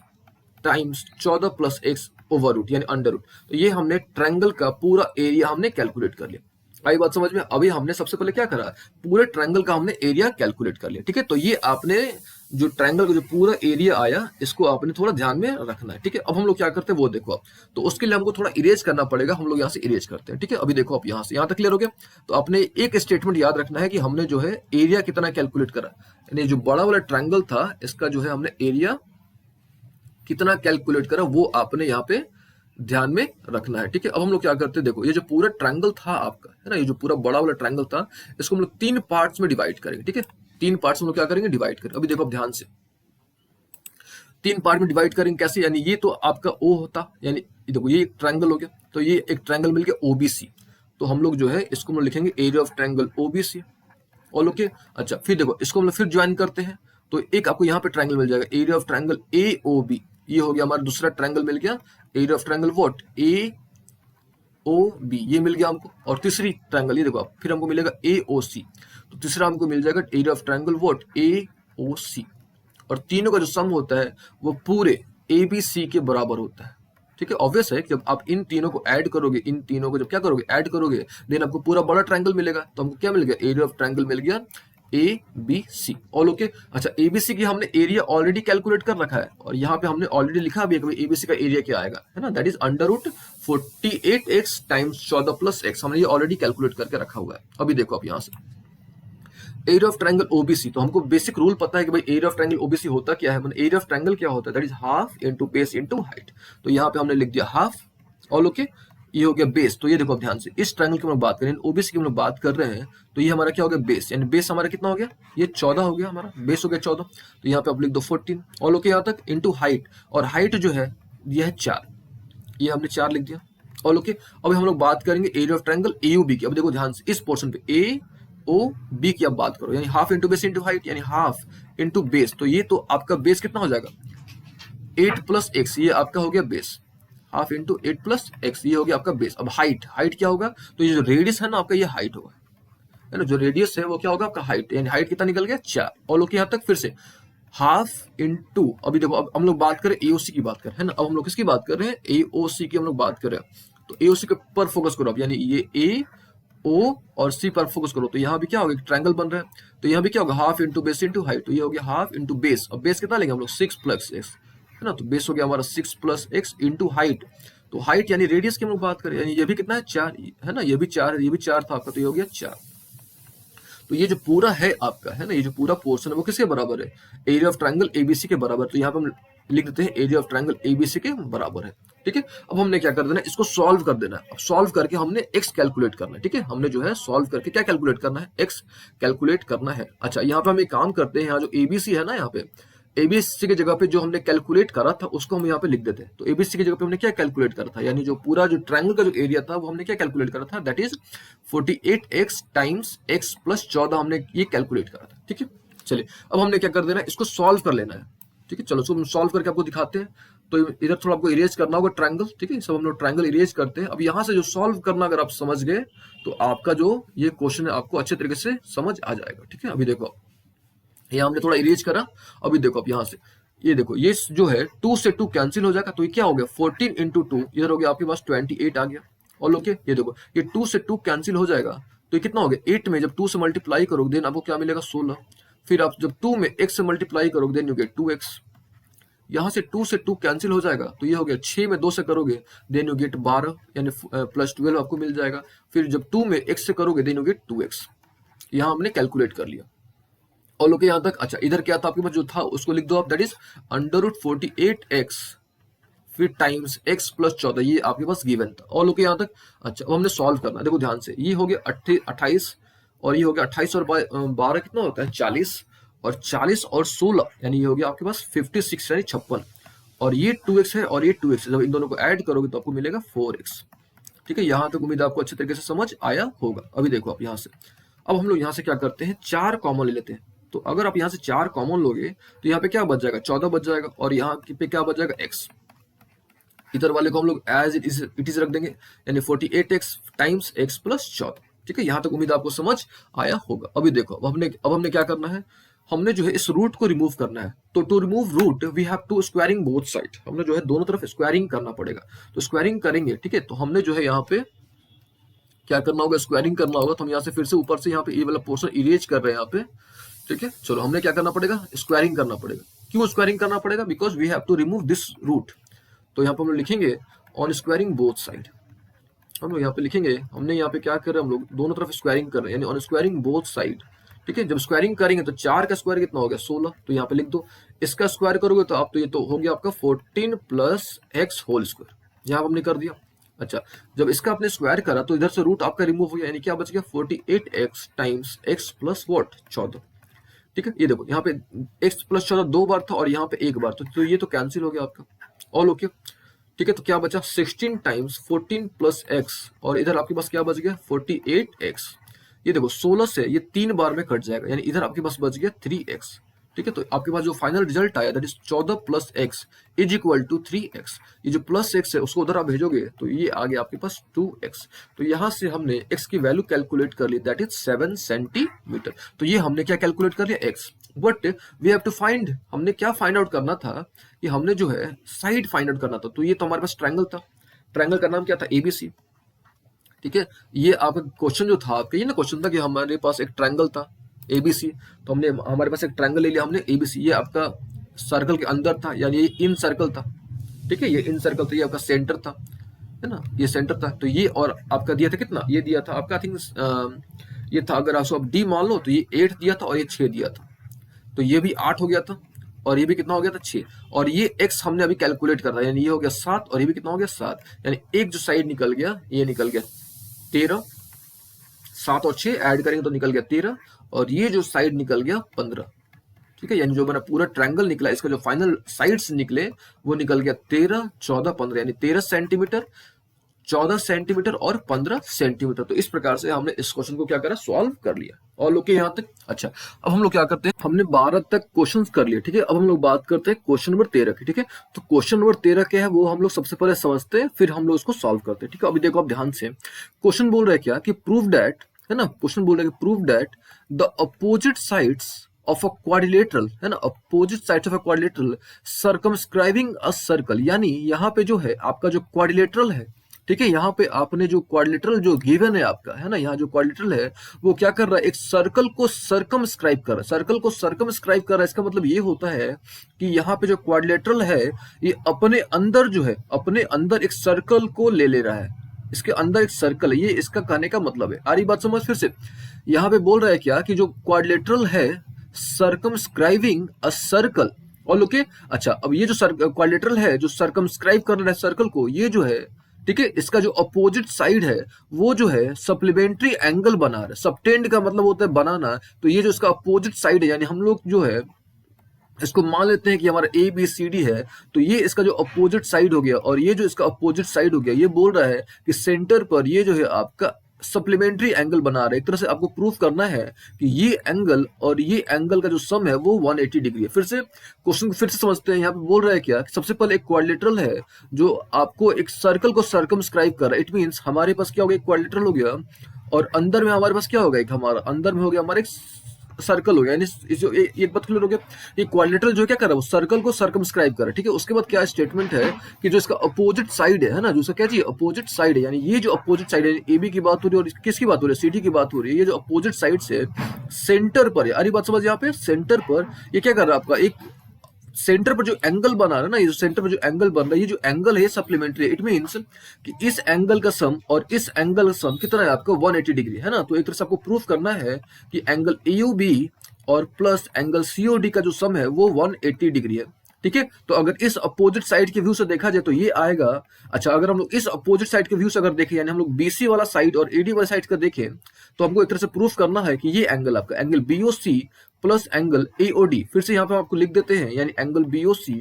times 14 plus x over root, यानी अंडर रूट। तो ये हमने ट्रायंगल का पूरा एरिया हमने कैलकुलेट कर लिया। आई बात समझ में? अभी हमने सबसे पहले क्या करा, पूरे ट्रायंगल का हमने एरिया कैलकुलेट कर लिया। ठीक है, तो ये आपने जो ट्रायंगल का जो पूरा एरिया आया, इसको आपने थोड़ा ध्यान में रखना है। ठीक है, अब हम लोग क्या करते हैं वो देखो आप, तो उसके लिए हमको थोड़ा इरेज करना पड़ेगा, हम लोग यहाँ से इरेज करते हैं। ठीक है, अभी देखो आप यहाँ से यहाँ तक क्लियर हो गया। तो आपने एक स्टेटमेंट याद रखना है कि हमने जो है एरिया कितना कैलकुलेट करा, यानी जो बड़ा वाला ट्रायंगल था इसका जो है हमने एरिया कितना कैलकुलेट करा, वो आपने यहाँ पे ध्यान में रखना है। ठीक है, अब हम लोग क्या करते हैं, देखो ये जो पूरा ट्रायंगल था आपका, है ना, ये जो पूरा बड़ा वाला ट्रायंगल था, इसको हम लोग 3 पार्ट्स में डिवाइड करेंगे। ठीक है, 3 पार्ट्स में लोग क्या करेंगे, डिवाइड करेंगे। अभी देखो आप ध्यान से, 3 पार्ट में डिवाइड करेंगे कैसे, यानी ये तो आपका ओ होता, यानी देखो ये एक ट्रायंगल हो गया, तो ये एक ट्रायंगल मिल गया ओबीसी, तो हम लोग जो है इसको हम लोग लिखेंगे एरिया ऑफ ट्रायंगल ओबीसी। और ओके, अच्छा फिर देखो इसको हम लोग फिर ज्वाइन करते हैं, तो एक आपको यहाँ पे ट्रायंगल मिल जाएगा एरिया ऑफ ट्रायंगल एओबी, ये हो गया हमारा दूसरा ट्रायंगल मिल गया area of triangle what A O B, ये मिल गया हमको। और तीसरी ट्रायंगल ये देखो आप, फिर हमको मिलेगा ए ओ सी, तो तीसरा हमको मिल जाएगा area of triangle what A O C. और तीनों का जो सम होता है वो पूरे ए बी सी के बराबर होता है। ठीक है, ऑब्वियस है कि जब आप इन तीनों को ऐड करोगे, इन तीनों को जब क्या करोगे, ऐड करोगे, देन आपको पूरा बड़ा ट्रायंगल मिलेगा। तो हमको क्या मिल गया, एरिया ऑफ ट्रायंगल मिल गया A B C. All okay. अच्छा, ए बी सी की हमने एरिया ऑलरेडी कैलकुलेट कर रखा है, और यहाँ पे हमने ऑलरेडी लिखा भी है कि ए बी सी का एरिया क्या आएगा, है ना, that is under root 48x times 14 plus x, हमने ये ऑलरेडी कैलकुलेट करके रखा हुआ है। अभी देखो आप यहाँ से एरिया ऑफ ट्रायंगल ओबीसी, तो हमको बेसिक रूल पता है कि भाई एरिया ऑफ ट्रायंगल ओबीसी होता क्या है, एरिया ऑफ ट्रायंगल क्या होता है, that is half into base into height. तो यहाँ पे हमने लिख दिया हाफ, ऑल ओके। ये हो गया बेस, तो ये देखो ध्यान से, इस ट्रायंगल की हम लोग बात करें, ओबीसी की हम लोग बात कर रहे हैं, तो ये हमारा क्या हो गया बेस, यानी बेस हमारा कितना हो गया, ये 14 हो गया, हमारा बेस हो गया 14। तो यहाँ पे आप लिख दो 14, ऑल ओके यहाँ तक, इनटू हाइट, और हाइट जो है ये है 4, ये हमने 4 लिख दिया, ऑल ओके। अभी हम लोग बात करेंगे एरिया ऑफ ट्रायंगल एयूबी की। अब देखो ध्यान से, इस पोर्शन पे ए ओ बी की आप बात करो, यानी half into base into height, यानी हाफ इंटू बेस, तो ये तो आपका बेस कितना हो जाएगा 8 प्लस एक्स, ये आपका हो गया base, half into 8 plus x, ये हो गया आपका बेस। अब हाइट, हाइट क्या होगा, तो ये जो रेडियस है ना आपका, ये हाइट होगा, है ना, जो रेडियस है वो क्या होगा आपका हाइट, यानी हाइट कितना निकल गया 4। और लोग यहाँ तक फिर से हाफ इंटू, अभी देखो अब हम लोग बात करें एओसी की बात करें, है ना, अब हम लोग किसकी बात कर रहे हैं, एओसी की हम लोग बात कर रहे हैं। तो एओसी के पर फोकस करो अब, यानी ये ए ओ और सी पर फोकस करो, तो यहाँ भी क्या होगा, एक ट्रायंगल बन रहा है, तो यहाँ भी क्या होगा half into base into height, तो ये हो गया हाफ इंटू बेस। अब बेस कितना लेंगे हम लोग 6 प्लस एक्स, है ना, तो बेस हो गया हमारा 6 प्लस एक्स इंटू हाइट। तो हाइट यानी रेडियस की हम लोग बात करें, यानी ये भी कितना है 4, है ना, ये भी 4 है, ये भी 4 था आपका, तो ये हो गया 4। तो ये जो पूरा है आपका, है ना, ये जो पूरा पोर्शन है वो किसके बराबर है, एरिया ऑफ ट्रायंगल एबीसी के बराबर। तो यहाँ पे हम लिख देते हैं एरिया ऑफ ट्रायंगल एबीसी के बराबर है। ठीक है, अब हमने क्या कर देना है, इसको सॉल्व कर देना है। अब सॉल्व करके हमने एक्स कैलकुलेट करना है। ठीक है, हमने जो है सॉल्व करके क्या कैलकुलेट करना है, एक्स कैलकुलेट करना है। अच्छा, यहाँ पे हम एक काम करते हैं, यहाँ जो एबीसी है ना, यहाँ पे एबीसी की जगह पे जो हमने कैलकुलेट करा था उसको हम यहाँ पे लिख देते हैं। तो एबीसी की जगह पे हमने क्या कैलकुलेट करा था, यानी जो पूरा जो ट्रायंगल का जो एरिया था वो हमने क्या कैलकुलेट करा था, that is 48x times x plus 14 हमने ये कैलकुलेट करा था। ठीक है, चलिए अब हमने क्या कर देना है, इसको सॉल्व कर लेना है। ठीक है, चलो इसको हम सॉल्व करके आपको दिखाते हैं। तो इधर थोड़ा आपको इरेज करना होगा ट्रायंगल। ठीक है, सब हम लोग ट्रायंगल इरेज करते हैं। अब यहाँ से जो सॉल्व करना अगर आप समझ गए तो आपका जो ये क्वेश्चन है आपको अच्छे तरीके से समझ आ जाएगा। ठीक है, अभी देखो यहाँ हमने थोड़ा इरेज करा, अभी देखो अब यहाँ से ये देखो, ये जो है 2 से 2 कैंसिल हो जाएगा, तो ये क्या हो गया 14 इंटू 2, इधर हो गया आपके पास 28 आ गया। और लोग ये देखो ये 2 से 2 कैंसिल हो जाएगा, तो ये कितना हो गया 8 में जब 2 से मल्टीप्लाई करोगे देन आपको क्या मिलेगा 16। फिर आप जब 2 में x से मल्टीप्लाई करोगे देन यू गेट 2x। यहाँ से 2 से 2 कैंसिल हो जाएगा तो ये हो गया 6 में 2 से करोगे देन यू गेट 12 यानी प्लस 12 आपको मिल जाएगा। फिर जब 2 में x से करोगे देन यू गेट 2x। यहाँ हमने कैलकुलेट कर लिया और लोग यहाँ तक। अच्छा इधर क्या था आपके पास जो था उसको लिख दो आप, दैट इज √48x फिर टाइम्स x प्लस 14, ये आपके पास गिवन था और लोग यहाँ तक। अच्छा अब हमने सॉल्व करना है, देखो ध्यान से, ये हो गया 28 और ये हो गया 28 और 12 कितना होता है 40 और 40 और 16 यानी ये हो गया आपके पास 56 यानी 56 और ये 2x है और ये 2x है। जब इन दोनों को ऐड करोगे तो आपको मिलेगा 4x। ठीक है, यहाँ तक उम्मीद आपको अच्छे तरीके से समझ आया होगा। अभी देखो आप यहाँ से, अब हम लोग यहाँ से क्या करते हैं 4 कॉमन ले लेते हैं। तो अगर आप यहाँ से 4 कॉमन लोगे तो यहाँ पे क्या बच जाएगा 14 बच जाएगा और यहाँ पे क्या बच जाएगा x। इधर वाले को हम लोग एज इट इज रख देंगे यानी 48x टाइम्स x प्लस 14। ठीक है, यहाँ तक उम्मीद आपको समझ आया होगा। अभी देखो अब हमने क्या करना है, हमने जो है इस रूट को रिमूव करना है। तो to remove root we have to squaring both side, हमने जो है दोनों तरफ स्क्वायरिंग करना पड़ेगा। तो स्क्वायरिंग करेंगे, ठीक है, तो हमने जो है यहाँ पे क्या करना होगा, स्क्वायरिंग करना होगा। तो हम यहाँ से फिर से ऊपर से यहाँ पे ये वाला पोर्शन इरेज कर रहे हैं यहाँ पे। ठीक है, चलो हमने क्या करना पड़ेगा, स्क्वायरिंग करना पड़ेगा। क्यों स्क्वायरिंग करना पड़ेगा, because we have to remove this root. तो यहाँ पे हम लोग लिखेंगे ऑन स्क्वायरिंग बोथ साइड। हम लोग यहाँ पे लिखेंगे, हमने यहाँ पे क्या कर रहे हैं, हम लोग दोनों तरफ स्क्वायरिंग कर रहे हैं यानी ऑन स्क्वायरिंग बोथ साइड। ठीक है, जब स्क्वायरिंग करेंगे तो 4 का स्क्वायर कितना हो गया 16, तो यहाँ पे लिख दो। इसका स्क्वायर करोगे तो आप तो ये तो हो गया आपका 14 प्लस x होल स्क्वायर, यहाँ हमने कर दिया। अच्छा जब इसका आपने स्क्वायर करा तो इधर से रूट आपका रिमूव हो गया यानी क्या बच गया 48x times x plus what 14। ठीक है, ये देखो यहाँ पे x प्लस 14 2 बार था और यहाँ पे 1 बार, तो ये तो कैंसिल हो गया आपका, ऑल ओके। ठीक है, तो क्या बचा 16 टाइम्स 14 प्लस x और इधर आपके पास क्या बच गया 48x। ये देखो 16 से ये 3 बार में कट जाएगा यानी इधर आपके पास बच गया 3x। ठीक है, तो आपके पास जो फाइनल रिजल्ट आया that is 14 plus x is equal to 3x। ये जो प्लस x है उसको उधर आप भेजोगे तो ये आ गया आपके पास 2x। तो यहाँ से हमने x की वैल्यू कैलकुलेट कर ली दैट इज 7 सेंटीमीटर। तो ये हमने क्या कैलकुलेट कर लिया x, but we have to find, हमने क्या फाइंड आउट करना था कि हमने जो है साइड फाइंड आउट करना था। तो ये तो हमारे पास ट्रायंगल था, ट्रायंगल का नाम क्या था ABC। ठीक है, ये आपका क्वेश्चन जो था आपका, ये ना क्वेश्चन था कि हमारे पास एक ट्रायंगल था ABC, तो हमने हमारे पास एक ट्रायंगल ले लिया हमने ABC। ये आपका सर्कल के अंदर था यानी ये इन सर्कल था। ठीक है, ये इन सर्कल था, ये आपका सेंटर था, है ना, ये सेंटर था। तो ये और आपका दिया था कितना, ये दिया था आपका आई थिंक ये था, अगर आप D मान लो तो ये 8 दिया था और ये 6 दिया था, तो ये भी 8 हो गया था और ये भी कितना हो गया था 6। और ये x हमने अभी कैलकुलेट कर रहा है यानी ये हो गया 7 और ये भी कितना हो गया 7, यानी एक जो साइड निकल गया ये निकल गया 13, 7 और 6 ऐड करेंगे तो निकल गया 13 और ये जो साइड निकल गया 15। ठीक है, यानी जो मेरा पूरा ट्रायंगल निकला इसका जो फाइनल साइड्स निकले वो निकल गया 13, 14, 15 यानी 13 सेंटीमीटर, 14 सेंटीमीटर और 15 सेंटीमीटर। तो इस प्रकार से हमने इस क्वेश्चन को क्या करा, सॉल्व कर लिया। और लोग के यहाँ तक। अच्छा अब हम लोग क्या करते हैं, हमने 12 तक क्वेश्चंस कर लिए। ठीक है, अब हम लोग बात करते हैं क्वेश्चन नंबर 13 की। ठीक है, तो क्वेश्चन नंबर 13 क्या है वो हम लोग सबसे पहले समझते हैं फिर हम लोग उसको सॉल्व करते हैं। ठीक है, अभी देखो आप ध्यान से, क्वेश्चन बोल रहा है क्या कि प्रूव दैट, है ना, क्वेश्चन बोल रहा है कि prove that the opposite sides of a quadrilateral, है ना, opposite sides of a quadrilateral circumscribing a circle. यानी यहाँ पे जो है आपका जो क्वाड्रिलेटरल है, ठीक है, यहाँ पे आपने जो क्वाड्रिलेटरल जो गिवन है आपका, है ना, यहाँ जो क्वाड्रिलेटरल है वो क्या कर रहा है, एक सर्कल को सर्कमस्क्राइब कर रहा है, सर्कल को सर्कमस्क्राइब कर रहा है। इसका मतलब ये होता है कि यहाँ पे जो क्वाड्रिलेटरल है ये अपने अंदर जो है, अपने अंदर एक सर्कल को ले ले रहा है, इसके अंदर एक सर्कल है, ये इसका कहने का मतलब है। आ रही बात समझ? फिर से यहाँ पे बोल रहा है क्या कि जो क्वाड्रिलेटरल है सर्कमस्क्राइबिंग अ सर्कल, और ओके। अच्छा अब ये जो क्वाड्रिलेटरल है जो सर्कमस्क्राइब कर रहा है सर्कल को, ये जो है, ठीक है, इसका जो अपोजिट साइड है वो जो है सप्लीमेंट्री एंगल बना रहा है। सबटेंड का मतलब होता है बनाना, तो ये जो इसका अपोजिट साइड है, यानी हम लोग जो है इसको मान लेते हैं कि हमारा ABCD है, तो ये इसका जो अपोजिट साइड हो गया और ये जो इसका अपोजिट साइड हो गया, ये बोल रहा है कि सेंटर पर ये जो है आपका सप्लीमेंट्री एंगल बना रहा है। एक तरह से आपको प्रूफ करना है कि ये एंगल और ये एंगल का जो सम है वो 180 डिग्री है। फिर से क्वेश्चन को फिर से समझते हैं। यहाँ पे बोल रहा है क्या, सबसे पहले एक क्वाड्रिलेटरल है जो आपको एक सर्कल को सर्कमस्क्राइब कर रहा है। इट मींस हमारे पास क्या हो गया, एक क्वाड्रिलेटरल हो गया और अंदर में हमारे पास क्या होगा, एक हमारा अंदर में हो गया हमारा एक सर्कल हो गया, यानी जो एक बात क्लियर हो गया, ये क्वाड्रिलेटरल जो क्या कर रहा है, वो सर्कल को सर्कमस्क्राइब कर रहा है, ठीक है। उसके बाद क्या स्टेटमेंट है कि जो इसका अपोजिट साइड है ना, जो इसका क्या चाहिए, अपोजिट साइड है, यानी ये जो अपोजिट साइड है, ए बी की बात हो रही है और किसकी बात हो रही है, सी डी की बात हो रही है, ये जो अपोजिट साइड से सेंटर पर है, अरे बात समझ, यहाँ पे सेंटर पर ये क्या कर रहा है आपका, एक सेंटर पर जो एंगल बना रहा है ना, ये जो सेंटर पर जो एंगल बन रहा है, ये जो एंगल है सप्लीमेंट्री, इट मींस कि इस एंगल का सम और इस एंगल का सम कितना है आपका, 180 डिग्री है ना। तो एक तरह से आपको प्रूफ करना है कि एंगल AUB और प्लस एंगल COD का जो सम है वो 180 डिग्री है, ठीक है। तो अगर इस अपोजिट साइड के व्यू से देखा जाए तो ये आएगा। अच्छा, अगर हम लोग इस अपोजिट साइड के व्यू से अगर देखें, यानी हम लोग BC वाला साइड और AD वाला साइड का देखें, तो हमको एक तरह से प्रूफ करना है कि ये एंगल आपका angle BOC plus angle AOD, फिर से यहाँ पे आपको लिख देते हैं, यानी angle BOC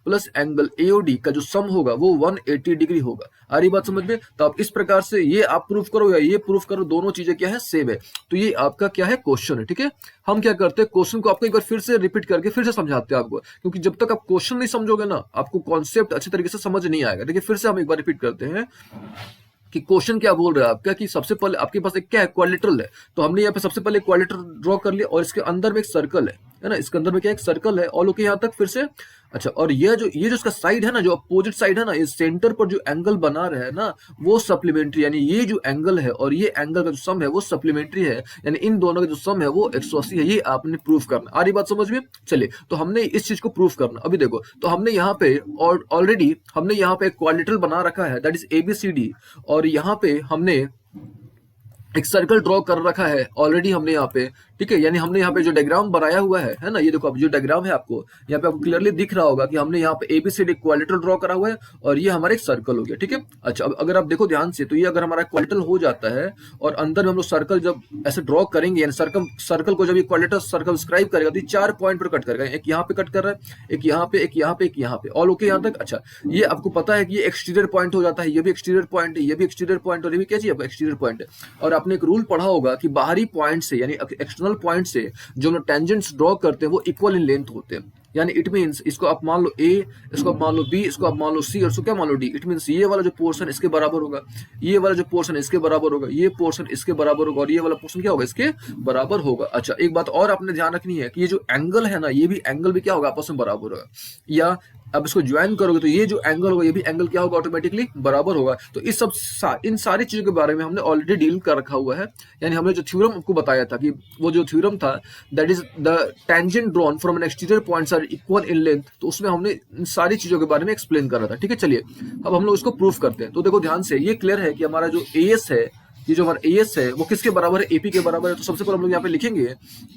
plus angle AOD का जो सम होगा वो 180 डिग्री होगा। आ रही बात समझ में? तो आप इस प्रकार से ये आप प्रूफ करो या ये प्रूफ करो, दोनों चीजें क्या है, सेम है। तो ये आपका क्या है, क्वेश्चन है, ठीक है। हम क्या करते हैं, क्वेश्चन को आपको एक बार फिर से रिपीट करके फिर से समझाते हैं आपको, क्योंकि जब तक आप क्वेश्चन नहीं समझोगे ना, आपको कॉन्सेप्ट अच्छे तरीके से समझ नहीं आएगा। देखिए फिर से हम एक बार रिपीट करते हैं कि क्वेश्चन क्या बोल रहा है आपका, कि सबसे पहले आपके पास एक क्या है, क्वाड्रिलेटरल है। तो हमने यहाँ पे सबसे पहले क्वाड्रिलेटरल ड्रॉ कर लिया और इसके अंदर में एक सर्कल है ना, इसके अंदर में क्या एक सर्कल है, और लोग यहाँ तक फिर से। अच्छा, और ये जो इसका साइड है ना, जो अपोजिट साइड है ना, इस सेंटर पर जो एंगल बना रहा है ना, वो सप्लीमेंट्री, यानी ये जो एंगल है और ये एंगल का जो सम है वो सप्लीमेंट्री है, यानी इन दोनों का जो सम है वो 180 है। ये आपने प्रूफ करना। आ रही बात समझ में? चलिए, तो हमने इस चीज को प्रूफ करना। अभी देखो, तो हमने यहाँ पे ऑलरेडी हमने यहाँ पे एक क्वाड्रिलेटरल बना रखा है, दैट इज ABCD, और यहाँ पे हमने एक सर्कल ड्रॉ कर रखा है ऑलरेडी हमने यहाँ पे, ठीक है। यानी हमने यहाँ पे जो डायग्राम बनाया हुआ है ना, ये देखो अब जो डायग्राम है आपको यहाँ पे आपको क्लियरली दिख रहा होगा कि हमने यहाँ पे ABCD क्वाड्रिलेटरल ड्रॉ करा हुआ है और ये हमारा एक सर्कल हो गया, ठीक है। अच्छा, अब अगर आप देखो ध्यान से, तो ये अगर हमारा क्वाड्रिलेटरल हो जाता है और अंदर में हम लोग सर्कल जब ऐसे ड्रॉ करेंगे, यानी सर्कल को जब ये क्वाड्रिलेटरल सर्कमस्क्राइब करेगा तो ये 4 पॉइंट पर कट करेगा, एक यहाँ पे कट कर रहा है, एक यहाँ पे, एक यहाँ पे, एक यहाँ पे, ऑल ओके यहाँ तक। अच्छा, ये आपको पता है कि ये एक्सटीरियर पॉइंट हो जाता है, ये भी एक्सटीरियर पॉइंट है, ये भी एक्सटीरियर पॉइंट, और ये भी क्या चाहिए, एक्सटीरियर पॉइंट है। और आपने एक रूल पढ़ा होगा कि बाहरी पॉइंट से, यानी एक्सटर्नल पॉइंट से जो हम टेंजेंट्स ड्रॉ करते हैं वो इक्वल इन लेंथ होते हैं। यानी इट मींस इसको आप मान लो A, इसको आप मान लो B, इसको आप मान लो C और इसको क्या मान लो D। इट मींस ये वाला जो पोर्शन इसके बराबर होगा, ये वाला जो पोर्शन इसके बराबर होगा, ये पोर्शन इसके बराबर होगा, और ये वाला पोर्शन क्या होगा, इसके बराबर होगा। अच्छा, एक बात और आपने ध्यान रखनी है कि ये जो एंगल है ना, ये भी एंगल भी क्या होगा, आपस में बराबर होगा। या अब इसको ज्वाइन करोगे तो ये जो एंगल होगा ये भी एंगल क्या होगा, ऑटोमेटिकली बराबर होगा। तो इस सब इन सारी चीजों के बारे में हमने ऑलरेडी डील कर रखा हुआ है। यानी हमने जो थ्योरम आपको बताया था, कि वो जो थ्योरम था, that is the tangent drawn from an exterior points are equal in length, तो उसमें हमने इन सारी चीजों के बारे में एक्सप्लेन कर रहा था, ठीक है। चलिए, अब हम लोग इसको प्रूफ करते हैं। तो देखो ध्यान से, ये क्लियर है कि हमारा जो AS है, ये जो हमारा AS है वो किसके बराबर है, AP के बराबर है। तो सबसे पहले हम लोग यहाँ पे लिखेंगे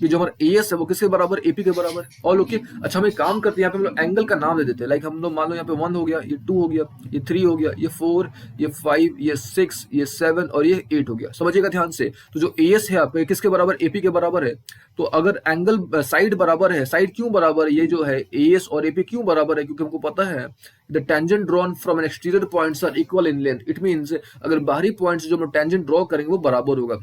कि जो हमारा AS है वो किसके बराबर, AP के बराबर, ऑल ओके। अच्छा, हम एक काम करते हैं, यहाँ पे हम लोग एंगल का नाम दे देते हैं। लाइक हम लोग मान लो यहाँ पे 1 हो गया, ये 2 हो गया, ये 3 हो गया, ये 4, ये 5, ये 6, ये 7 और ये 8 हो गया। समझिएगा ध्यान से। तो जो AS है आपका किसके बराबर, AP के बराबर है। तो अगर एंगल साइड बराबर है, साइड क्यों बराबर है, ये जो है AS और AP क्यों बराबर है, क्योंकि हमको पता है the tangent drawn from an exterior points are equal in length. It means अगर बाहरी पॉइंट से जो हम टेंजेंट ड्रॉ करेंगे वो बराबर होगा,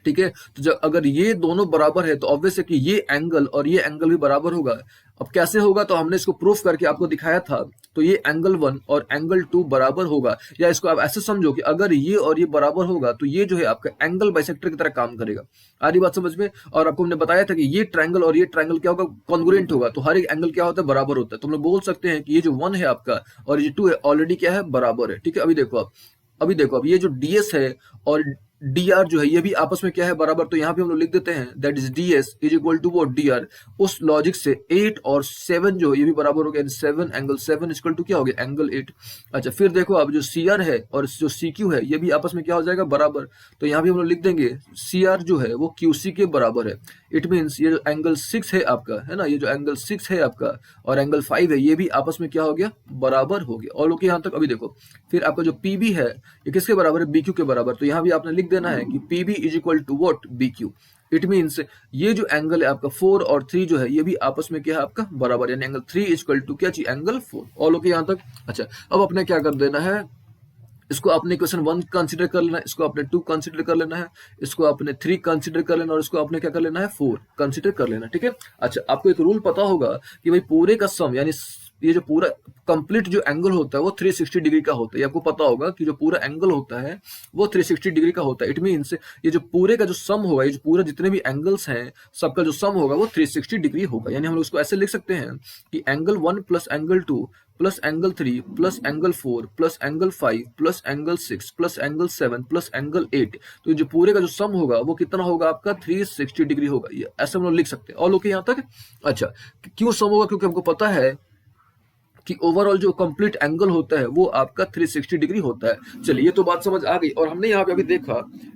ठीक है। तो जब अगर ये दोनों बराबर है तो ऑब्वियस है कि ये एंगल और ये एंगल भी बराबर होगा। अब कैसे होगा, तो हमने इसको प्रूफ करके आपको दिखाया था। तो ये एंगल 1 और एंगल 2 बराबर होगा, या इसको आप ऐसे समझो कि अगर ये और ये बराबर होगा तो ये जो है आपका एंगल बाइसेक्टर की तरह काम करेगा। आ रही बात समझ में? और आपको हमने बताया था कि ये ट्रायंगल और ये ट्रायंगल क्या होगा, कॉन्ग्रुएंट होगा। तो हर एक एंगल क्या होता है, बराबर होता है। तो हम लोग बोल सकते हैं कि ये जो 1 है आपका और ये 2 है, ऑलरेडी क्या है, बराबर है, ठीक है। अभी देखो अब ये जो DS है और DR जो है ये भी आपस में क्या है, बराबर। तो यहाँ पे हम लोग लिख देते हैं that is DS is equal to वो DR। उस लॉजिक से 8 और 7 जो ये भी बराबर हो गया, 7 एंगल 7 इक्वल टू क्या हो गया, एंगल 8। अच्छा, फिर देखो अब जो CR है और जो CQ है ये भी आपस में क्या हो जाएगा, बराबर। तो यहाँ भी हम लोग लिख देंगे CR जो है वो QC के बराबर है। इट मीन्स ये जो एंगल 6 है आपका, है ना, ये जो एंगल 6 है आपका और एंगल 5 है, ये भी आपस में क्या हो गया, बराबर हो गया। और ओके यहाँ तक। अभी देखो फिर आपका जो PB है ये किसके बराबर है, BQ के बराबर। तो यहाँ भी आपने लिख देना है कि PB is equal to what, BQ। It means ये जो एंगल है आपका 4 और 3 जो है ये भी आपस में क्या है, आपका बराबर, यानी एंगल 3 इज इक्वल टू क्या चाहिए, एंगल 4। ऑल ओके यहाँ तक। अच्छा, अब अपने क्या कर देना है, इसको आपने क्वेश्चन 1 कंसीडर कर लेना है, इसको आपने 2 कंसीडर कर लेना है, इसको आपने 3 कंसीडर कर लेना और इसको आपने क्या कर लेना है, 4 कंसीडर कर लेना, ठीक है। अच्छा, आपको एक रूल पता होगा कि भाई पूरे का सम, यानी ये जो पूरा कंप्लीट जो एंगल होता है वो 360 डिग्री का होता है। ये आपको पता होगा कि जो पूरा एंगल होता है वो 360 डिग्री का होता है। इट मीन्स ये जो पूरे का जो सम होगा, ये जो पूरा जितने भी एंगल्स हैं सबका जो सम होगा वो 360 डिग्री होगा। यानी हम लोग इसको ऐसे लिख सकते हैं कि angle 1 plus angle 2 plus angle 3 plus angle 4 plus angle 5 plus angle 6 plus angle 7 plus angle 8, तो जो पूरे का जो सम होगा वो कितना होगा आपका 360 डिग्री होगा। ये ऐसे हम लोग लिख सकते हैं। और लोग यहाँ तक अच्छा, क्यों सम होगा? क्योंकि हमको पता है कि ओवरऑल जो कंप्लीट एंगल होता है वो आपका 360 डिग्री होता है। चलिए ये तो बात समझ आ गई। और हमने यहाँ पे अभी देखा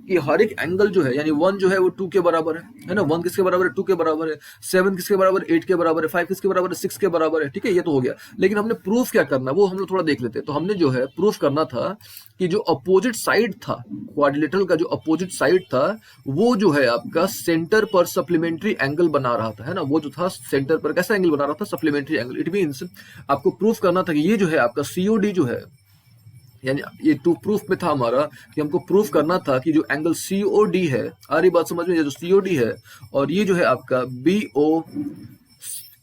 कि हर एक एंगल जो है, यानी 1 जो है वो 2 के बराबर है ना। 1 किसके बराबर है? 2 के बराबर है। 7 किसके बराबर है? 8 के बराबर है। 5 किसके बराबर है? 6 के बराबर है। ठीक है, ये तो हो गया। लेकिन हमने प्रूफ क्या करना वो हम लोग थोड़ा देख लेते हैं। तो हमने जो है प्रूफ करना था कि जो अपोजिट साइड था, क्वाड्रिलेटरल का जो अपोजिट साइड था वो जो है आपका सेंटर पर सप्लीमेंट्री एंगल बना रहा था, है ना। वो जो था सेंटर पर कैसा एंगल बना रहा था? Supplementary angle. इट मीन्स आपको प्रूफ करना था कि ये जो है आपका सीओडी जो है, यानी ये टू प्रूफ में था हमारा कि हमको प्रूफ करना था कि जो एंगल सीओडी है, आ रही बात समझ में, ये जो सीओडी है और ये जो है आपका बीओ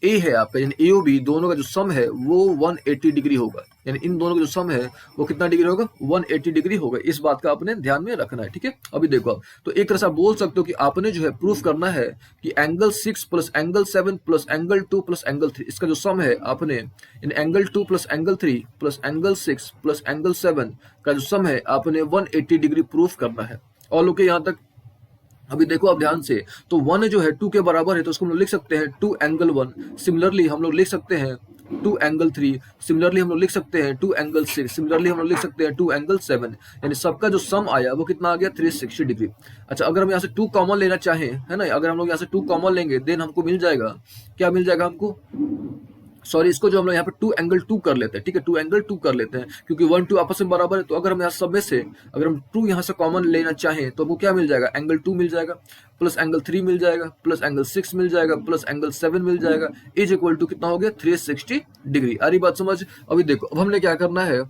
ए है आपका, यानी ए ओ बी दोनों का जो सम है वो 180 डिग्री होगा। यानी इन दोनों का जो सम है वो कितना डिग्री होगा? 180 डिग्री होगा। इस बात का आपने ध्यान में रखना है। ठीक है, अभी देखो आप, तो एक तरह से आप बोल सकते हो कि आपने जो है प्रूफ करना है कि angle 6 plus angle 7 plus angle 2 plus angle 3, इसका जो सम है आपने इन angle 2 plus angle 3 plus angle 6 plus angle 7 का जो सम है आपने 180 डिग्री प्रूफ करना है। और लोग यहाँ तक अभी देखो आप ध्यान से, तो 1 जो है 2 के बराबर है तो उसको हम लोग लिख सकते हैं 2 एंगल 1। सिमिलरली हम लोग लिख सकते हैं 2 एंगल 3। सिमिलरली हम लोग लिख सकते हैं 2 एंगल 6। सिमिलरली हम लोग लिख सकते हैं 2 एंगल 7। यानी सबका जो सम आया वो कितना आ गया? 360 डिग्री। अच्छा, अगर हम यहाँ से 2 कॉमन लेना चाहें, है ना, अगर हम लोग यहाँ से 2 कॉमन लेंगे देन हमको मिल जाएगा, क्या मिल जाएगा हमको? सॉरी, इसको जो हम लोग यहाँ पे 2 एंगल 2 कर लेते हैं। ठीक है, 2 एंगल 2 कर लेते हैं क्योंकि 1 2 आपस में बराबर है। तो अगर हम यहाँ सब में से अगर हम 2 यहाँ से कॉमन लेना चाहें तो हमको क्या मिल जाएगा? एंगल 2 मिल जाएगा, प्लस एंगल 3 मिल जाएगा, प्लस एंगल 6 मिल जाएगा, प्लस एंगल 7 मिल जाएगा, इज इक्वल टू कितना हो गया? 360 डिग्री। आ रही बात समझ? अभी देखो, अब हमने क्या करना है,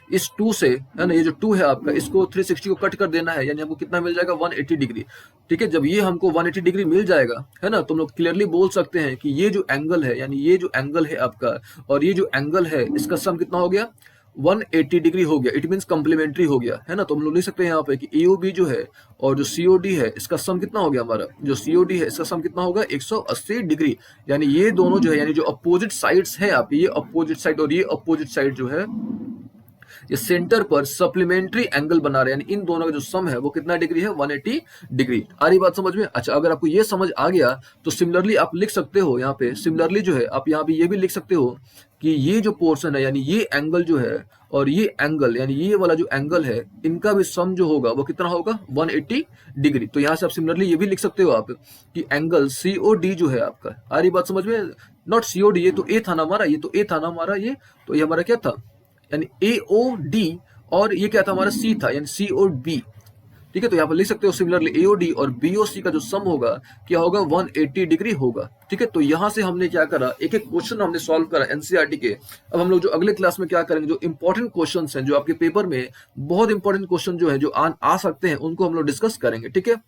इस 2 से, है ना, ये जो 2 है आपका, इसको 360 को कट कर देना है। यानी हमको कितना मिल जाएगा? 180 डिग्री। ठीक है, जब ये हमको 180 डिग्री मिल जाएगा, है ना, तो हम लोग क्लियरली बोल सकते हैं कि ये जो एंगल है, यानी ये जो एंगल है आपका और ये जो एंगल है, इसका सम कितना हो गया? 180 डिग्री हो गया। इट मीन्स कम्प्लीमेंट्री हो गया, है ना। तो हम लोग लिख सकते हैं यहाँ पे कि एओबी जो है और जो सीओडी है इसका सम कितना हो गया? हमारा जो सीओडी है इसका सम कितना होगा? 180 डिग्री। यानी ये दोनों जो है, यानी जो अपोजिट साइड्स हैं आप, ये अपोजिट साइड और ये अपोजिट साइड जो है ये सेंटर पर सप्लीमेंट्री एंगल बना रहे हैं। यानी इन दोनों का जो सम है वो कितना डिग्री है? 180 डिग्री। आ रही बात समझ में? अच्छा, अगर आपको ये समझ आ गया तो सिमिलरली आप लिख सकते हो यहाँ पे, सिमिलरली जो है आप यहाँ पे ये भी लिख सकते हो कि ये जो पोर्शन है, यानी ये एंगल जो है और ये एंगल, यानी ये वाला जो एंगल है, इनका भी सम जो होगा वो कितना होगा? 180 डिग्री। तो यहाँ से आप सिमिलरली ये भी लिख सकते हो आप कि एंगल सीओडी जो है आपका, आ रही बात समझ में? नॉट सीओडी, ये तो ए था ना हमारा, ये तो ए था ना हमारा, ये तो ये हमारा क्या था? यानी ए ओ डी, और ये क्या था हमारा? सी था, यानी सी ओ बी। ठीक है, तो यहाँ पर लिख सकते हो सिमिलरली एओडी और बीओसी का जो सम होगा क्या होगा? 180 डिग्री होगा। ठीक है, तो यहाँ से हमने क्या करा, एक एक क्वेश्चन हमने सॉल्व करा एनसीईआरटी के। अब हम लोग जो अगले क्लास में क्या करेंगे, जो इंपॉर्टेंट क्वेश्चन हैं, जो आपके पेपर में बहुत इंपॉर्टेंट क्वेश्चन जो है जो आ सकते हैं, उनको हम लोग डिस्कस करेंगे। ठीक है।